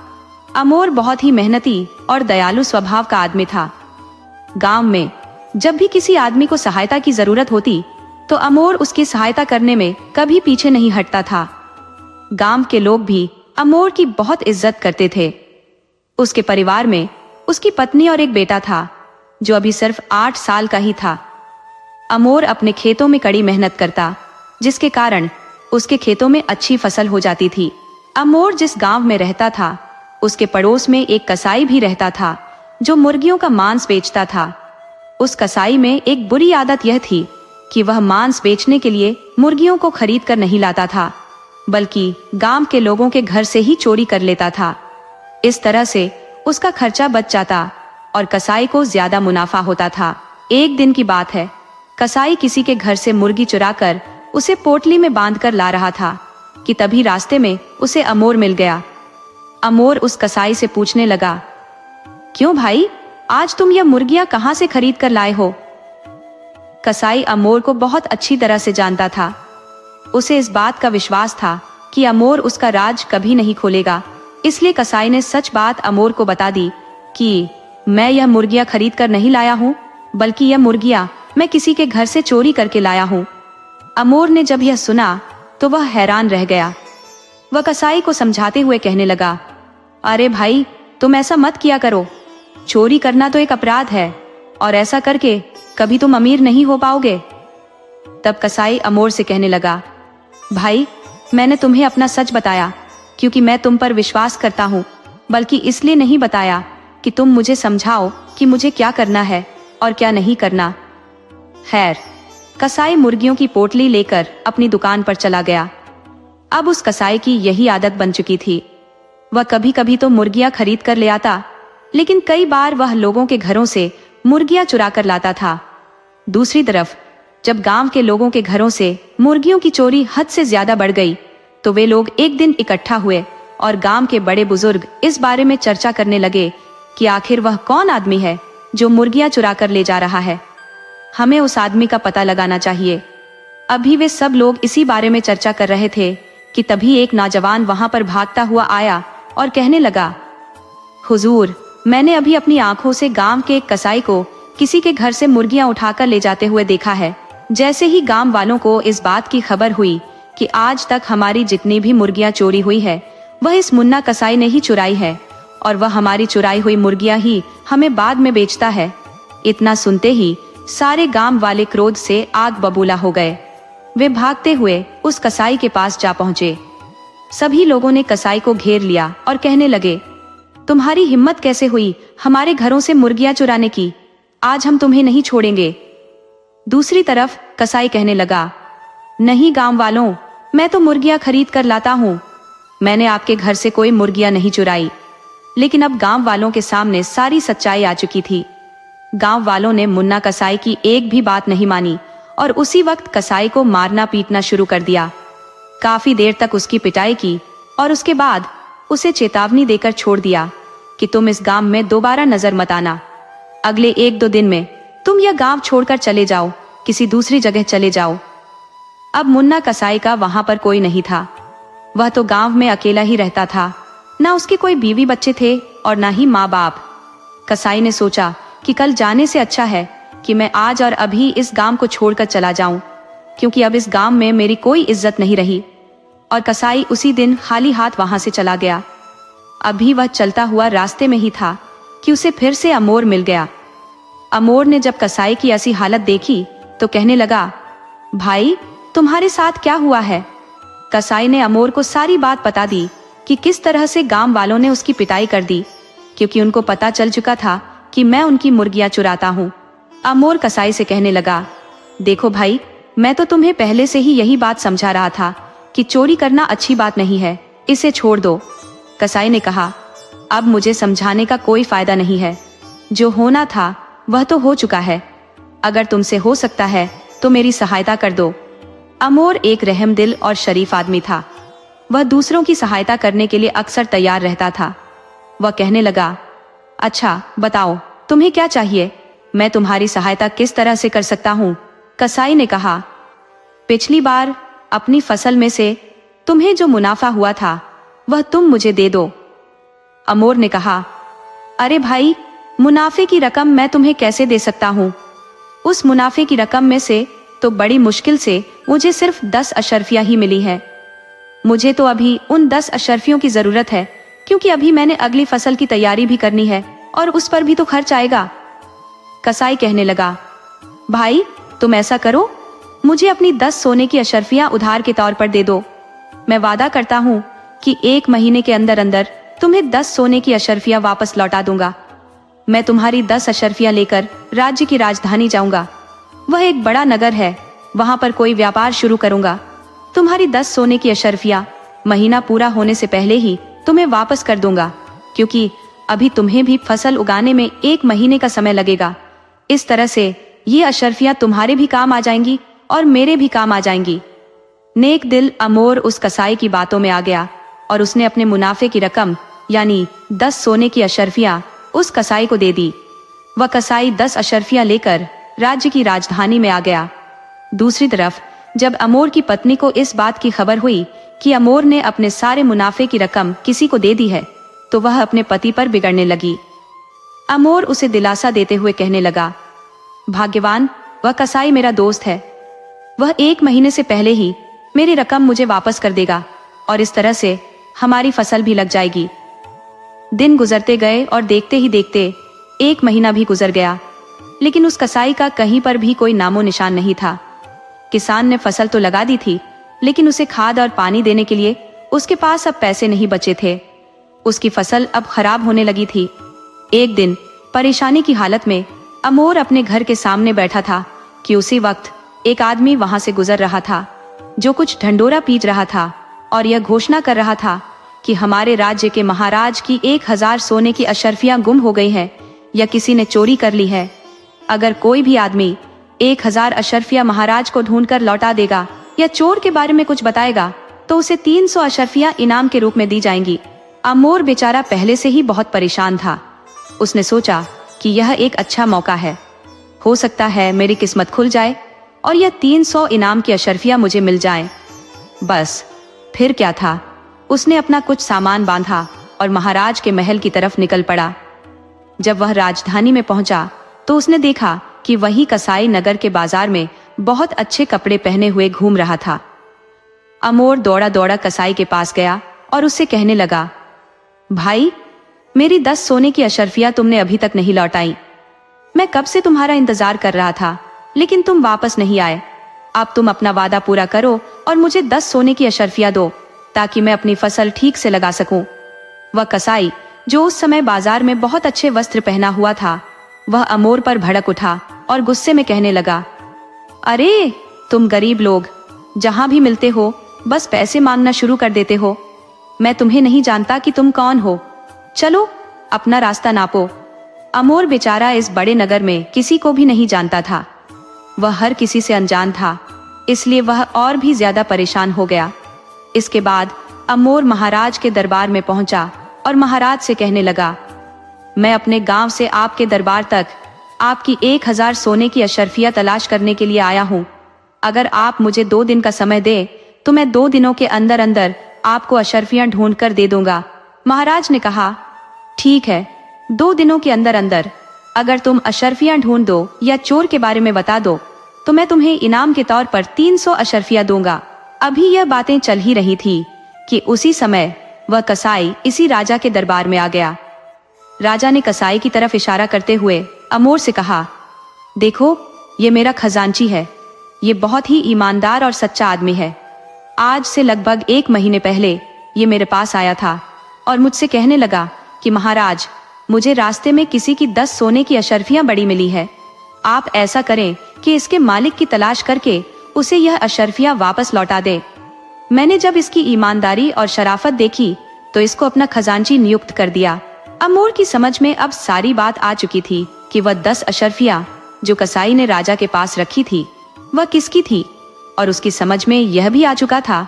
S1: अमोर बहुत ही मेहनती और दयालु स्वभाव का आदमी था। गांव में जब भी किसी आदमी को सहायता की जरूरत होती तो अमोर उसकी सहायता करने में कभी पीछे नहीं हटता था। गांव के लोग भी अमोर की बहुत इज्जत करते थे। उसके परिवार में उसकी पत्नी और एक बेटा था, जो अभी सिर्फ 8 साल का ही था। अमोर अपने खेतों में कड़ी मेहनत करता, जिसके कारण उसके खेतों में अच्छी फसल हो जाती थी। अमोर जिस गांव में रहता था, उसके पड़ोस में एक कसाई भी रहता था, जो मुर्गियों का मांस बेचता था। उस कसाई में एक बुरी आदत यह थी कि वह मांस बेचने के लिए मुर्गियों को खरीद कर नहीं लाता था, बल्कि गांव के लोगों के घर से ही चोरी कर लेता था। इस तरह से उसका खर्चा बच जाता और कसाई को ज्यादा मुनाफा होता था। एक दिन की बात है, कसाई किसी के घर से मुर्गी चुराकर उसे पोटली में बांधकर ला रहा था कि तभी रास्ते में उसे अमोर मिल गया। अमोर उस कसाई से पूछने लगा, क्यों भाई, आज तुम यह मुर्गियां कहां से खरीद कर लाए हो? कसाई अमोर को बहुत अच्छी तरह से जानता था। उसे इस बात का विश्वास था कि अमोर उसका राज कभी नहीं खोलेगा, इसलिए कसाई ने सच बात अमोर को बता दी कि मैं यह मुर्गियां खरीद कर नहीं लाया हूँ, बल्कि यह मुर्गियां मैं किसी के घर से चोरी करके लाया हूँ। अमोर ने जब यह सुना तो वह हैरान रह गया। वह कसाई को समझाते हुए कहने लगा, अरे भाई, तुम ऐसा मत किया करो, चोरी करना तो एक अपराध है और ऐसा करके कभी तुम अमीर नहीं हो पाओगे। तब कसाई अमोर से कहने लगा, भाई मैंने तुम्हें अपना सच बताया क्योंकि मैं तुम पर विश्वास करता हूँ, बल्कि इसलिए नहीं बताया कि तुम मुझे समझाओ कि मुझे क्या करना है और क्या नहीं करना। खैर, कसाई मुर्गियों की पोटली लेकर अपनी दुकान पर चला गया। अब उस कसाई की यही आदत बन चुकी थी। वह कभी कभी तो मुर्गियां खरीद कर ले आता, लेकिन कई बार वह लोगों के घरों से मुर्गियां चुरा कर लाता था। दूसरी तरफ जब गांव के लोगों के घरों से मुर्गियों की चोरी हद से ज्यादा बढ़ गई, तो वे लोग एक दिन इकट्ठा हुए और गांव के बड़े बुजुर्ग इस बारे में चर्चा करने लगे कि आखिर वह कौन आदमी है जो मुर्गियां चुरा कर ले जा रहा है। हमें उस आदमी का पता लगाना चाहिए। अभी वे सब लोग इसी बारे में चर्चा कर रहे थे कि तभी एक नौजवान वहां पर भागता हुआ आया और कहने लगा, हुजूर, मैंने अभी अपनी आंखों से गांव के एक कसाई को किसी के घर से मुर्गियां उठाकर ले जाते हुए देखा है। जैसे ही गांव वालों को इस बात की खबर हुई कि आज तक हमारी जितनी भी मुर्गियां चोरी हुई है वह इस मुन्ना कसाई ने ही चुराई है, और वह हमारी चुराई हुई मुर्गियां ही हमें बाद में बेचता है। इतना सुनते ही सारे गांव वाले क्रोध से आग बबूला हो गए। वे भागते हुए उस कसाई के पास जा पहुंचे। सभी लोगों ने कसाई को घेर लिया और कहने लगे, तुम्हारी हिम्मत कैसे हुई हमारे घरों से मुर्गियां चुराने की? आज हम तुम्हें नहीं छोड़ेंगे। दूसरी तरफ कसाई कहने लगा, नहीं गांव वालों, मैं तो मुर्गियां खरीद कर लाता हूँ। मैंने आपके घर से कोई मुर्गियां नहीं चुराई। लेकिन अब गांव वालों के सामने सारी सच्चाई आ चुकी थी। गांव वालों ने मुन्ना कसाई की एक भी बात नहीं मानी और उसी वक्त कसाई को मारना पीटना शुरू कर दिया। काफी देर तक उसकी पिटाई की और उसके बाद उसे चेतावनी देकर छोड़ दिया कि तुम इस गांव में दोबारा नजर मत आना। अगले 1-2 दिन में तुम यह गांव छोड़कर चले जाओ, किसी दूसरी जगह चले जाओ। अब मुन्ना कसाई का वहां पर कोई नहीं था। वह तो गांव में अकेला ही रहता था। ना उसके कोई बीवी बच्चे थे और ना ही माँ बाप। कसाई ने सोचा कि कल जाने से अच्छा है कि मैं आज और अभी इस गांव को छोड़कर चला जाऊं, क्योंकि अब इस गांव में मेरी कोई इज्जत नहीं रही। और कसाई उसी दिन खाली हाथ वहां से चला गया। अभी वह चलता हुआ रास्ते में ही था कि उसे फिर से अमोर मिल गया। अमोर ने जब कसाई की ऐसी हालत देखी तो कहने लगा, भाई तुम्हारे साथ क्या हुआ है? कसाई ने अमोर को सारी बात बता दी कि किस तरह से गांव वालों ने उसकी पिटाई कर दी, क्योंकि उनको पता चल चुका था कि मैं उनकी मुर्गियां चुराता हूँ। अमोर कसाई से कहने लगा, देखो भाई, मैं तो तुम्हें पहले से ही यही बात समझा रहा था कि चोरी करना अच्छी बात नहीं है, इसे छोड़ दो। कसाई ने कहा, अब मुझे समझाने का कोई फायदा नहीं है। जो होना था वह तो हो चुका है। अगर तुमसे हो सकता है तो मेरी सहायता कर दो। अमोर एक रहमदिल और शरीफ आदमी था। वह दूसरों की सहायता करने के लिए अक्सर तैयार रहता था। वह कहने लगा, अच्छा बताओ तुम्हें क्या चाहिए? मैं तुम्हारी सहायता किस तरह से कर सकता हूँ? कसाई ने कहा, पिछली बार अपनी फसल में से तुम्हें जो मुनाफा हुआ था वह तुम मुझे दे दो। अमोर ने कहा, अरे भाई, मुनाफे की रकम मैं तुम्हें कैसे दे सकता हूँ? उस मुनाफे की रकम में से तो बड़ी मुश्किल से मुझे सिर्फ 10 अशर्फियां ही मिली है। मुझे तो अभी उन 10 अशर्फियों की जरूरत है, क्योंकि अभी मैंने अगली फसल की तैयारी भी करनी है और उस पर भी तो खर्च आएगा। कसाई कहने लगा, भाई तुम ऐसा करो, मुझे अपनी 10 सोने की अशर्फियां उधार के तौर पर दे दो। मैं वादा करता हूँ कि 1 महीने के अंदर अंदर तुम्हें 10 सोने की अशर्फियां वापस लौटा दूंगा। मैं तुम्हारी 10 अशर्फियां लेकर राज्य की राजधानी जाऊंगा। वह एक बड़ा नगर है, वहां पर कोई व्यापार शुरू करूंगा। तुम्हारी 10 सोने की अशर्फियां महीना पूरा होने से पहले ही तुम्हें वापस कर दूंगा, क्योंकि अभी तुम्हें भी फसल उगाने में 1 महीने का समय लगेगा। इस तरह से ये अशर्फियां तुम्हारे भी काम आ जाएंगी और मेरे भी काम आ जाएंगी। नेक दिल अमोर उस कसाई की बातों में आ गया और उसने अपने मुनाफे की रकम यानी 10 सोने की अशर्फियां उस कसाई को दे दी। वह कसाई 10 अशर्फियां लेकर राज्य की राजधानी में आ गया। दूसरी तरफ जब अमोर की पत्नी को इस बात की खबर हुई कि अमोर ने अपने सारे मुनाफे की रकम किसी को दे दी है, तो वह अपने पति पर बिगड़ने लगी। अमोर उसे दिलासा देते हुए कहने लगा, भाग्यवान, वह कसाई मेरा दोस्त है। वह 1 महीने से पहले ही मेरी रकम मुझे वापस कर देगा और इस तरह से हमारी फसल भी लग जाएगी। दिन गुजरते गए और देखते ही देखते 1 महीना भी गुजर गया, लेकिन उस कसाई का कहीं पर भी कोई नामो निशान नहीं था। किसान ने फसल तो लगा दी थी, लेकिन उसे खाद और पानी देने के लिए उसके पास अब पैसे नहीं बचे थे। उसकी फसल अब खराब होने लगी थी। एक दिन परेशानी की हालत में अमोर अपने घर के सामने बैठा था कि उसी वक्त एक आदमी वहां से गुजर रहा था, जो कुछ ढंडोरा पीट रहा था और यह घोषणा कर रहा था कि हमारे राज्य के महाराज की 1000 सोने की अशर्फियां गुम हो गई हैं या किसी ने चोरी कर ली है। अगर कोई भी आदमी 1000 अशर्फियां महाराज को ढूंढकर लौटा देगा या चोर के बारे में कुछ बताएगा तो उसे 300 अशर्फियां इनाम के रूप में दी जाएंगी। अमोर बेचारा पहले से ही बहुत परेशान था। उसने सोचा कि यह एक अच्छा मौका है, हो सकता है मेरी किस्मत खुल जाए और यह 300 इनाम की अशर्फियां मुझे मिल जाएं। बस फिर क्या था, उसने अपना कुछ सामान बांधा और महाराज के महल की तरफ निकल पड़ा। जब वह राजधानी में पहुंचा तो उसने देखा कि वही कसाई नगर के बाजार में बहुत अच्छे कपड़े पहने हुए घूम रहा था। अमोर दौड़ा दौड़ा कसाई के पास गया और उससे कहने लगा, भाई, मेरी 10 सोने की अशर्फियां तुमने अभी तक नहीं लौटाई। मैं कब से तुम्हारा इंतजार कर रहा था, लेकिन तुम वापस नहीं आए। अब तुम अपना वादा पूरा करो और मुझे 10 सोने की अशर्फियां दो, ताकि मैं अपनी फसल ठीक से लगा सकूं। वह कसाई, जो उस समय बाजार में बहुत अच्छे वस्त्र पहना हुआ था, वह अमोर पर भड़क उठा और गुस्से में कहने लगा, अरे तुम गरीब लोग जहां भी मिलते हो बस पैसे मांगना शुरू कर देते हो। मैं तुम्हें नहीं जानता कि तुम कौन हो। चलो अपना रास्ता नापो। अमोर बेचारा इस बड़े नगर में किसी को भी नहीं जानता था। वह हर किसी से अनजान था, इसलिए वह और भी ज्यादा परेशान हो गया। इसके बाद अमोर महाराज के दरबार में पहुंचा और महाराज से कहने लगा, मैं अपने गांव से आपके दरबार तक आपकी 1000 सोने की अशर्फियां तलाश करने के लिए आया हूं। अगर आप मुझे 2 दिन का समय दे तो मैं 2 दिनों के अंदर अंदर आपको अशर्फियां ढूंढ कर दे दूंगा। महाराज ने कहा, ठीक है, 2 दिनों के अंदर अंदर अगर तुम अशर्फियां ढूंढ दो या चोर के बारे में बता दो तो मैं तुम्हें इनाम के तौर पर 300 अशर्फियां दूंगा। अभी यह बातें चल ही रही थी कि उसी समय वह कसाई इसी राजा के दरबार में आ गया। राजा ने कसाई की तरफ इशारा करते हुए अमोर से कहा, देखो, ये मेरा खजांची है। ये बहुत ही ईमानदार और सच्चा आदमी है। आज से लगभग 1 महीने पहले ये मेरे पास आया था और मुझसे कहने लगा कि महाराज, मुझे रास्ते में किसी की 10 सोने की अशर्फियां बड़ी मिली है। आप ऐसा करें कि इसके मालिक की तलाश करके उसे यह अशर्फियां वापस लौटा दे। मैंने जब इसकी ईमानदारी और शराफत देखी तो इसको अपना खजांची नियुक्त कर दिया। अमोर की समझ में अब सारी बात आ चुकी थी कि वह 10 अशर्फियां जो कसाई ने राजा के पास रखी थी वह किसकी थी, और उसकी समझ में यह भी आ चुका था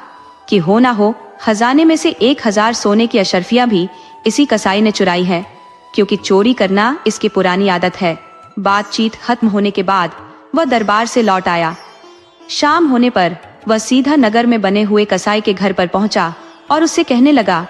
S1: कि हो ना हो खजाने में से 1000 सोने की अशर्फियां भी इसी कसाई ने चुराई है, क्योंकि चोरी करना इसकी पुरानी आदत है। बातचीत खत्म होने के बाद वह दरबार से लौट आया। शाम होने पर वह सीधा नगर में बने हुए कसाई के घर पर पहुंचा और उससे कहने लगा,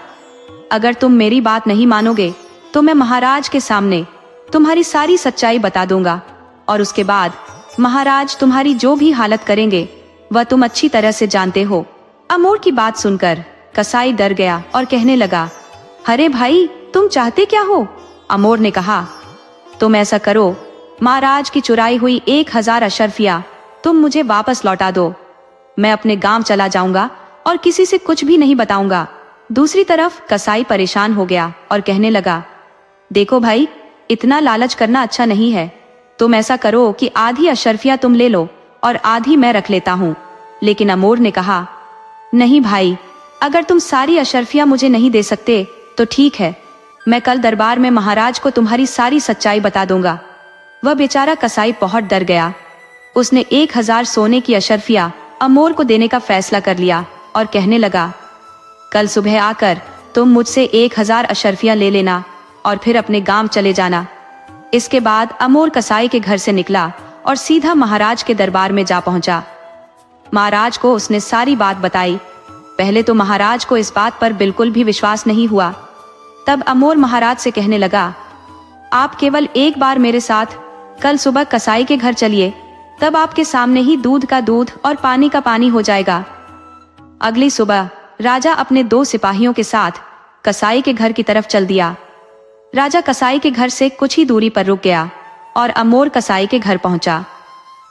S1: अगर तुम मेरी बात नहीं मानोगे तो मैं महाराज के सामने तुम्हारी सारी सच्चाई बता दूंगा, और उसके बाद महाराज तुम्हारी जो भी हालत करेंगे वह तुम अच्छी तरह से जानते हो। अमोर की बात सुनकर कसाई डर गया और कहने लगा, अरे भाई, तुम चाहते क्या हो? अमोर ने कहा, तुम ऐसा करो, महाराज की चुराई हुई 1000 अशर्फियां तुम मुझे वापस लौटा दो। मैं अपने गांव चला जाऊंगा और किसी से कुछ भी नहीं बताऊंगा। दूसरी तरफ कसाई परेशान हो गया और कहने लगा, देखो भाई, इतना लालच करना अच्छा नहीं है। तुम ऐसा करो कि आधी अशर्फियां तुम ले लो और आधी मैं रख लेता हूँ। लेकिन अमोर ने कहा, नहीं भाई, अगर तुम सारी अशर्फियां मुझे नहीं दे सकते तो ठीक है, मैं कल दरबार में महाराज को तुम्हारी सारी सच्चाई बता दूंगा। वह बेचारा कसाई बहुत डर गया। उसने 1000 सोने की अशर्फियां अमोर को देने का फैसला कर लिया और कहने लगा, कल सुबह आकर तुम मुझसे 1000 अशर्फियां ले लेना और फिर अपने गांव चले जाना। इसके बाद अमोर कसाई के घर से निकला और सीधा महाराज के दरबार में जा पहुंचा। महाराज को उसने सारी बात बताई। पहले तो महाराज को इस बात पर बिल्कुल भी विश्वास नहीं हुआ। तब अमोर महाराज से कहने लगा, आप केवल एक बार मेरे साथ कल सुबह कसाई के घर चलिए, तब आपके सामने ही दूध का दूध और पानी का पानी हो जाएगा। अगली सुबह राजा अपने 2 सिपाहियों के साथ कसाई के घर की तरफ चल दिया। राजा कसाई के घर से कुछ ही दूरी पर रुक गया और अमोर कसाई के घर पहुंचा।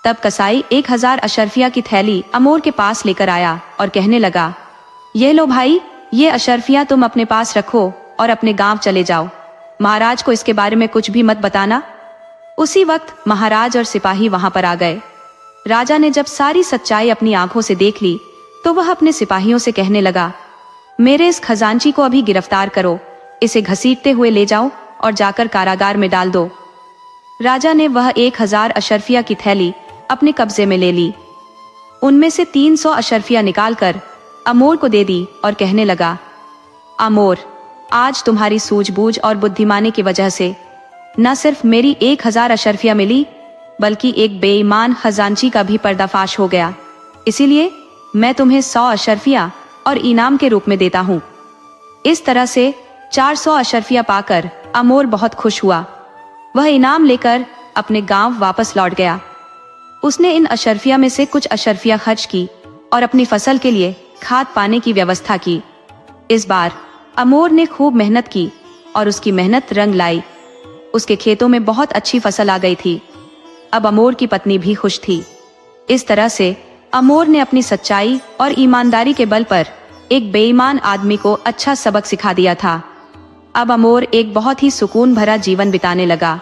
S1: तब कसाई 1000 अशर्फिया की थैली अमोर के पास लेकर आया और कहने लगा, ये लो भाई, ये अशर्फिया तुम अपने पास रखो और अपने गांव चले जाओ। महाराज को इसके बारे में कुछ भी मत बताना। उसी वक्त महाराज और सिपाही वहां पर आ गए। राजा ने जब सारी सच्चाई अपनी आंखों से देख ली तो वह अपने सिपाहियों से कहने लगा, मेरे इस खजांची को अभी गिरफ्तार करो, इसे घसीटते हुए ले जाओ और जाकर कारागार में डाल दो। राजा ने वह 1000 अशर्फिया की थैली अपने कब्जे में ले ली। उनमें से 300 अशर्फिया निकालकर अमोर को दे दी और कहने लगा, अमोर, आज तुम्हारी सूझबूझ और बुद्धिमानी की वजह से न सिर्फ मेरी 1000 अशर्फिया मिली, बल्कि एक बेईमान खजांची का भी पर्दाफाश हो गया। इसीलिए मैं तुम्हें 100 अशर्फिया और इनाम के रूप में देता हूँ। इस तरह से 400 अशर्फिया पाकर अमोर बहुत खुश हुआ। वह इनाम लेकर अपने गांव वापस लौट गया। उसने इन अशर्फिया में से कुछ अशर्फिया खर्च की और अपनी फसल के लिए खाद पाने की व्यवस्था की। इस बार अमोर ने खूब मेहनत की और उसकी मेहनत रंग लाई। उसके खेतों में बहुत अच्छी फसल आ गई थी। अब अमोर की पत्नी भी खुश थी। इस तरह से अमोर ने अपनी सच्चाई और ईमानदारी के बल पर एक बेईमान आदमी को अच्छा सबक सिखा दिया था। अब अमोर एक बहुत ही सुकून भरा जीवन बिताने लगा।